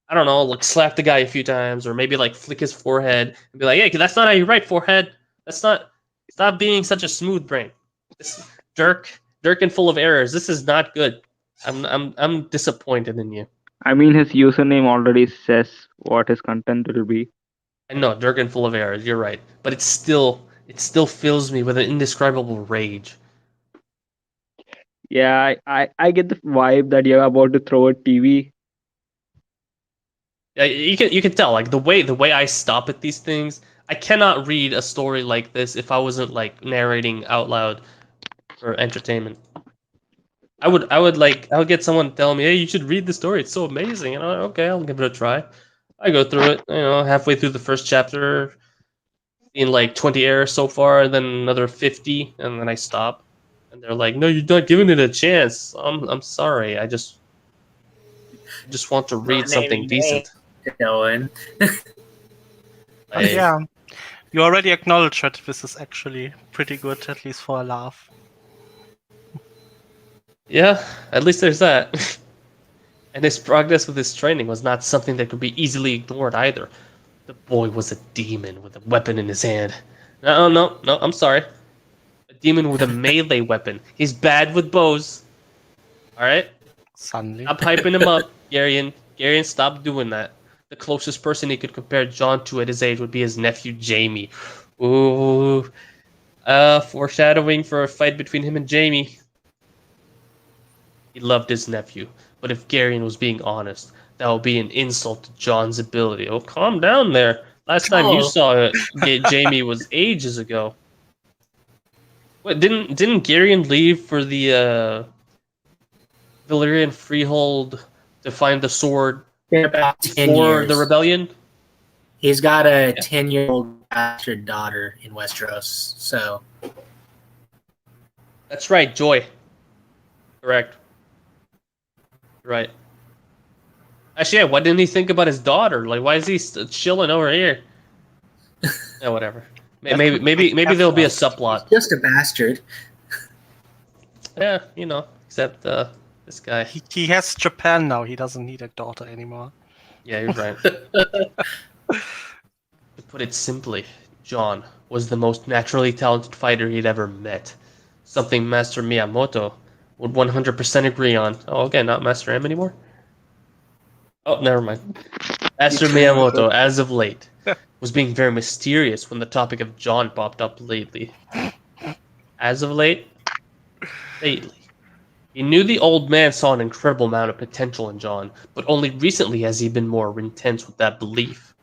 I don't know, like slap the guy a few times or maybe like flick his forehead and be like, "Hey, that's not how you write, forehead. That's not. Stop being such a smooth brain. This Dirk and full of errors. This is not good. I'm disappointed in you." I mean, his username already says what his content will be. I know, Dirk and full of errors. You're right, but it still fills me with an indescribable rage. Yeah, I get the vibe that you're about to throw a TV. Yeah, you can tell like the way I stop at these things. I cannot read a story like this if I wasn't like narrating out loud for entertainment. I would get someone to tell me, "Hey, you should read the story. It's so amazing." And I'm like, okay, I'll give it a try. I go through it, halfway through the first chapter, in like 20 errors so far, and then another 50, and then I stop. And they're like, "No, you're not giving it a chance." I'm sorry. I just want to read something decent. Dylan. Like, Yeah, you already acknowledged that this is actually pretty good, at least for a laugh. yeah, at least there's that. And his progress with his training was not something that could be easily ignored either. The boy was a demon with a weapon in his hand. No, I'm sorry. A demon with a melee weapon. He's bad with bows. Alright? Suddenly. Stop hyping him up, Garion. Garion, stop doing that. The closest person he could compare John to at his age would be his nephew, Jamie. Ooh. Foreshadowing for a fight between him and Jamie. He loved his nephew, but if Garion was being honest, that would be an insult to John's ability. Oh, calm down there. Last time you saw Jamie was ages ago. What, didn't Garion leave for the Valyrian Freehold to find the sword Been about 10 before years. the rebellion? He's got a 10-year-old bastard daughter in Westeros, so That's right, Joy. Correct. Right. Actually, yeah, why didn't he think about his daughter? Like, why is he chilling over here? Yeah, whatever. That Maybe, could be maybe, his maybe there'll be a F-life. subplot. Just a bastard. Yeah, except this guy. He has Japan now. He doesn't need a daughter anymore. Yeah, you're right. To put it simply, John was the most naturally talented fighter he'd ever met. Something Master Miyamoto would 100% agree on. Oh, okay, not Master M anymore? Oh, never mind. Master Miyamoto, as of late, was being very mysterious when the topic of John popped up lately. As of late? Lately. He knew the old man saw an incredible amount of potential in John, but only recently has he been more intense with that belief.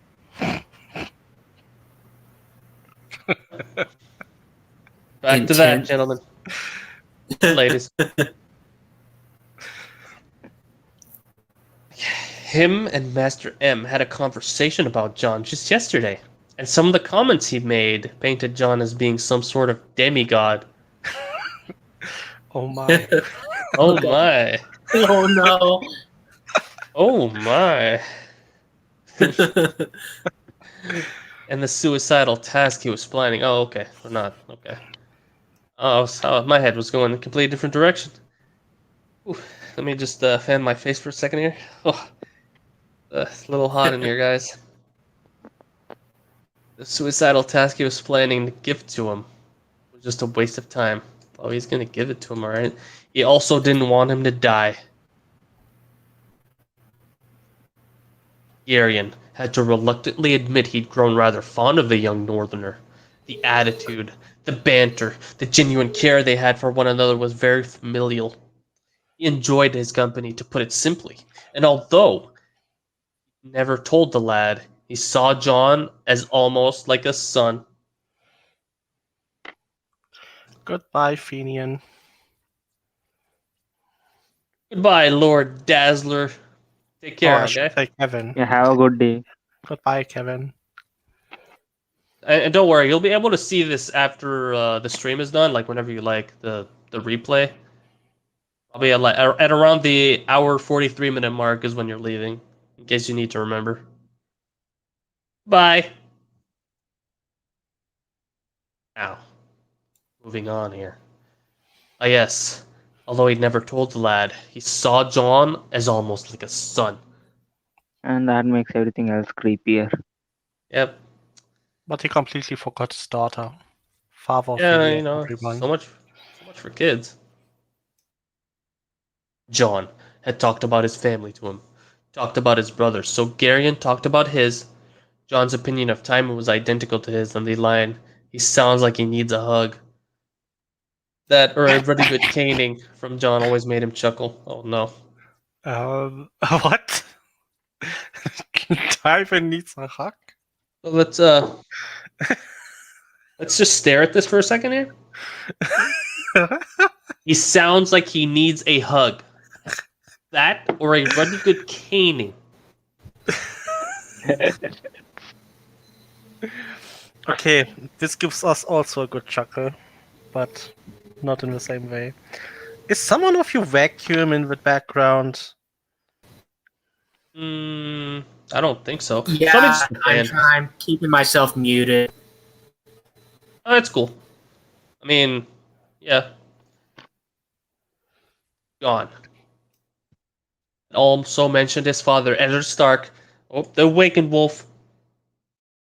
Back to that, Intent. gentlemen. Ladies. Him and Master M had a conversation about John just yesterday, and some of the comments he made painted John as being some sort of demigod. Oh my. Oh my. Oh no. Oh my. And the suicidal task he was planning. Oh, okay. We're not. Okay. Oh, so my head was going in a completely different direction. Ooh, let me just fan my face for a second here. Oh, it's a little hot in here, guys. The suicidal task he was planning to give to him was just a waste of time. Oh, he's gonna give it to him, alright? He also didn't want him to die. Garion had to reluctantly admit he'd grown rather fond of the young northerner. The attitude, the banter, the genuine care they had for one another was very familial. He enjoyed his company, to put it simply, and although he never told the lad, he saw John as almost like a son. Goodbye, Fenian. Goodbye, Lord Dazzler. Take care, I should okay? say Kevin. Yeah, have a good day. Goodbye, Kevin. And don't worry, you'll be able to see this after the stream is done, like whenever you like the replay. Probably at around the hour 43-minute mark is when you're leaving, in case you need to remember. Bye. Now, moving on here. Ah, yes. Although he'd never told the lad, he saw John as almost like a son. And that makes everything else creepier. Yep. But he completely forgot his daughter. Father of Yeah, Fenian, everyone. so much for kids. John had talked about his family to him, talked about his brothers, so Garion talked about his. John's opinion of Timon was identical to his on the line, "He sounds like he needs a hug." That or a really good caning from John always made him chuckle. Oh no. What? Tywin needs a hug? Well, let's just stare at this for a second here. He sounds like he needs a hug. That or a really good caning. Okay, this gives us also a good chuckle, but not in the same way. Is someone of you vacuum in the background? I don't think so. Yeah, Somebody's just a fan. I'm keeping myself muted. Oh, that's cool. I mean, yeah. Gone. Also mentioned his father, Eddard Stark. Oh, the awakened wolf.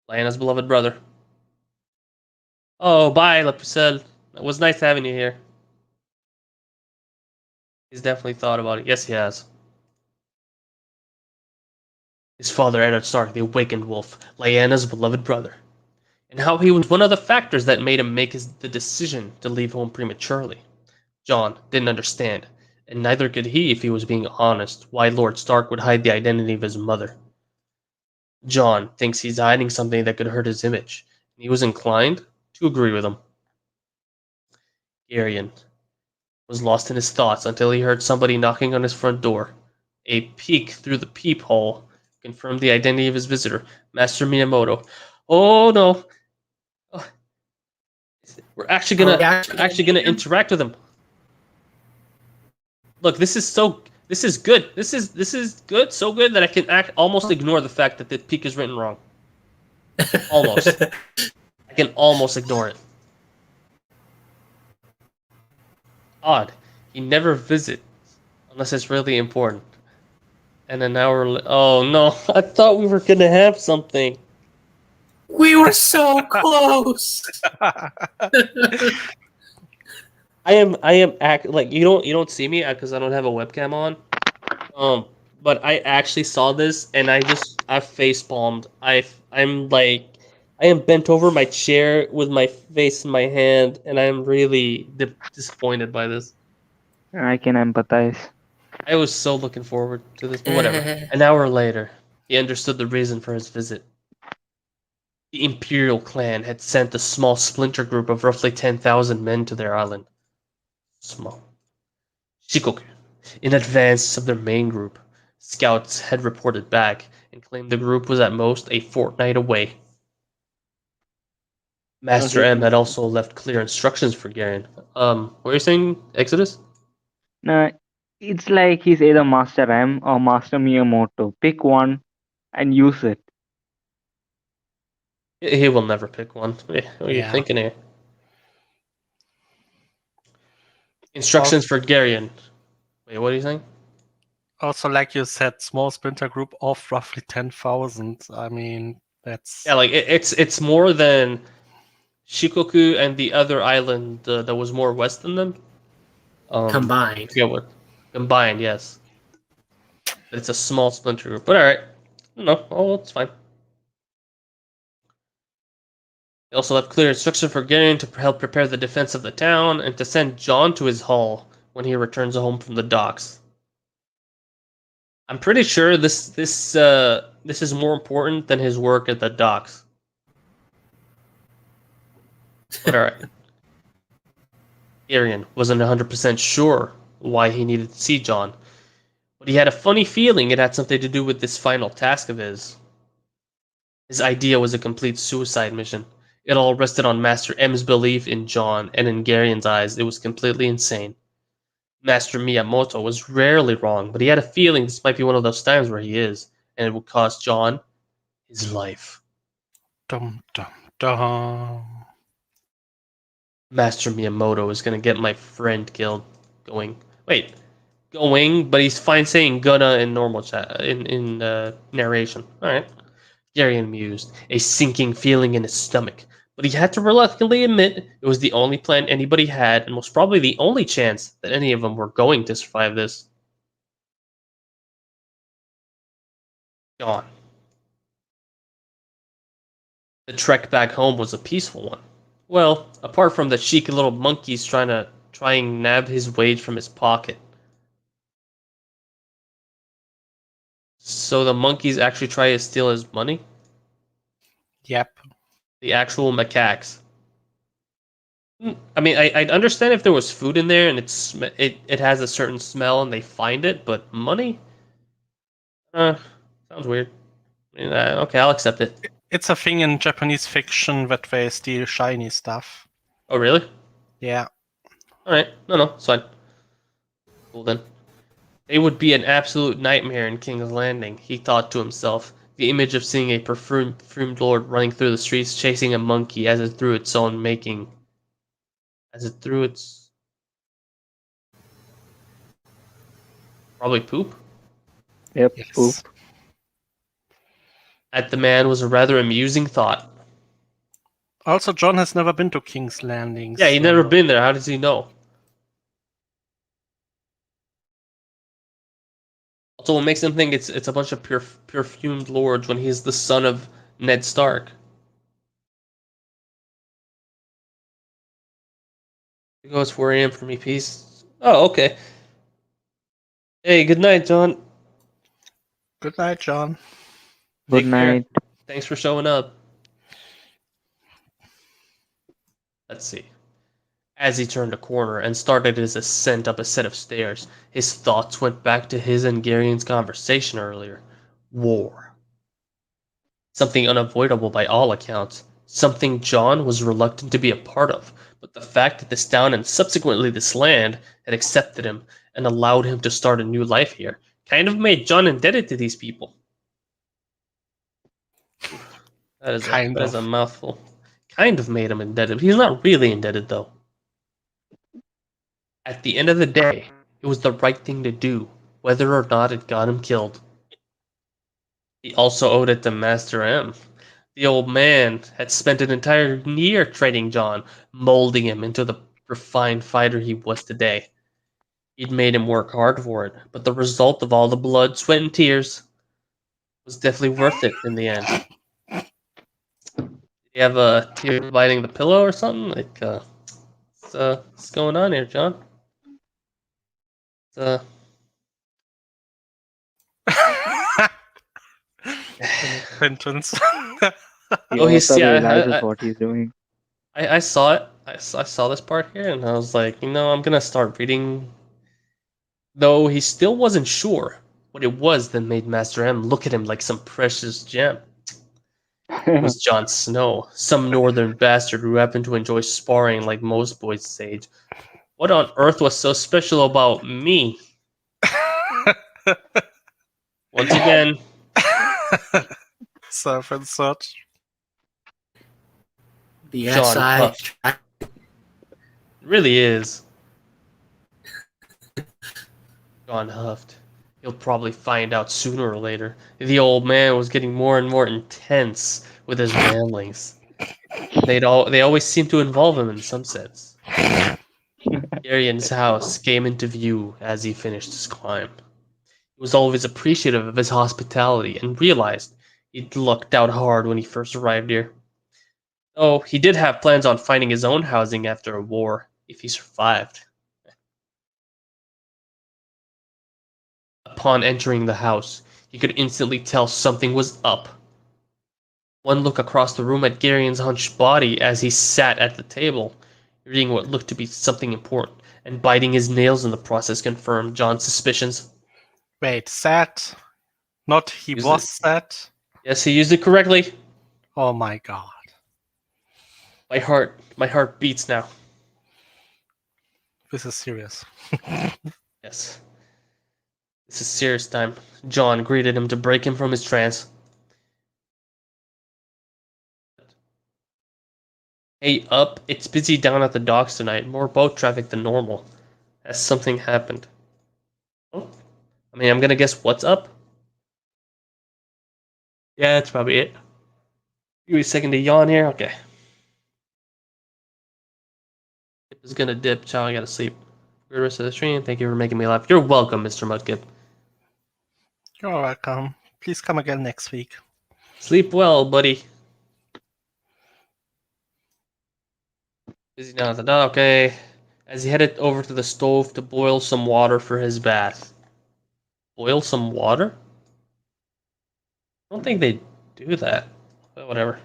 Lyanna's beloved brother. Oh, bye, Lepucel. It was nice having you here. He's definitely thought about it. Yes, he has. His father, Eddard Stark, the awakened wolf, Lyanna's beloved brother. And how he was one of the factors that made him make the decision to leave home prematurely. John didn't understand, and neither could he if he was being honest, why Lord Stark would hide the identity of his mother. John thinks he's hiding something that could hurt his image, and he was inclined to agree with him. Garion was lost in his thoughts until he heard somebody knocking on his front door. A peek through the peephole confirmed the identity of his visitor, Master Miyamoto. Oh no! Oh. We're actually Are gonna we actually gonna meet him? interact with him. Look, this is good. This is good, so good that I can almost ignore the fact that the peak is written wrong. Almost. I can almost ignore it. Odd. He never visits unless it's really important. And an hour. Oh no! I thought we were gonna have something. We were so close. I am like you don't see me because I don't have a webcam on. But I actually saw this and I face palmed. I'm like I am bent over my chair with my face in my hand, and I'm really disappointed by this. I can empathize. I was so looking forward to this, but whatever. An hour later, he understood the reason for his visit. The Imperial clan had sent a small splinter group of roughly 10,000 men to their island. Small. Shikoku, in advance of their main group, scouts had reported back and claimed the group was at most a fortnight away. Master Okay. M had also left clear instructions for Garen. What are you saying, Exodus? No, it's like he's either Master M or Master Miyamoto. Pick one and use it. He will never pick one. What are you Yeah. thinking here? Instructions for Garion. Wait, what are you saying? Also, like you said, small splinter group of roughly 10,000. I mean, that's Yeah, like it's more than Shikoku and the other island that was more west than them. I Combined. forget what combined. Yes, but it's a small splinter group. But all right, no, oh, it's fine. They also left clear instructions for Garion to help prepare the defense of the town and to send John to his hull when he returns home from the docks. I'm pretty sure this is more important than his work at the docks. But all right. Arian wasn't 100% sure why he needed to see John, but he had a funny feeling it had something to do with this final task of his. His idea was a complete suicide mission. It all rested on Master M's belief in John, and in Garian's eyes, it was completely insane. Master Miyamoto was rarely wrong, but he had a feeling this might be one of those times where he is, and it would cost John his life. dum dum dum. Master Miyamoto is gonna get my friend killed. Going. Wait. Going, but he's fine saying gonna in normal chat in narration. All right. Gary mused, a sinking feeling in his stomach, but he had to reluctantly admit it was the only plan anybody had, and was probably the only chance that any of them were going to survive this. Gone. The trek back home was a peaceful one. Well, apart from the cheeky little monkeys trying nab his wage from his pocket. So the monkeys actually try to steal his money? Yep. The actual macaques. I mean, I'd understand if there was food in there and it has a certain smell and they find it, but money? Sounds weird. I mean, okay, I'll accept it. It's a thing in Japanese fiction that they steal shiny stuff. Oh, really? Yeah. Alright, no, it's fine. Cool then. They would be an absolute nightmare in King's Landing, he thought to himself. The image of seeing a perfumed lord running through the streets chasing a monkey as it threw its own making. As it threw its... Probably poop? Yep. Yes. Poop. At the man was a rather amusing thought. Also, John has never been to King's Landing. Yeah, he'd never been there. How does he know? Also, what makes him think it's a bunch of perfumed lords when he's the son of Ned Stark? It goes 4 a.m. for me, peace. Oh, okay. Hey, good night, John. Good night, John. Good Take care. night. Thanks for showing up. Let's see. As he turned a corner and started his ascent up a set of stairs, his thoughts went back to his and Garion's conversation earlier. War. Something unavoidable by all accounts, something John was reluctant to be a part of, but the fact that this town and subsequently this land had accepted him and allowed him to start a new life here kind of made John indebted to these people. That is a mouthful. Kind of made him indebted. He's not really indebted, though. At the end of the day, it was the right thing to do, whether or not it got him killed. He also owed it to Master M. The old man had spent an entire year training John, molding him into the refined fighter he was today. He'd made him work hard for it, but the result of all the blood, sweat, and tears was definitely worth it in the end. You have a tear biting the pillow or something? Like, what's going on here, John? Repentance. He Oh, he's also yeah. realizes what he's doing. I saw it. I saw this part here, and I was like, I'm gonna start reading. Though he still wasn't sure what it was that made Master M look at him like some precious gem. It was Jon Snow, some northern bastard who happened to enjoy sparring like most boys his age. What on earth was so special about me? Once again, Self-insert. The John SI. Huff. It really is. John huffed. He'll probably find out sooner or later. The old man was getting more and more intense with his ramblings. They always seemed to involve him in some sense. Darian's house came into view as he finished his climb. He was always appreciative of his hospitality and realized he'd lucked out hard when he first arrived here. Oh, he did have plans on finding his own housing after a war, if he survived. Upon entering the house, he could instantly tell something was up. One look across the room at Garion's hunched body as he sat at the table, reading what looked to be something important, and biting his nails in the process confirmed John's suspicions. Wait, sat? Not he Use was it. sat? Yes, he used it correctly. Oh my god. My heart beats now. This is serious. Yes. This is serious time. John greeted him to break him from his trance. Hey, up. It's busy down at the docks tonight. More boat traffic than normal. Has something happened? Oh, I'm gonna guess what's up? Yeah, that's probably it. Give me a second to yawn here. Okay. Dip is gonna dip. Child, I gotta sleep. For the rest of the stream. Thank you for making me laugh. You're welcome, Mr. Mudkip. You're welcome. Please come again next week. Sleep well, buddy. Busy now at the dock. Okay. As he headed over to the stove to boil some water for his bath. Boil some water? I don't think they do that. But whatever.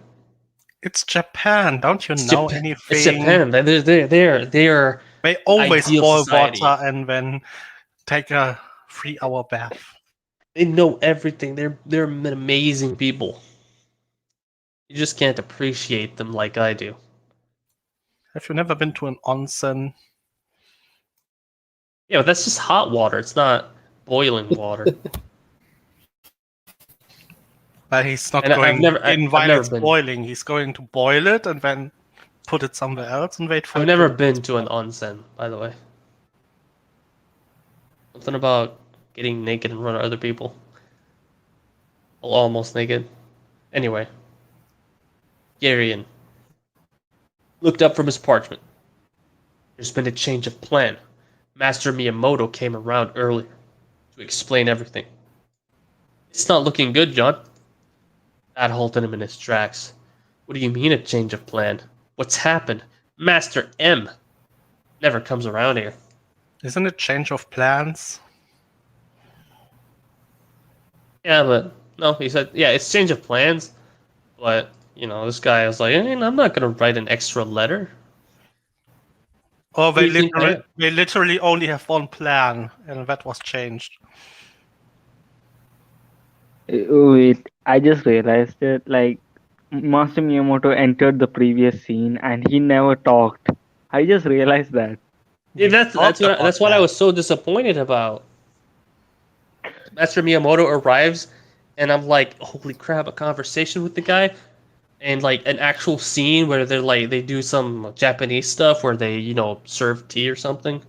It's Japan. Don't you know anything? It's Japan. They are. They always ideal boil society. water and then take a 3-hour bath. They know everything. They're amazing people. You just can't appreciate them like I do. Have you never been to an onsen? Yeah, but that's just hot water. It's not boiling water. But he's not And going in while never it's been. boiling. He's going to boil it and then put it somewhere else and wait for it. I've never been to an onsen, by the way. Something about getting naked in front of other people. Well, almost naked. Anyway. Garion looked up from his parchment. There's been a change of plan. Master Miyamoto came around earlier to explain everything. It's not looking good, John. That halted him in his tracks. What do you mean a change of plan? What's happened? Master M never comes around here. Isn't it change of plans? Yeah, but no, he said, yeah, it's change of plans. But, this guy was like, I'm not going to write an extra letter. Or do you think they literally only have one plan, and that was changed. Wait, I just realized it. Like, Master Miyamoto entered the previous scene and he never talked. I just realized that. Yeah, that's Talked about that's what I that. was so disappointed about. Master Miyamoto arrives, and I'm like, holy crap! A conversation with the guy, and like an actual scene where they're like they do some Japanese stuff where they serve tea or something.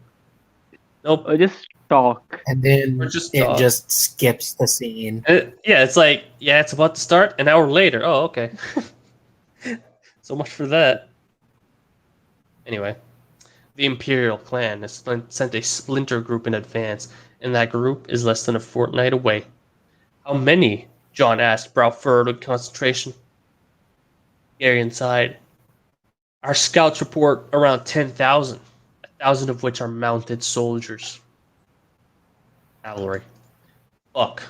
Nope, Or just talk. And or then just it just skips the scene. yeah, it's like it's about to start. An hour later, oh okay. So much for that. Anyway, the Imperial clan has sent a splinter group in advance, and that group is less than a fortnight away. How many? John asked, brow furrowed with concentration. Gary sighed. Our scouts report around 10,000, 1,000 of which are mounted soldiers. Cavalry. Fuck,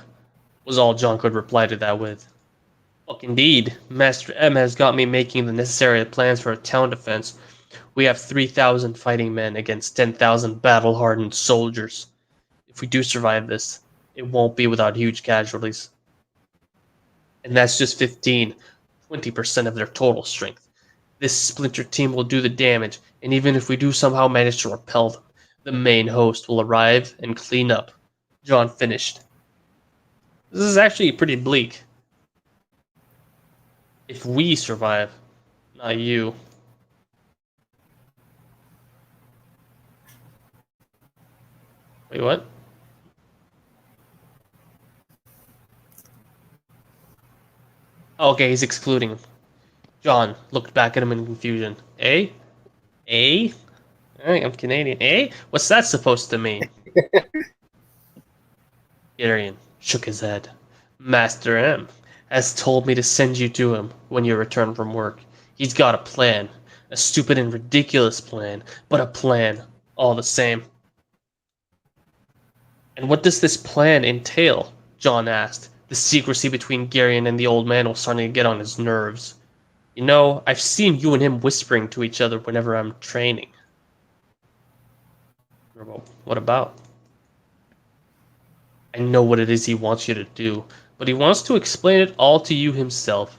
was all John could reply to that with. Fuck indeed. Master M has got me making the necessary plans for a town defense. We have 3,000 fighting men against 10,000 battle-hardened soldiers. If we do survive this, it won't be without huge casualties. And that's just 20% of their total strength. This splinter team will do the damage, and even if we do somehow manage to repel them, the main host will arrive and clean up. John finished. This is actually pretty bleak. If we survive, not you. Wait, what? Okay, he's excluding him. John looked back at him in confusion. Eh? Eh? I'm Canadian. Eh? What's that supposed to mean? Garion shook his head. Master M has told me to send you to him when you return from work. He's got a plan. A stupid and ridiculous plan, but a plan all the same. And what does this plan entail? John asked. The secrecy between Garion and the old man was starting to get on his nerves. You know, I've seen you and him whispering to each other whenever I'm training. What about? I know what it is he wants you to do, but he wants to explain it all to you himself.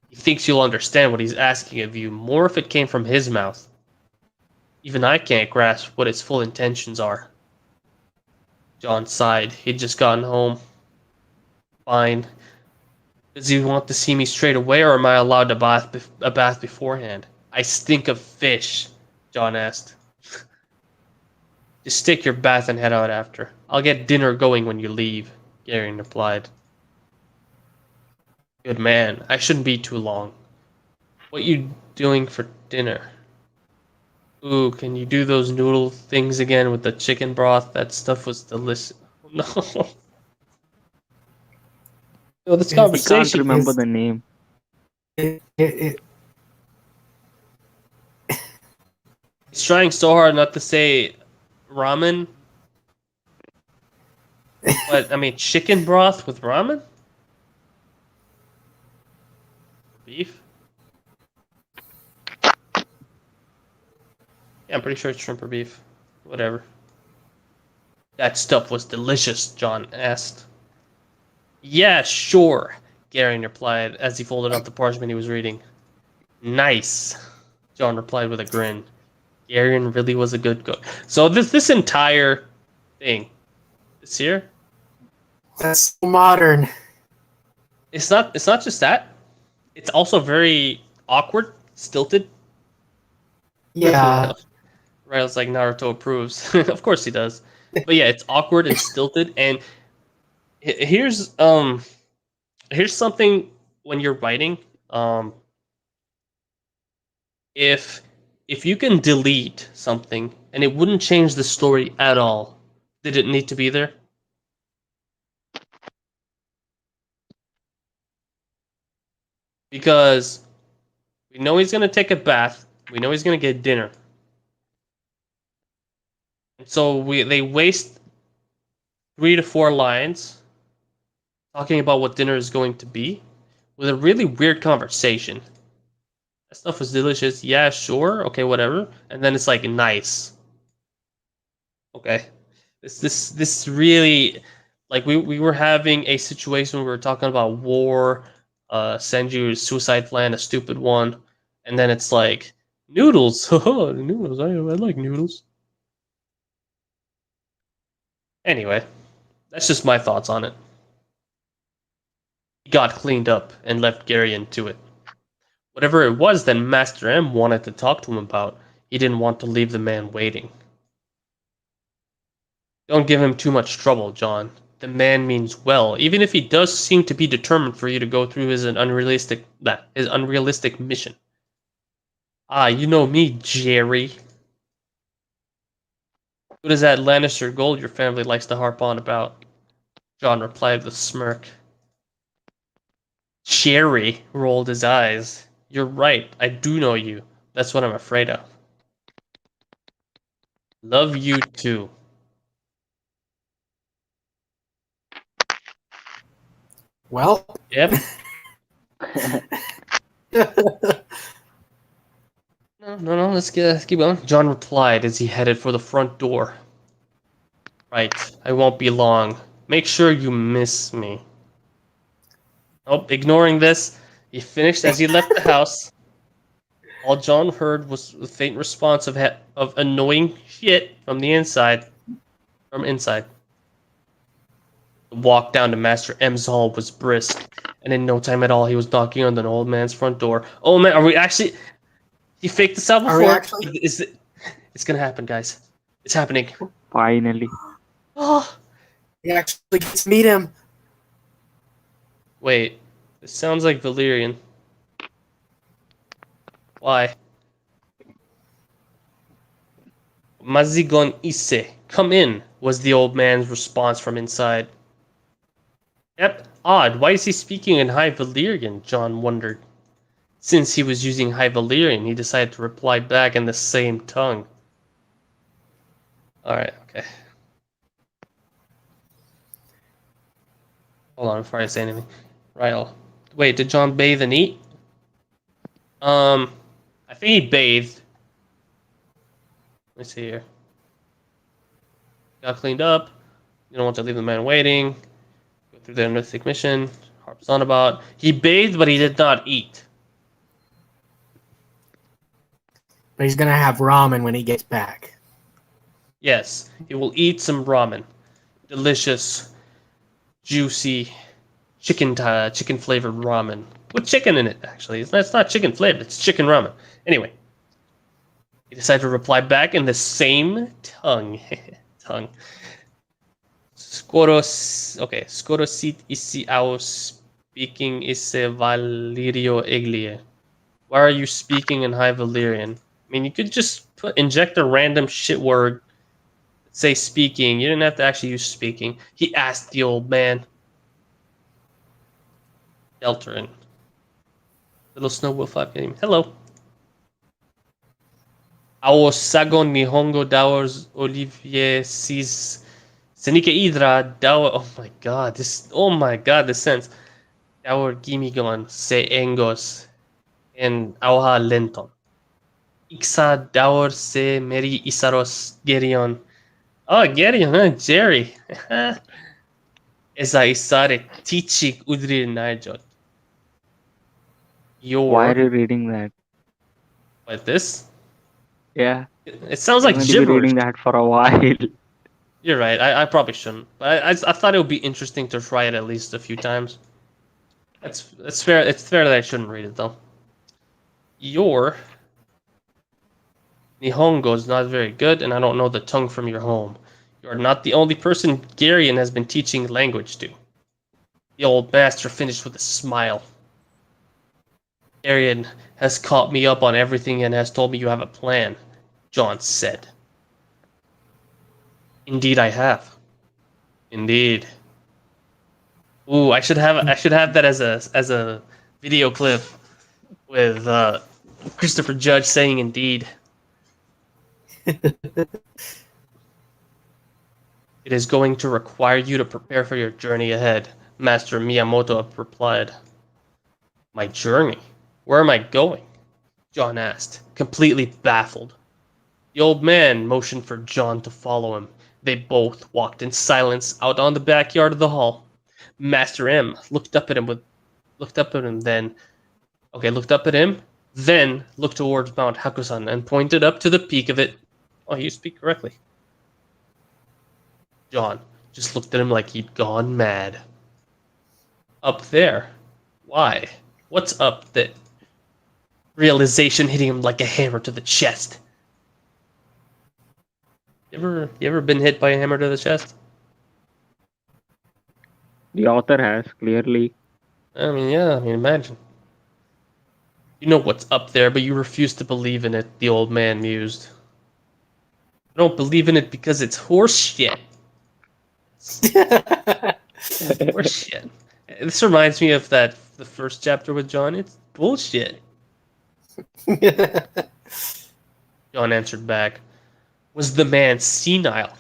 He thinks you'll understand what he's asking of you more if it came from his mouth. Even I can't grasp what his full intentions are. John sighed. He'd just gotten home. Fine. Does he want to see me straight away, or am I allowed to a bath beforehand? I stink of fish, John asked. Just take your bath and head out after. I'll get dinner going when you leave, Garion replied. Good man. I shouldn't be too long. What you doing for dinner? Ooh, can you do those noodle things again with the chicken broth? That stuff was delicious. No. No, this He He can't conversation. remember the name. It, He's trying so hard not to say ramen. But, I mean, chicken broth with ramen? Beef? Yeah, I'm pretty sure it's shrimp or beef. Whatever. That stuff was delicious, John asked. Yeah, sure, Garion replied as he folded up the parchment he was reading. Nice, John replied with a grin. Garion really was a good cook. So this entire thing, this here, that's so modern. it's not just that. It's also very awkward, stilted. Yeah. Right, it's like Naruto approves. Of course he does. But yeah, it's awkward and stilted. And here's something when you're writing. If you can delete something and it wouldn't change the story at all, did it need to be there? Because we know he's gonna take a bath. We know he's gonna get dinner. So they waste 3 to 4 lines talking about what dinner is going to be with a really weird conversation. That stuff was delicious. Yeah, sure. Okay, whatever. And then it's like nice. Okay. This really, like we were having a situation where we were talking about war, send you a suicide plan, a stupid one, and then it's like noodles. Noodles. I like noodles. Anyway, that's just my thoughts on it. He got cleaned up and left Garion to it. Whatever it was that Master M wanted to talk to him about, he didn't want to leave the man waiting. Don't give him too much trouble, John. The man means well, even if he does seem to be determined for you to go through his unrealistic mission. Ah, you know me, Jerry. What is that Lannister gold your family likes to harp on about? John replied with a smirk. Jerry rolled his eyes. You're right, I do know you. That's what I'm afraid of. Love you too. Well, Yep. No, let's keep going. John replied as he headed for the front door. Right, I won't be long. Make sure you miss me. Oh, ignoring this, he finished as he left the house. All John heard was the faint response of annoying shit from the inside. From inside. The walk down to Master M's hall was brisk, and in no time at all, he was knocking on the old man's front door. Oh man, are we actually? He faked this out before. Are we actually? It's gonna happen, guys. It's happening. Finally. Oh. We actually get to meet him. Wait, this sounds like Valyrian. Why? Mazigon ise, come in, was the old man's response from inside. Yep, odd. Why is he speaking in High Valyrian? John wondered. Since he was using High Valyrian, he decided to reply back in the same tongue. Alright, okay. Hold on before I say anything. Right. Wait, did John bathe and eat? I think he bathed. Let me see here. Got cleaned up. You don't want to leave the man waiting. Go through the mythic mission. Harps on about. He bathed, but he did not eat. But he's gonna have ramen when he gets back. Yes, he will eat some ramen. Delicious, juicy, chicken flavored ramen. With chicken in it, actually. It's not chicken flavored, it's chicken ramen. Anyway. He decided to reply back in the same tongue. Skorosit isi ao speaking ise Valirio Eglie. Why are you speaking in High Valyrian? I mean, you could just inject a random shit word, say speaking. You didn't have to actually use speaking. He asked the old man. Delterin. Little snow wolf up game. Hello. Ao sagon nihongo dawers Olivier sees Senika Idra Dower. Oh my god, this sense. Dower Gimigon se engos and Auha Lenton. Ixa Dower se Meri Isaros Gerion. Oh, Gerion, huh? Jerry. Esa Isare Tichik Udri Najot. Why are you reading that? Like this? Yeah. It sounds like I'm going to be gibberish. reading that for a while. You're right. I probably shouldn't. But I thought it would be interesting to try it at least a few times. It's fair. It's fair that I shouldn't read it though. Your Nihongo is not very good, and I don't know the tongue from your home. You are not the only person Garion has been teaching language to. The old master finished with a smile. Garion has caught me up on everything and has told me you have a plan, John said. Indeed I have. Indeed. Ooh, I should have that as a video clip with Christopher Judge saying indeed. It is going to require you to prepare for your journey ahead, Master Miyamoto replied. My journey? Where am I going? John asked, completely baffled. The old man motioned for John to follow him. They both walked in silence out on the backyard of the hall. Master M looked up at him with looked up at him, then looked up at him, then looked towards Mount Hakusan and pointed up to the peak of it. Oh, you speak correctly. John just looked at him like he'd gone mad. Up there? Why? What's up there? Realization hitting him like a hammer to the chest. You ever been hit by a hammer to the chest? The author has clearly. I mean, yeah, imagine. You know what's up there, but you refuse to believe in it, the old man mused. I don't believe in it because it's horse shit. Horse shit. This reminds me of the first chapter with John. It's bullshit. John answered back. Was the man senile?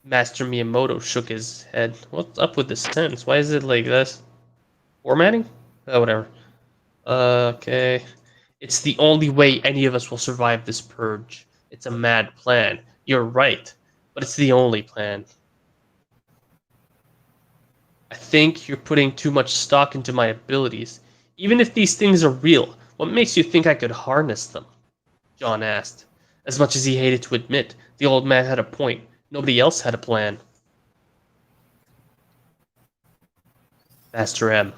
Master Miyamoto shook his head. What's up with this sentence? Why is it like this? Formatting? Oh, whatever. Okay. It's the only way any of us will survive this purge. It's a mad plan. You're right, but it's the only plan. I think you're putting too much stock into my abilities. Even if these things are real, what makes you think I could harness them? John asked. As much as he hated to admit, the old man had a point. Nobody else had a plan. Master M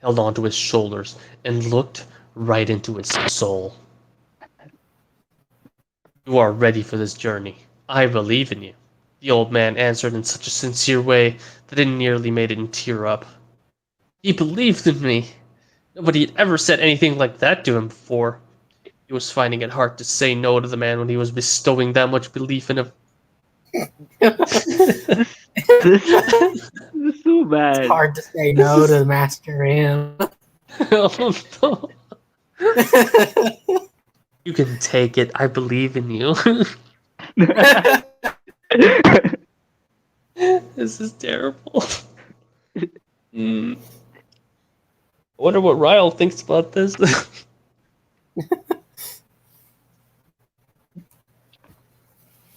held onto his shoulders and looked right into his soul. You are ready for this journey. I believe in you. The old man answered in such a sincere way that it nearly made him tear up. He believed in me. Nobody had ever said anything like that to him before. He was finding it hard to say no to the man when he was bestowing that much belief in him. This is so bad. It's hard to say no to Master M. Oh, no. You can take it. I believe in you. This is terrible. I wonder what Ryle thinks about this.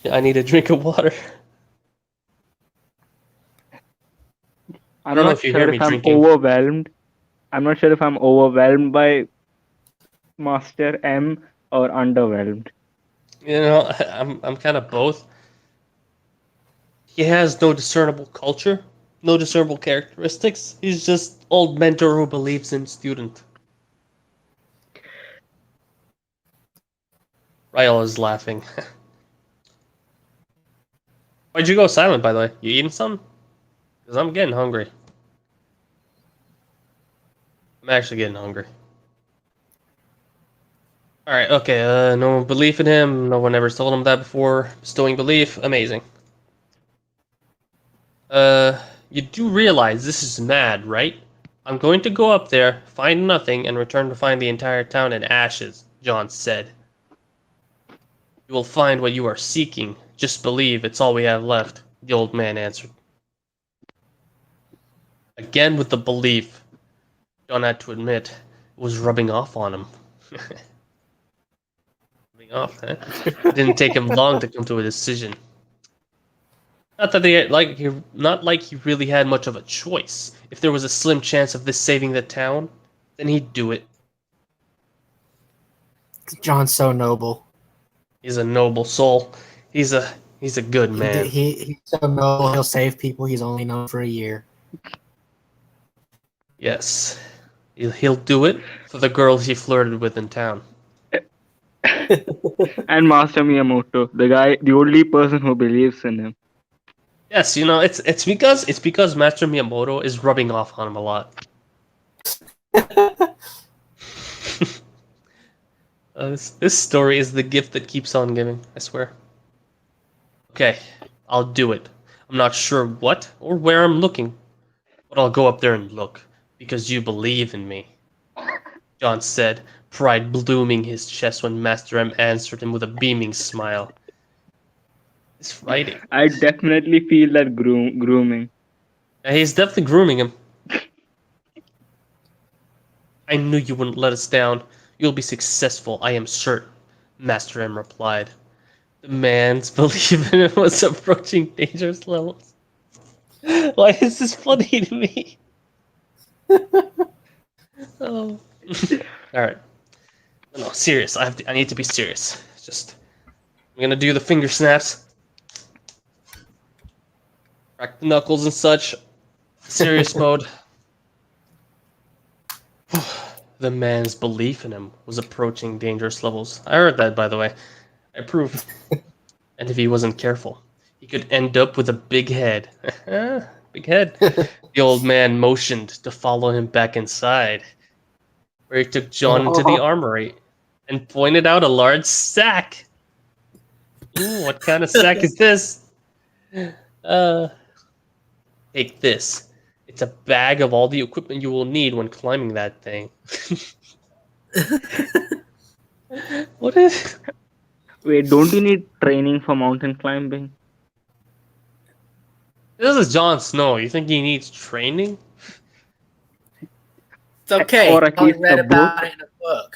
I need a drink of water. I'm don't know not if you sure hear me if I'm drinking. overwhelmed. I'm not sure if I'm overwhelmed by Master M or underwhelmed. You know, I'm kind of both. He has no discernible culture, no discernible characteristics. He's just old mentor who believes in student. Ryle is laughing. Why'd you go silent, by the way? You eating something? Because I'm getting hungry. I'm actually getting hungry. Alright, okay, no belief in him. No one ever told him that before. Bestowing belief. Amazing. You do realize this is mad, right? I'm going to go up there, find nothing, and return to find the entire town in ashes, John said. You will find what you are seeking. Just believe, it's all we have left, the old man answered. Again with the belief, John had to admit, it was rubbing off on him. Rubbing off, huh? It didn't take him long to come to a decision. Not like he really had much of a choice. If there was a slim chance of this saving the town, then he'd do it. John's so noble. He's a noble soul. He's a good man. He's so noble. He'll save people he's only known for a year. Yes, he'll do it for the girl he flirted with in town. And Master Miyamoto, the only person who believes in him. Yes, you know it's because Master Miyamoto is rubbing off on him a lot. This story is the gift that keeps on giving, I swear. Okay, I'll do it. I'm not sure what or where I'm looking, but I'll go up there and look, because you believe in me. John said, pride blooming his chest when Master M answered him with a beaming smile. It's writing. I definitely feel that grooming. Yeah, he's definitely grooming him. I knew you wouldn't let us down. You'll be successful, I am certain, Master M replied. The man's belief in him was approaching dangerous levels. Why is this funny to me? Oh. All right. No, serious. I need to be serious. Just I'm gonna do the finger snaps, crack the knuckles and such. Serious mode. The man's belief in him was approaching dangerous levels. I heard that, by the way. I approve. And if he wasn't careful, he could end up with a big head. Big head. The old man motioned to follow him back inside, where he took John into the armory and pointed out a large sack. Ooh, what kind of sack is this? Take this. It's a bag of all the equipment you will need when climbing that thing. What is? Wait, don't you need training for mountain climbing? This is Jon Snow. You think he needs training? It's okay. Or at I least read a about book. it in a book.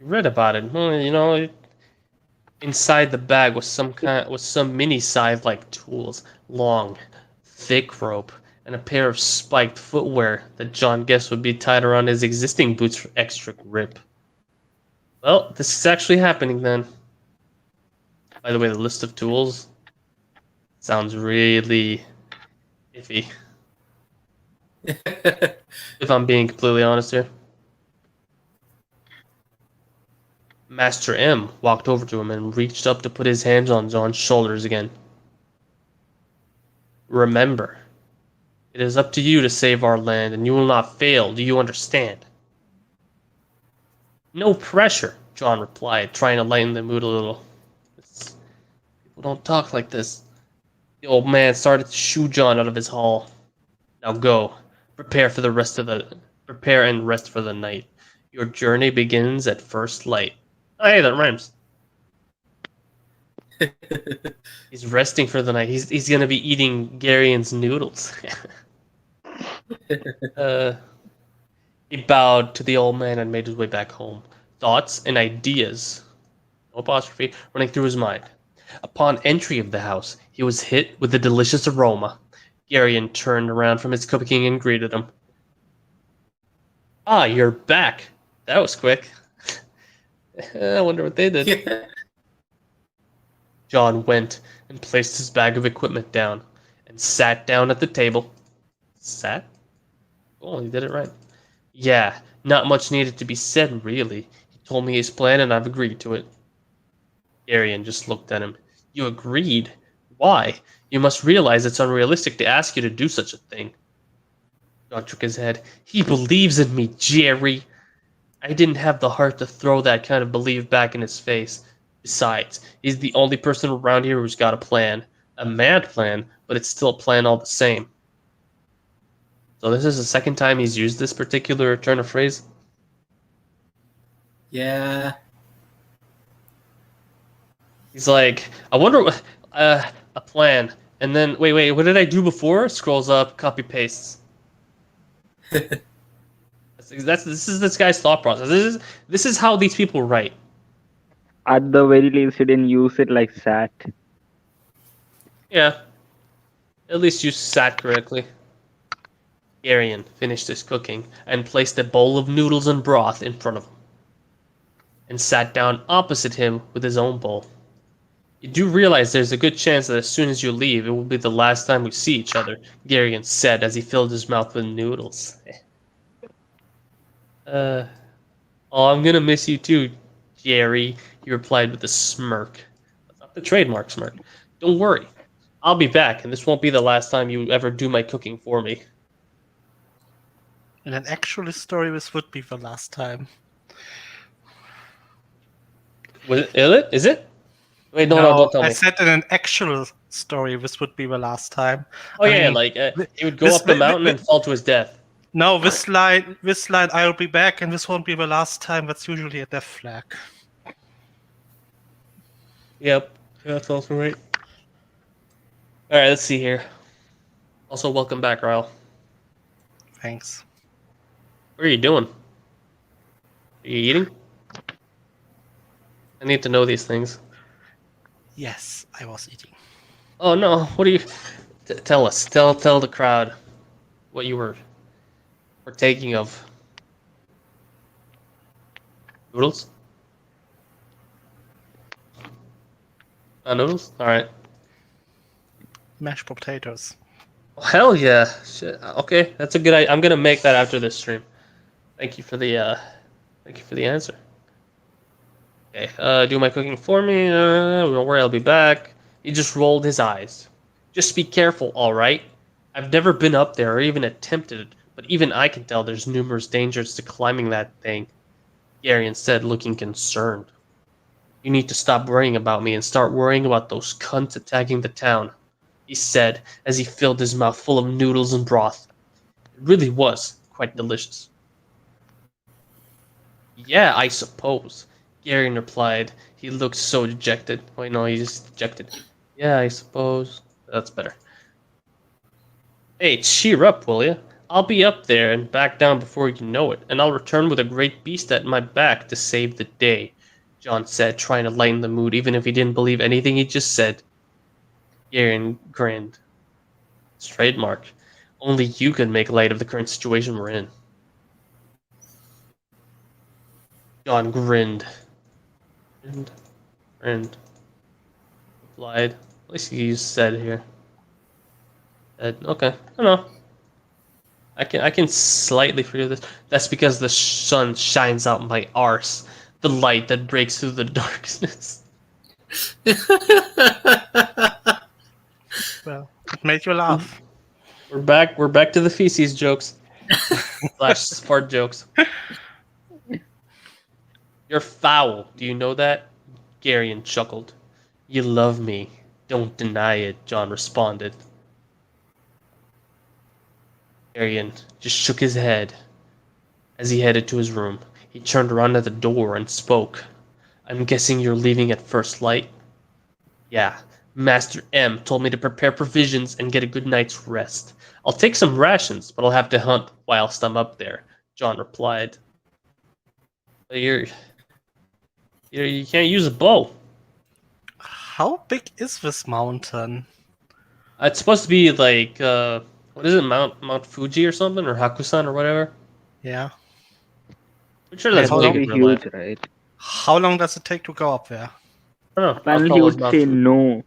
You read about it. Well, you know, inside the bag was some mini scythe-like tools, long, thick rope, and a pair of spiked footwear that John guessed would be tied around his existing boots for extra grip. Well, this is actually happening then. By the way, the list of tools sounds really iffy, if I'm being completely honest here. Master M walked over to him and reached up to put his hands on John's shoulders again. Remember, it is up to you to save our land, and you will not fail. Do you understand? No pressure, John replied, trying to lighten the mood a little. People don't talk like this. The old man started to shoo John out of his hall. Now go. Prepare and rest for the night. Your journey begins at first light. Oh, hey, that rhymes. He's resting for the night. He's gonna be eating Garion's noodles. He bowed to the old man and made his way back home. Thoughts and ideas, no apostrophe, running through his mind. Upon entry of the house, he was hit with a delicious aroma. Garion turned around from his cooking and greeted him. Ah, you're back. That was quick. I wonder what they did. John went and placed his bag of equipment down and sat down at the table. Sat? Oh, he did it right. Yeah, not much needed to be said, really. He told me his plan and I've agreed to it. Arian just looked at him. You agreed? Why? You must realize it's unrealistic to ask you to do such a thing. John shook his head. He believes in me, Jerry. I didn't have the heart to throw that kind of belief back in his face. Besides, he's the only person around here who's got a plan. A mad plan, but it's still a plan all the same. So this is the second time he's used this particular turn of phrase? Yeah. He's like, I wonder what... a plan. And then, wait, what did I do before? Scrolls up, copy pastes. This is this guy's thought process. This is how these people write. At the very least, you didn't use it like sat. Yeah. At least you sat correctly. Arian finished his cooking and placed a bowl of noodles and broth in front of him, and sat down opposite him with his own bowl. You do realize there's a good chance that as soon as you leave, it will be the last time we see each other, Garion said as he filled his mouth with noodles. Oh, I'm gonna miss you too, Jerry, he replied with a smirk. That's not the trademark smirk. Don't worry. I'll be back, and this won't be the last time you ever do my cooking for me. In an actual story, this would be the last time. Is it? Wait, no, don't tell me. I said in an actual story, this would be the last time. Oh, yeah, like, he would go up the mountain and fall to his death. No, this line, I'll be back, and this won't be the last time. That's usually a death flag. Yep, that's also right. Alright, let's see here. Also, welcome back, Ryle. Thanks. What are you doing? Are you eating? I need to know these things. Yes, I was eating. Oh no, what are you... Tell us. Tell the crowd what you were partaking of. Noodles? Noodles? Alright. Mashed potatoes. Hell yeah. Shit. Okay, that's a good idea. I'm gonna make that after this stream. Thank you for the answer. Okay, do my cooking for me. Don't worry, I'll be back. He just rolled his eyes. Just be careful, alright? I've never been up there or even attempted it, but even I can tell there's numerous dangers to climbing that thing. Garion said, looking concerned. You need to stop worrying about me and start worrying about those cunts attacking the town, he said as he filled his mouth full of noodles and broth. It really was quite delicious. Yeah, I suppose, Garion replied. He looked so dejected. Wait, no, he's just dejected. Yeah, I suppose. That's better. Hey, cheer up, will ya? I'll be up there and back down before you know it, and I'll return with a great beast at my back to save the day, John said, trying to lighten the mood even if he didn't believe anything he just said. Garen grinned. It's trademark. Only you can make light of the current situation we're in. John grinned. Grinned. Replied. At least he said here. Said, okay, I don't know. I can slightly forgive this. That's because the sun shines out my arse, the light that breaks through the darkness. Well, it made you laugh. We're back to the feces jokes. Slash fart jokes. You're foul. Do you know that? Garion chuckled. You love me. Don't deny it, John responded. Garion just shook his head as he headed to his room. He turned around at the door and spoke. I'm guessing you're leaving at first light? Yeah. Master M told me to prepare provisions and get a good night's rest. I'll take some rations, but I'll have to hunt whilst I'm up there, John replied. You can't use a bow. How big is this mountain? It's supposed to be like, what is it, Mount Fuji or something, or Hakusan or whatever? Yeah. I'm sure that's It's big very in real life. huge, right? How long does it take to go up there? I don't know. Apparently he would say no.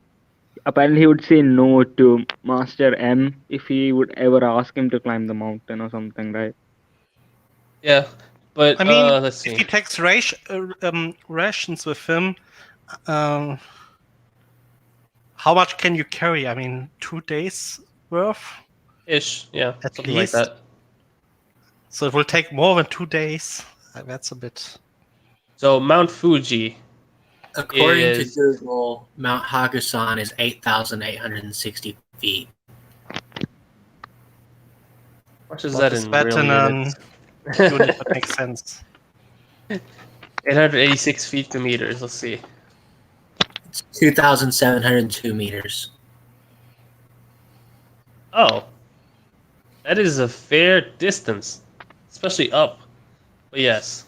Apparently he would say no to Master M if he would ever ask him to climb the mountain or something, right? Yeah, but I mean, let's see. if he takes rations with him, how much can you carry? I mean, 2 days worth? Ish, yeah, At something least. like that. So it will take more than 2 days. That's a bit... So Mount Fuji, According is- to Google, Mount Hakusan is 8,860 feet. what is What that is in that real in an units? unit that makes sense? 886 feet to meters. Let's see. It's 2,702 meters. Oh, that is a fair distance, especially up. But yes,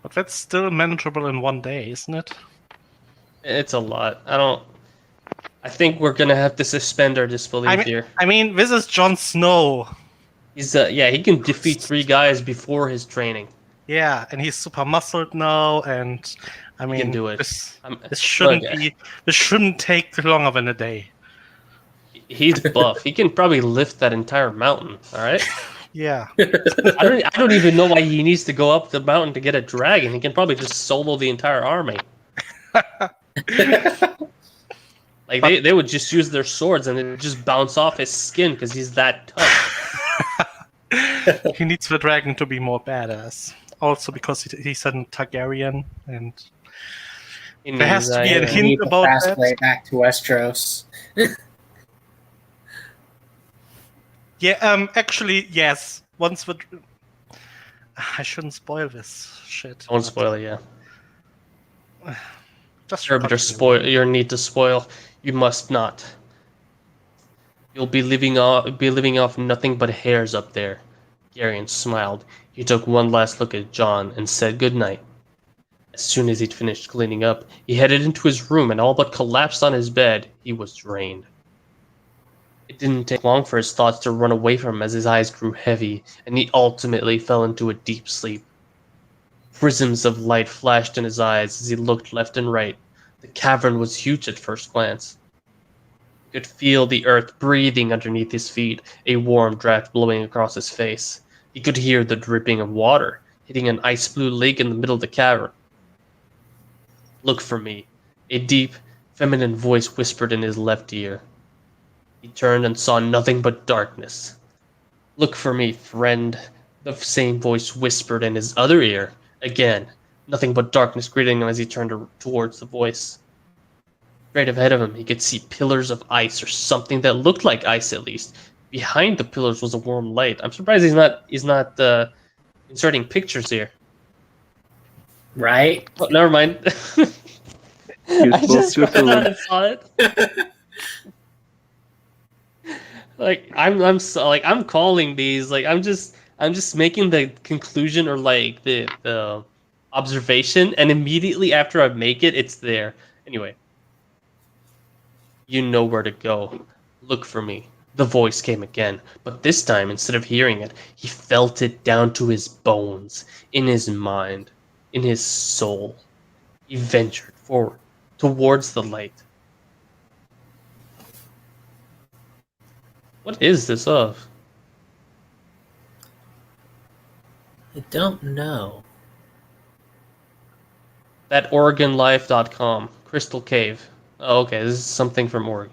But that's still manageable in 1 day, isn't it? it's a lot. I think we're gonna have to suspend our disbelief here. I mean, this is Jon Snow. He's yeah, he can defeat 3 guys before his training. Yeah, and he's super muscled now, and I mean, can do it. This Look, shouldn't take longer than a day. he's buff. He can probably lift that entire mountain. All right. Yeah. I don't even know why he needs to go up the mountain to get a dragon. He can probably just solo the entire army. Like they would just use their swords and it would just bounce off his skin because he's that tough. He needs the dragon to be more badass. Also because he's a Targaryen, and there has to be a We hint need the about fast that. way back to Westeros. Yeah, actually, yes. Once the... I shouldn't spoil this shit. Don't spoil it, yeah. Just Sure, but your need to spoil. You must not. You'll be living off nothing but hairs up there. Garion smiled. He took one last look at John and said goodnight. As soon as he'd finished cleaning up, he headed into his room and all but collapsed on his bed. He was drained. It didn't take long for his thoughts to run away from him as his eyes grew heavy, and he ultimately fell into a deep sleep. Prisms of light flashed in his eyes as he looked left and right. The cavern was huge at first glance. He could feel the earth breathing underneath his feet, a warm draft blowing across his face. He could hear the dripping of water hitting an ice blue lake in the middle of the cavern. Look for me, a deep, feminine voice whispered in his left ear. He turned and saw nothing but darkness. Look for me, friend, the same voice whispered in his other ear. Again, nothing but darkness greeting him as he turned towards the voice. Straight ahead of him, he could see pillars of ice, or something that looked like ice at least. Behind the pillars was a warm light. I'm surprised he's not inserting pictures here. Right? Oh, never mind. You I spoke just too read soon. that and saw it. Like I'm calling these. Like I'm just making the conclusion or like the observation, and immediately after I make it, it's there. Anyway, you know where to go. Look for me. The voice came again, but this time, instead of hearing it, he felt it down to his bones, in his mind, in his soul. He ventured forward, towards the light. What is this of? I don't know. That OregonLife.com. Crystal Cave. Oh, okay, this is something from Oregon.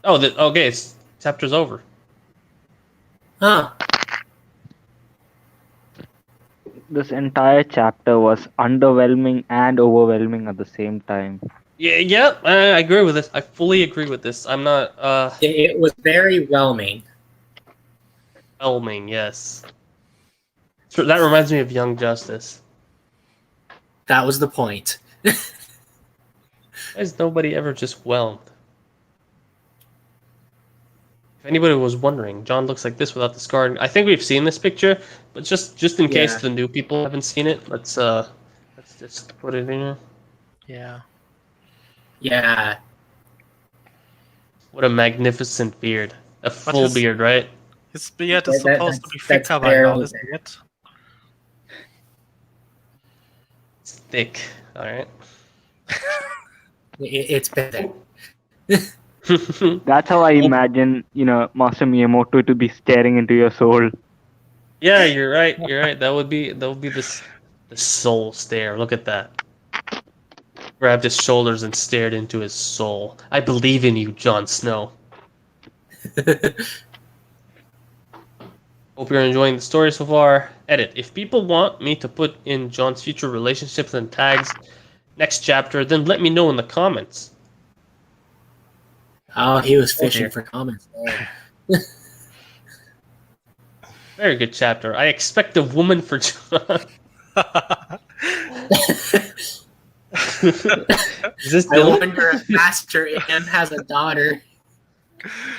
Oh, okay, chapter's over. Huh. This entire chapter was underwhelming and overwhelming at the same time. Yeah, I agree with this. I fully agree with this. I'm not, It was very whelming. whelming, yes. So that reminds me of Young Justice. That was the point. Why is nobody ever just whelmed? If anybody was wondering, John looks like this without the scar. I think we've seen this picture, but just in case Yeah. the new people haven't seen it, let's just put it in here. Yeah. Yeah. What a magnificent beard. A full his- beard, right? His beard is That- supposed to be that's thicker by now, barely isn't it? It's thick. Alright. It's been there. That's how I imagine, Master Miyamoto to be staring into your soul. Yeah, you're right. You're right. That would be the soul stare. Look at that. Grabbed his shoulders and stared into his soul. I believe in you, Jon Snow. Hope you're enjoying the story so far. Edit. If people want me to put in Jon's future relationships and tags next chapter, then let me know in the comments. Oh, he was fishing dear. for comments there. Very good chapter. I expect a woman for Jon. Is this I Dylan? wonder if Master Ann has a daughter.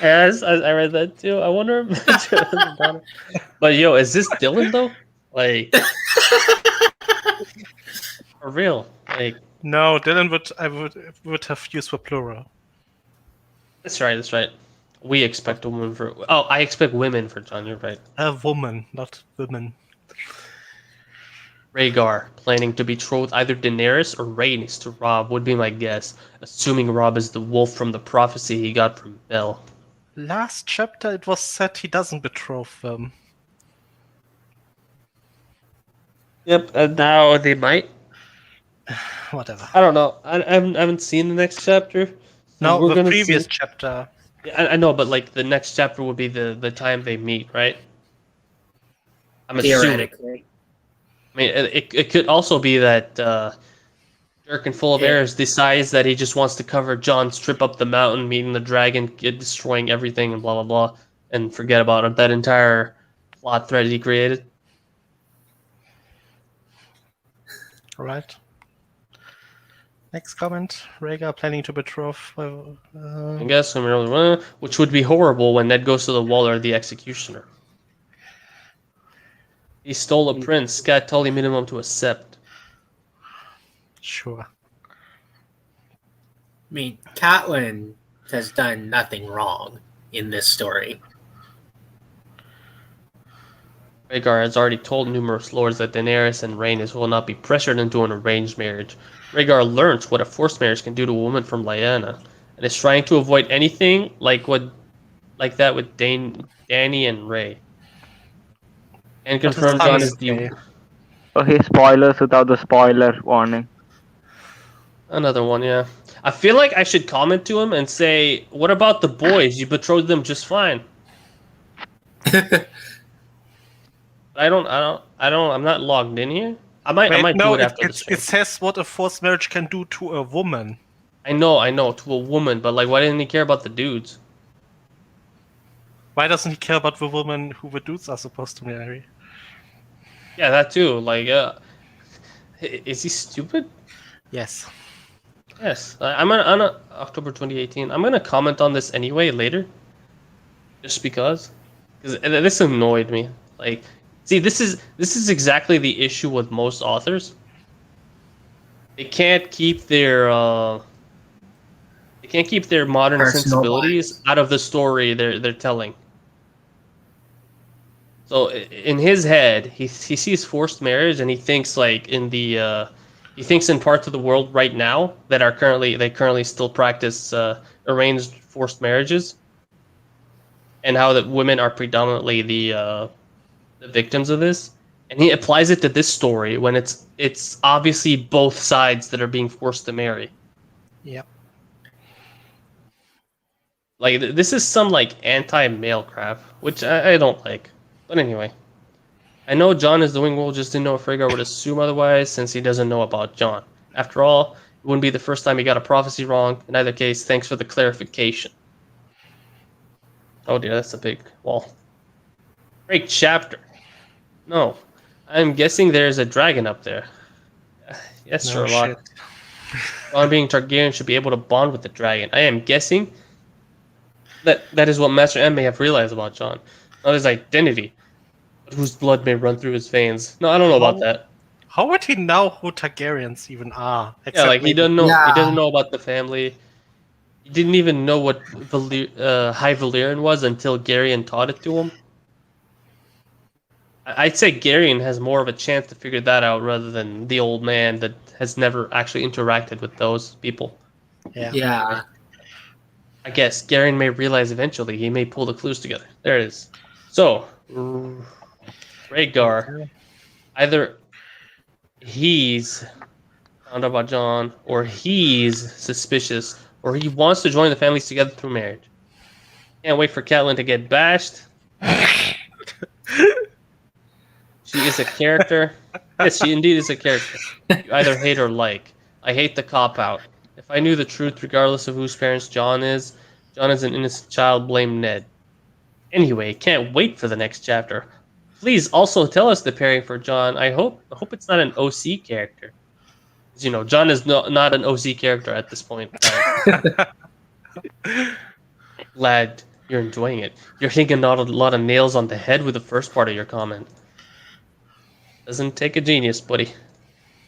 Yes, I read that too. I wonder if Master has a daughter. But yo, is this Dylan though? Like, for real? Like, No, Dylan would have used the plural. that's right. That's right. We expect a woman for. Oh, I expect women for Jon. You're right. A woman, not women. Rhaegar planning to betroth either Daenerys or Rhaenys to Robb would be my guess, assuming Robb is the wolf from the prophecy he got from Bell. Last chapter it was said he doesn't betroth them. Yep. And now they might. Whatever. I don't know. I haven't seen the next chapter. So No, we're the gonna previous see. chapter. Yeah, I know, but like the next chapter will be the time they meet, right? I'm assuming. Theoretically. I mean, it could also be that Dirk and Full of Yeah. Airs decides that he just wants to cover Jon's trip up the mountain, meeting the dragon, destroying everything, and blah blah blah, and forget about that entire plot thread he created. Right. Next comment. Rhaegar planning to betroth. I guess, which would be horrible when Ned goes to the Wall or the Executioner. He stole a prince. Scat told him minimum to accept. Sure. mean, Catelyn has done nothing wrong in this story. Rhaegar has already told numerous lords that Daenerys and Rhaenys will not be pressured into an arranged marriage. Rhaegar learns what a forced marriage can do to a woman from Lyanna, and is trying to avoid anything like that with Dany and Rhae. And But his confirm son Jon is is the gay. Okay, spoilers without the spoiler warning. another one, yeah. I feel like I should comment to him and say, "What about the boys? You betrothed them just fine." But I'm not logged in here. I Wait, might do no, it after the stream. it says what a forced marriage can do to a woman. I know, to a woman, but like, why didn't he care about the dudes? Why doesn't he care about the woman who the dudes are supposed to marry? Yeah, that too. Like, is he stupid? Yes. Yes. I'm on October 2018. I'm gonna comment on this anyway later, just because this annoyed me. Like, see, this is exactly the issue with most authors. They can't keep their modern Personal sensibilities out of the story they're telling. So in his head, he sees forced marriage, and he thinks like he thinks in parts of the world right now that they currently still practice arranged forced marriages, and how that women are predominantly the victims of this, and he applies it to this story when it's obviously both sides that are being forced to marry. Yep. Like this is some like anti-male crap, which I don't like. But anyway, I know Jon is doing well, just didn't know if Rhaegar would assume otherwise, since he doesn't know about Jon. After all, it wouldn't be the first time he got a prophecy wrong. In either case, thanks for the clarification. Oh dear, that's a big wall. Great chapter. No, I'm guessing there's a dragon up there. Yes, No Sherlock. shit. Jon being Targaryen should be able to bond with the dragon. I am guessing that is what Master M may have realized about Jon. Not his identity, but whose blood may run through his veins. No, I don't know about that. How would he know who Targaryens even are? Yeah, like he maybe- doesn't know. He Yeah. doesn't know about the family. He didn't even know what High Valyrian was until Garyon taught it to him. I'd say Garyon has more of a chance to figure that out rather than the old man that has never actually interacted with those people. Yeah. Yeah. I guess Garyon may realize eventually. He may pull the clues together. There it is. So, Rhaegar, either he's found out about Jon, or he's suspicious, or he wants to join the families together through marriage. Can't wait for Catelyn to get bashed. She is a character. Yes, she indeed is a character. You either hate or like. I hate the cop-out. If I knew the truth, regardless of whose parents Jon is an innocent child, blame Ned. Anyway, can't wait for the next chapter. Please also tell us the pairing for Jon. I hope it's not an OC character. 'Cause, you know, Jon is not an OC character at this point. Glad you're enjoying it. You're hitting a lot of nails on the head with the first part of your comment. Doesn't take a genius, buddy.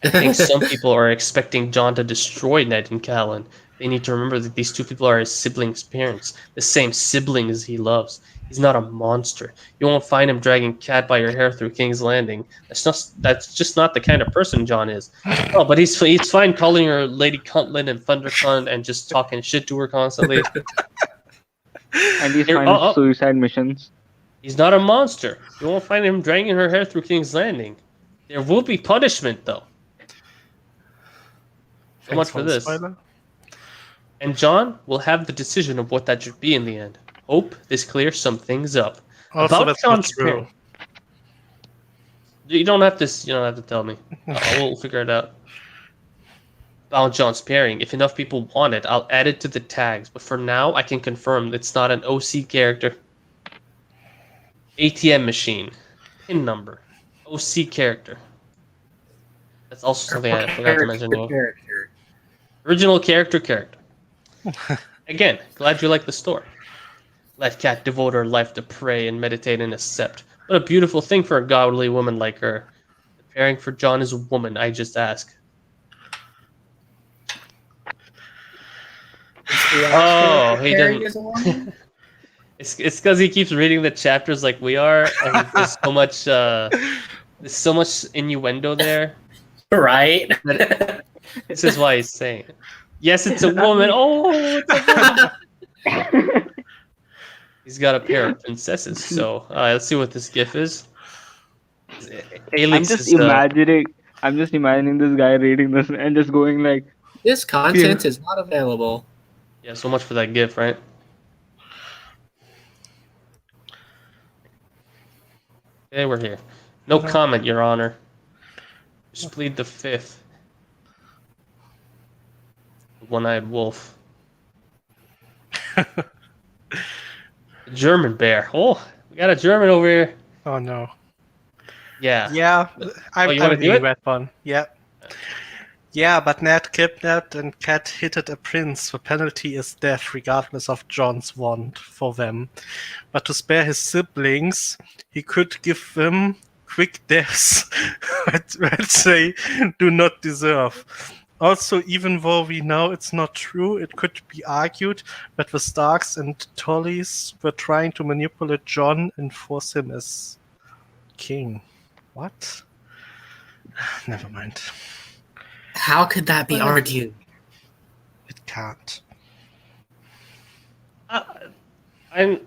I think some people are expecting Jon to destroy Ned and Catelyn. They need to remember that these two people are his siblings' parents, the same siblings he loves. He's not a monster. You won't find him dragging Cat by her hair through King's Landing. That's just not the kind of person Jon is. Oh, but he's fine calling her Lady Cuntlin and Thundercunt and just talking shit to her constantly. And he's Here- fine with suicide missions. He's not a monster. You won't find him dragging her hair through King's Landing. There will be punishment, though. So much for this. Spoiler. And Jon will have the decision of what that should be in the end. Hope this clears some things up. Also, About that's not Jon's true. parent- You don't have to tell me. We'll figure it out. About Jon's pairing. If enough people want it, I'll add it to the tags. But for now, I can confirm it's not an OC character. ATM machine. PIN number. OC character. That's also something I forgot to mention. Character. Original character. Again, glad you like the story. Let Cat devote her life to pray and meditate and accept. What a beautiful thing for a godly woman like her. The pairing for Jon is a woman, I just ask. Oh, he Harry didn't. is a woman? It's because he keeps reading the chapters like we are, and there's so much innuendo there. Right? That this is why he's saying it. Yes, it's a I woman. mean- Oh, it's a woman. He's got a pair of princesses. So let's see what this gif is. I'm Alex just is imagining. I'm just imagining this guy reading this and just going like, This content is not available. yeah. So much for that gif, right? Okay, we're here. No No. comment, Your Honor. Just plead the fifth. One-eyed wolf. German bear. Oh, we got a German over here. Oh no. Yeah. Yeah, I'm, you wanna I'm do doing it? that one. Yeah. Yeah, but Ned kidnapped and Cat hitted a prince. The penalty is death, regardless of John's want for them. But to spare his siblings, he could give them quick deaths that they do not deserve. Also, even though we know it's not true, it could be argued that the Starks and Tullys were trying to manipulate John and force him as king. What? Never mind. How could that be argued? It can't. I'm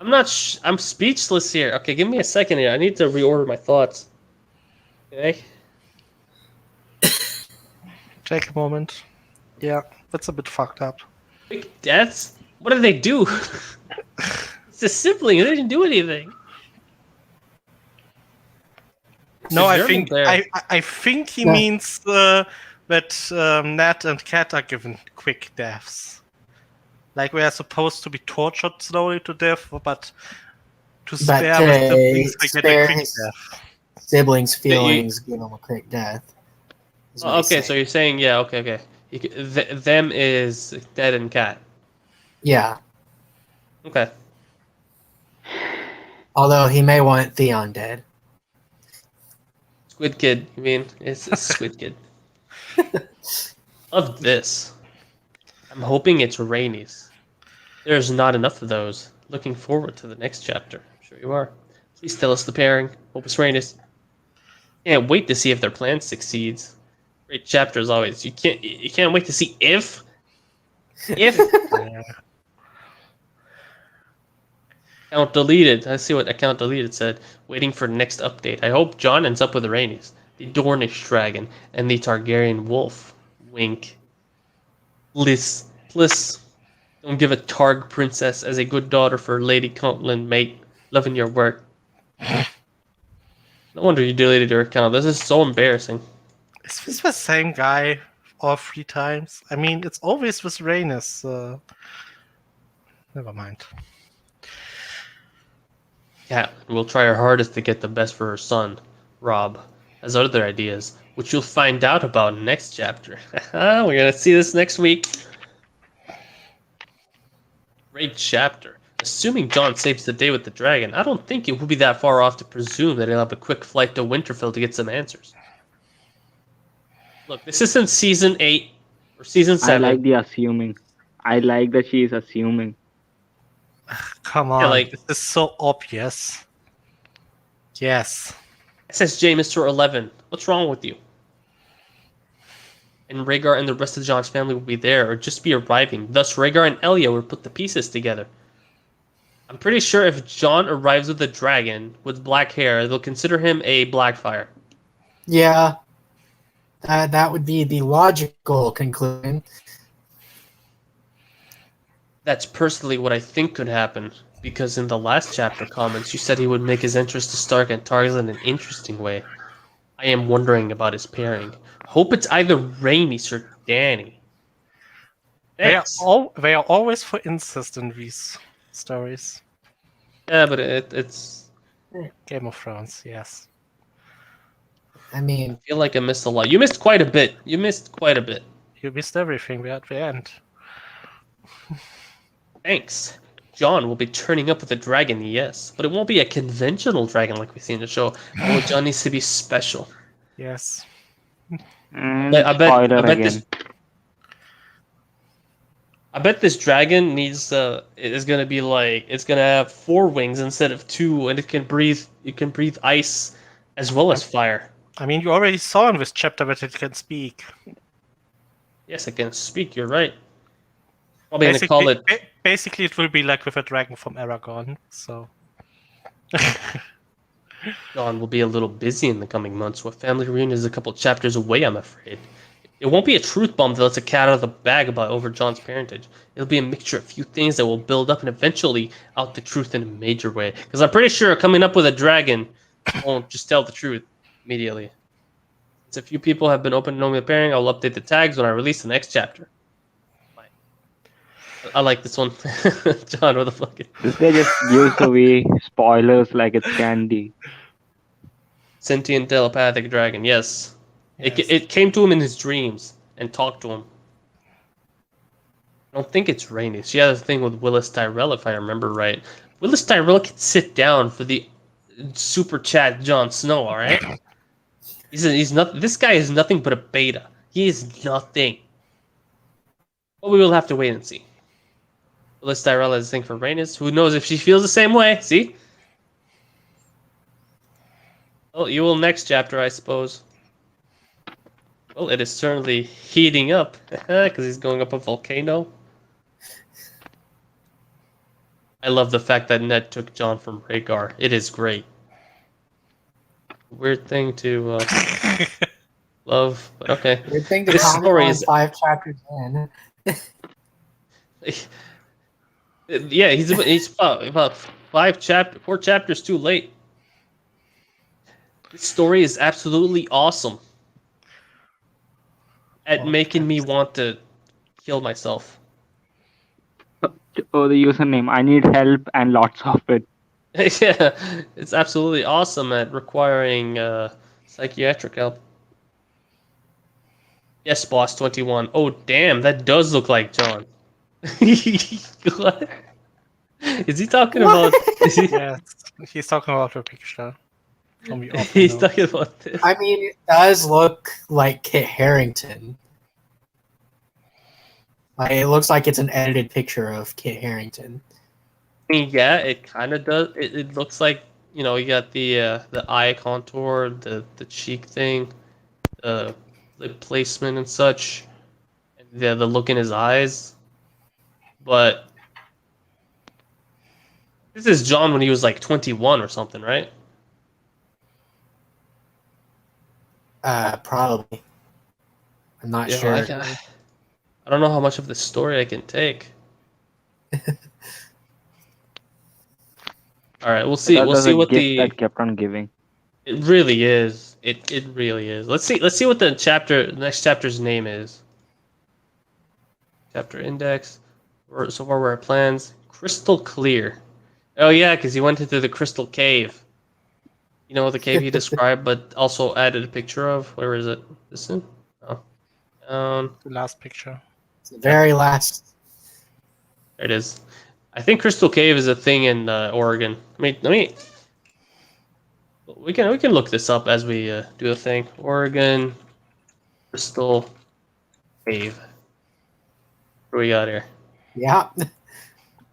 not. I'm speechless here. Okay, give me a second here. I need to reorder my thoughts. Okay. Take a moment. Yeah, that's a bit fucked up. Quick deaths? What did they do? It's a sibling. They didn't do anything. No, a I German think bear. I think he Yeah. means that Nat and Cat are given quick deaths. Like we are supposed to be tortured slowly to death, but to spare the siblings, they get a spare quick his death. siblings' feelings, give him a quick death. is what Oh, he's okay, so saying. you're saying okay. Them is Dead and Cat. Yeah. Okay. Although he may want Theon dead. Squid Kid, you mean? It's Squid Kid. Of this. I'm hoping it's Rainey's. There's not enough of those. Looking forward to the next chapter. I'm sure you are. Please tell us the pairing. Hope it's Rainey's. Can't wait to see if their plan succeeds. Great chapter as always. You can't wait to see if Yeah. account deleted. I see what account deleted said. Waiting for next update. I hope John ends up with the Rainey's, the Dornish dragon, and the Targaryen wolf. Wink. Please, don't give a Targ princess as a good daughter for Lady Catelyn, mate. Loving your work. No wonder you deleted your account. This is so embarrassing. Is this the same guy all 3 times? I mean, it's always with Rhaenys. Never mind. Yeah, we'll try our hardest to get the best for her son. Rob has other ideas, which you'll find out about next chapter. We're gonna see this next week. Great chapter. Assuming Jon saves the day with the dragon, I don't think it would be that far off to presume that he'll have a quick flight to Winterfell to get some answers. Look, this isn't season 8 or season 7. I like the assuming. I like that she is assuming. Come on, like- this is so obvious. Yes. SSJ Mr. 11, what's wrong with you? And Rhaegar and the rest of Jon's family will be there or just be arriving. Thus, Rhaegar and Elia will put the pieces together. I'm pretty sure if Jon arrives with a dragon with black hair, they'll consider him a Blackfire. Yeah. That would be the logical conclusion. That's personally what I think could happen, because in the last chapter comments, you said he would make his entrance to Stark and Targaryen in an interesting way. I am wondering about his pairing. Hope it's either Rhaenys or Dany. They are, Thanks. they are always for incest in these stories. Yeah, but it's... Game of Thrones, yes. I mean, I feel like I missed a lot. You missed quite a bit. You missed quite a bit. You missed everything. We're at the end. Thanks. Jon will be turning up with a dragon, yes, but it won't be a conventional dragon like we see in the show. Oh, Jon needs to be special. Yes. And I bet spoiler this. again. I bet this dragon needs is gonna be like it's gonna have 4 wings instead of 2, and it can breathe. It can breathe ice as well as fire. I mean, you already saw in this chapter that it can speak. Yes, it can speak. You're right. Probably gonna call it. Basically, it will be like with a dragon from Aragon. So. John will be a little busy in the coming months. With family reunion is a couple chapters away, I'm afraid. It won't be a truth bomb that lets a cat out of the bag about over John's parentage. It'll be a mixture of a few things that will build up and eventually out the truth in a major way. Because I'm pretty sure coming up with a dragon won't just tell the truth immediately. Since a few people have been open to knowing the pairing, I'll update the tags when I release the next chapter. I like this one. John, what the fuck? This guy just gives away spoilers like it's candy. Sentient telepathic dragon, yes. Yes. It came to him in his dreams and talked to him. I don't think it's Rainy. She had a thing with Willis Tyrell, if I remember right. Willis Tyrell can sit down for the super chat Jon Snow, alright? He's not. This guy is nothing but a beta. He is nothing. But we will have to wait and see. Willis Tyrell has a thing for Rhaenys. Who knows if she feels the same way? See? Well, you will next chapter, I suppose. Well, it is certainly heating up because he's going up a volcano. I love the fact that Ned took Jon from Rhaegar. It is great. Weird thing to love, but okay. Weird thing to This comment story on is 5 chapters in. yeah, he's about 4 chapters too late. This story is absolutely awesome at making me want to kill myself. Oh, the username. I need help and lots of it. Yeah, it's absolutely awesome at requiring psychiatric help. Yes, boss 21. Oh, damn, that does look like John. What? Is he talking about? Yes, he's talking about the picture. From the He's author talking about this. I mean, it does look like Kit Harington. Like, it looks like it's an edited picture of Kit Harington. I mean, yeah, it kind of does. It looks like, you know, you got the eye contour, the cheek thing, the lip placement and such, and the look in his eyes. But this is John when he was like 21 or something, right? Probably. I'm not Yeah, sure. I don't know how much of the story I can take. All right, we'll see. That We'll was see a what gift the. that kept on giving. It really is. It really is. Let's see what the next chapter's name is. Chapter index. So far we're at plans. Crystal clear. Oh yeah, because he went into the crystal cave. You know the cave he described, but also added a picture of. Where is it? This one? Oh. the last picture. It's the very last. There it is. I think Crystal Cave is a thing in Oregon. Let me. We can look this up as we do the thing. Oregon Crystal Cave. What do we got here? Yeah.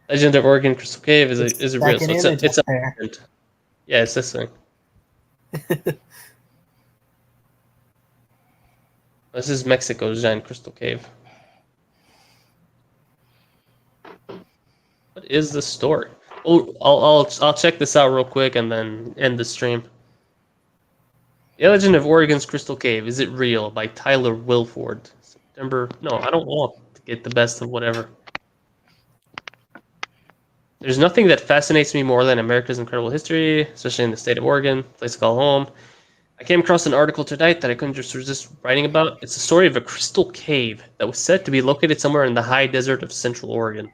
Legend of Oregon Crystal Cave is a real. Second So image it's up there. yeah, it's this thing. This is Mexico's giant crystal cave. What is the story? Oh, I'll check this out real quick and then end the stream. The Legend of Oregon's Crystal Cave. Is it real? By Tyler Wilford. September. No, I don't want to get the best of whatever. There's nothing that fascinates me more than America's incredible history, especially in the state of Oregon, place to call home. I came across an article tonight that I couldn't just resist writing about. It's the story of a crystal cave that was said to be located somewhere in the high desert of central Oregon.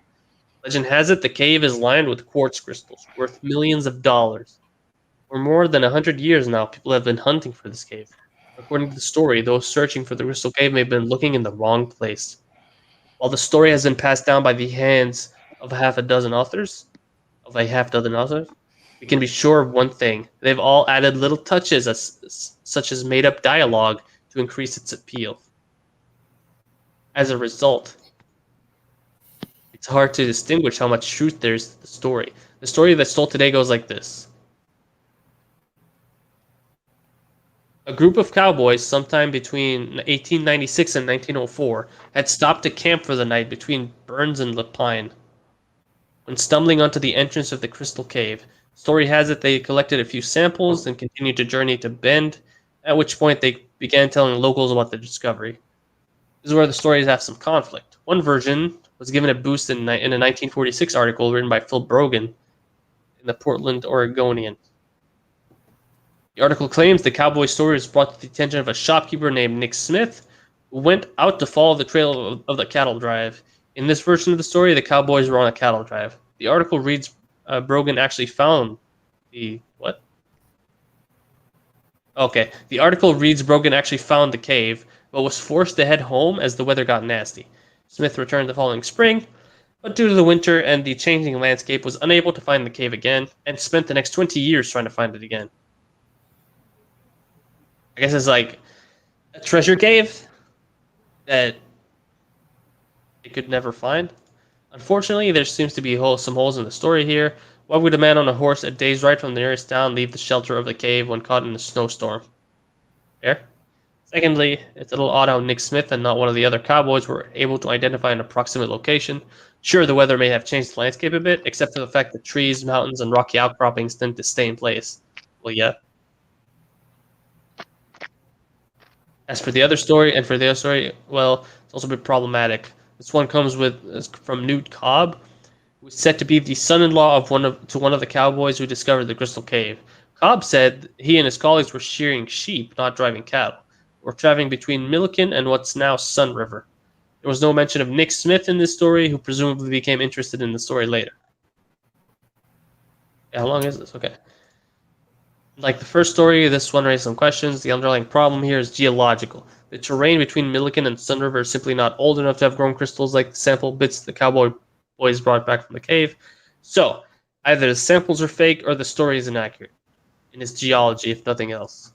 Legend has it the cave is lined with quartz crystals worth millions of dollars. For more than 100 years now, people have been hunting for this cave. According to the story, those searching for the crystal cave may have been looking in the wrong place. While the story has been passed down by the hands of a half dozen authors, we can be sure of one thing. They've all added little touches such as made-up dialogue to increase its appeal. As a result, it's hard to distinguish how much truth there's to the story. The story that's told today goes like this. A group of cowboys, sometime between 1896 and 1904, had stopped to camp for the night between Burns and Lapine. When stumbling onto the entrance of the Crystal Cave, story has it they collected a few samples and continued to journey to Bend, at which point they began telling locals about the discovery. This is where the stories have some conflict. One version was given a boost in a 1946 article written by Phil Brogan in the Portland Oregonian. The article claims the cowboy story was brought to the attention of a shopkeeper named Nick Smith, who went out to follow the trail of the cattle drive. In this version of the story, the cowboys were on a cattle drive. The article reads Brogan actually found the what? Okay, the article reads Brogan actually found the cave, but was forced to head home as the weather got nasty. Smith returned the following spring, but due to the winter and the changing landscape, was unable to find the cave again, and spent the next 20 years trying to find it again. I guess it's like a treasure cave that they could never find. Unfortunately, there seems to be some holes in the story here. Why would a man on a horse a day's ride from the nearest town leave the shelter of the cave when caught in a snowstorm? Fair. Secondly, it's a little odd how Nick Smith and not one of the other cowboys were able to identify an approximate location. Sure, the weather may have changed the landscape a bit, except for the fact that trees, mountains, and rocky outcroppings tend to stay in place. Well, yeah. As for the other story, well, it's also a bit problematic. This one comes from Newt Cobb, who is said to be the son-in-law of one of the cowboys who discovered the Crystal Cave. Cobb said he and his colleagues were shearing sheep, not driving cattle, or traveling between Milliken and what's now Sun River. There was no mention of Nick Smith in this story, who presumably became interested in the story later. Yeah, how long is this? Okay. Like the first story, this one raised some questions. The underlying problem here is geological. The terrain between Milliken and Sun River is simply not old enough to have grown crystals like the sample bits the cowboy boys brought back from the cave. So, either the samples are fake or the story is inaccurate in its geology, if nothing else.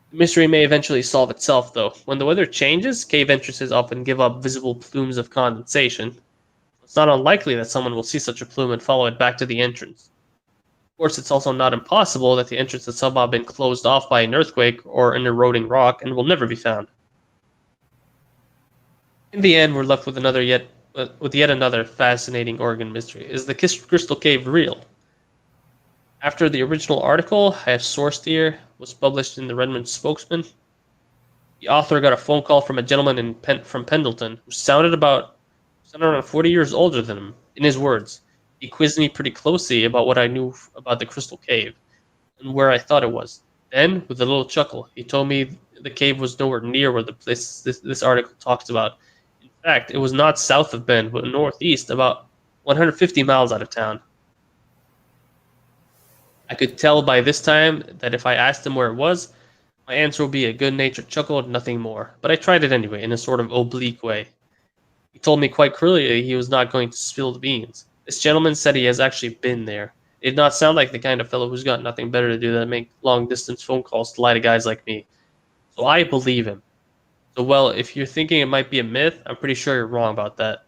The mystery may eventually solve itself, though. When the weather changes, cave entrances often give up visible plumes of condensation. It's not unlikely that someone will see such a plume and follow it back to the entrance. Of course, it's also not impossible that the entrance has somehow been closed off by an earthquake or an eroding rock and will never be found. In the end, we're left with yet another fascinating Oregon mystery. Is the Crystal Cave real? After the original article I have sourced here was published in the Redmond Spokesman, the author got a phone call from a gentleman from Pendleton who sounded around 40 years older than him. In his words, he quizzed me pretty closely about what I knew about the Crystal Cave and where I thought it was. Then, with a little chuckle, he told me the cave was nowhere near where the place this article talks about. In fact, it was not south of Bend, but northeast, about 150 miles out of town. I could tell by this time that if I asked him where it was, my answer would be a good-natured chuckle and nothing more. But I tried it anyway, in a sort of oblique way. He told me quite clearly he was not going to spill the beans. This gentleman said he has actually been there. It did not sound like the kind of fellow who's got nothing better to do than make long-distance phone calls to lie to guys like me. So I believe him. So, well, if you're thinking it might be a myth, I'm pretty sure you're wrong about that.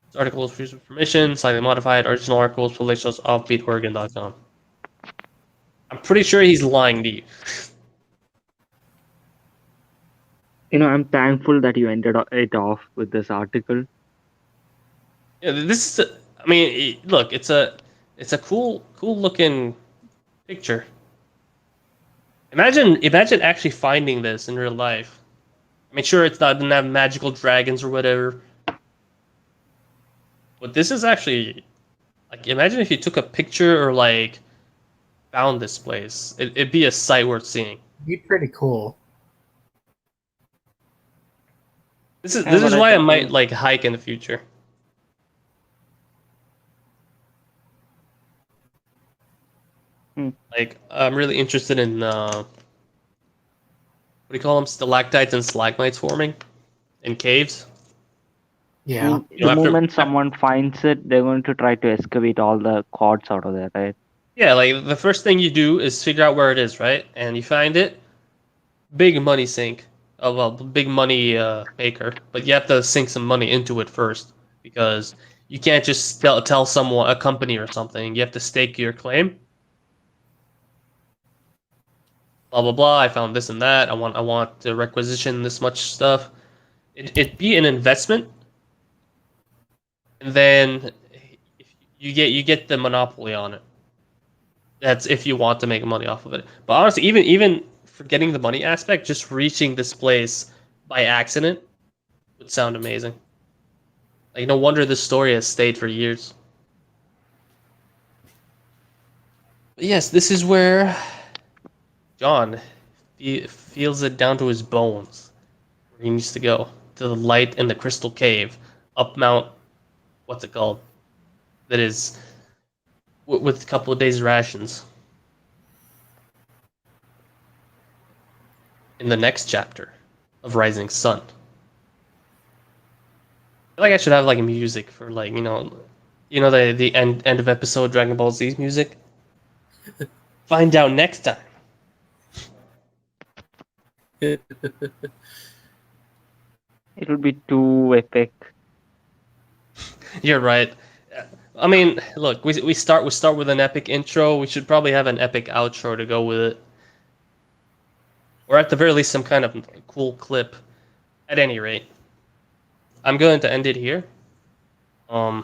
This article is free with permission, slightly modified. Original articles published on offbeatoregon.com. I'm pretty sure he's lying to you. I'm thankful that you ended it off with this article. Yeah, this is. Look, it's a cool looking picture. Imagine actually finding this in real life. I mean, sure, doesn't have magical dragons or whatever, but this is actually like. Imagine if you took a picture or found this place. It'd be a sight worth seeing. It'd be pretty cool. This is why I might hike in the future. I'm really interested in what do you call them? Stalactites and stalagmites forming in caves. Yeah. The moment someone finds it, they're going to try to excavate all the quartz out of there, right? Yeah, the first thing you do is figure out where it is, right? And you find it, big money sink. big money maker, but you have to sink some money into it first because you can't just tell someone, a company or something. You have to stake your claim. Blah blah blah. I found this and that. I want to requisition this much stuff. It'd be an investment, and then if you get the monopoly on it. That's if you want to make money off of it. But honestly, even forgetting the money aspect, just reaching this place by accident would sound amazing. Like no wonder this story has stayed for years. But yes, this is where John feels it down to his bones. Where he needs to go to the light in the crystal cave, up Mount. What's it called? That is with a couple of days rations. In the next chapter of Rising Sun. I feel like I should have like music for like the end of episode Dragon Ball Z music. Find out next time. It'll be too epic. You're right. I mean, look, we start with an epic intro. We should probably have an epic outro to go with it, or at the very least, some kind of cool clip. At any rate, I'm going to end it here. I'd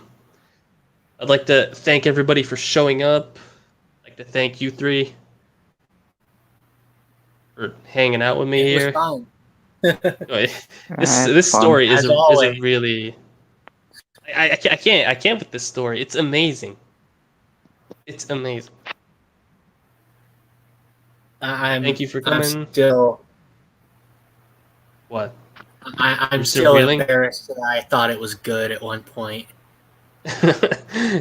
like to thank everybody for showing up. I'd like to thank you three for hanging out with me It was here. fun. This story is As a always. really. I can't with this story. It's amazing. It's amazing. Thank you for coming. I'm still, What? I'm You're still reeling? embarrassed that I thought it was good at one point.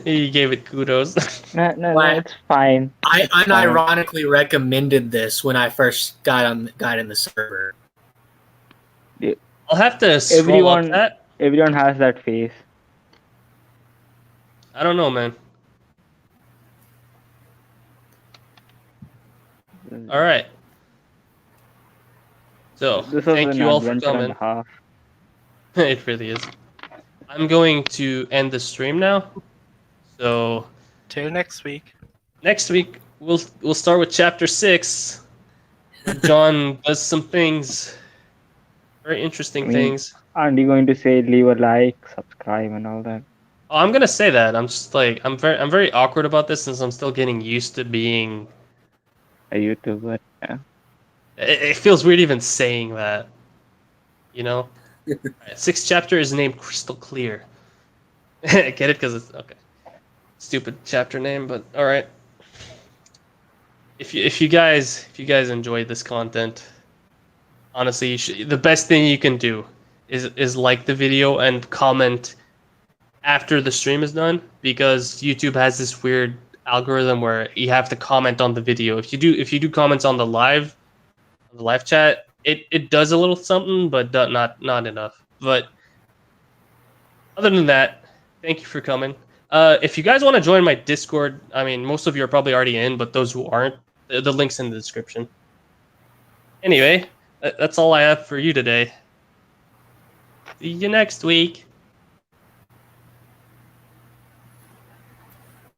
You gave it kudos. No, Why? it's fine. I It's fine. unironically recommended this when I first got in the server. I'll have to scroll up Everyone- that. Everyone has that face. I don't know, man. All right. So, This was thank an you all for adventure and coming. a half. It really is. I'm going to end the stream now. So, Till next week. next week we'll start with chapter 6. John does some things, very interesting I mean- things. Aren't you going to say leave a like, subscribe, and all that? Oh, I'm gonna say that. I'm just like I'm very awkward about this since I'm still getting used to being. A YouTuber. Yeah. It feels weird even saying that. You know. Alright, 6th chapter is named Crystal Clear. Get it? Because it's okay. Stupid chapter name, but all right. If you guys enjoyed this content, honestly, the best thing you can do is like the video and comment after the stream is done, because YouTube has this weird algorithm where you have to comment on the video. If you do comments on the live chat, it does a little something, but not enough. But other than that, thank you for coming. If you guys want to join my Discord, I mean, most of you are probably already in, but those who aren't, the link's in the description. Anyway, that's all I have for you today. See you next week.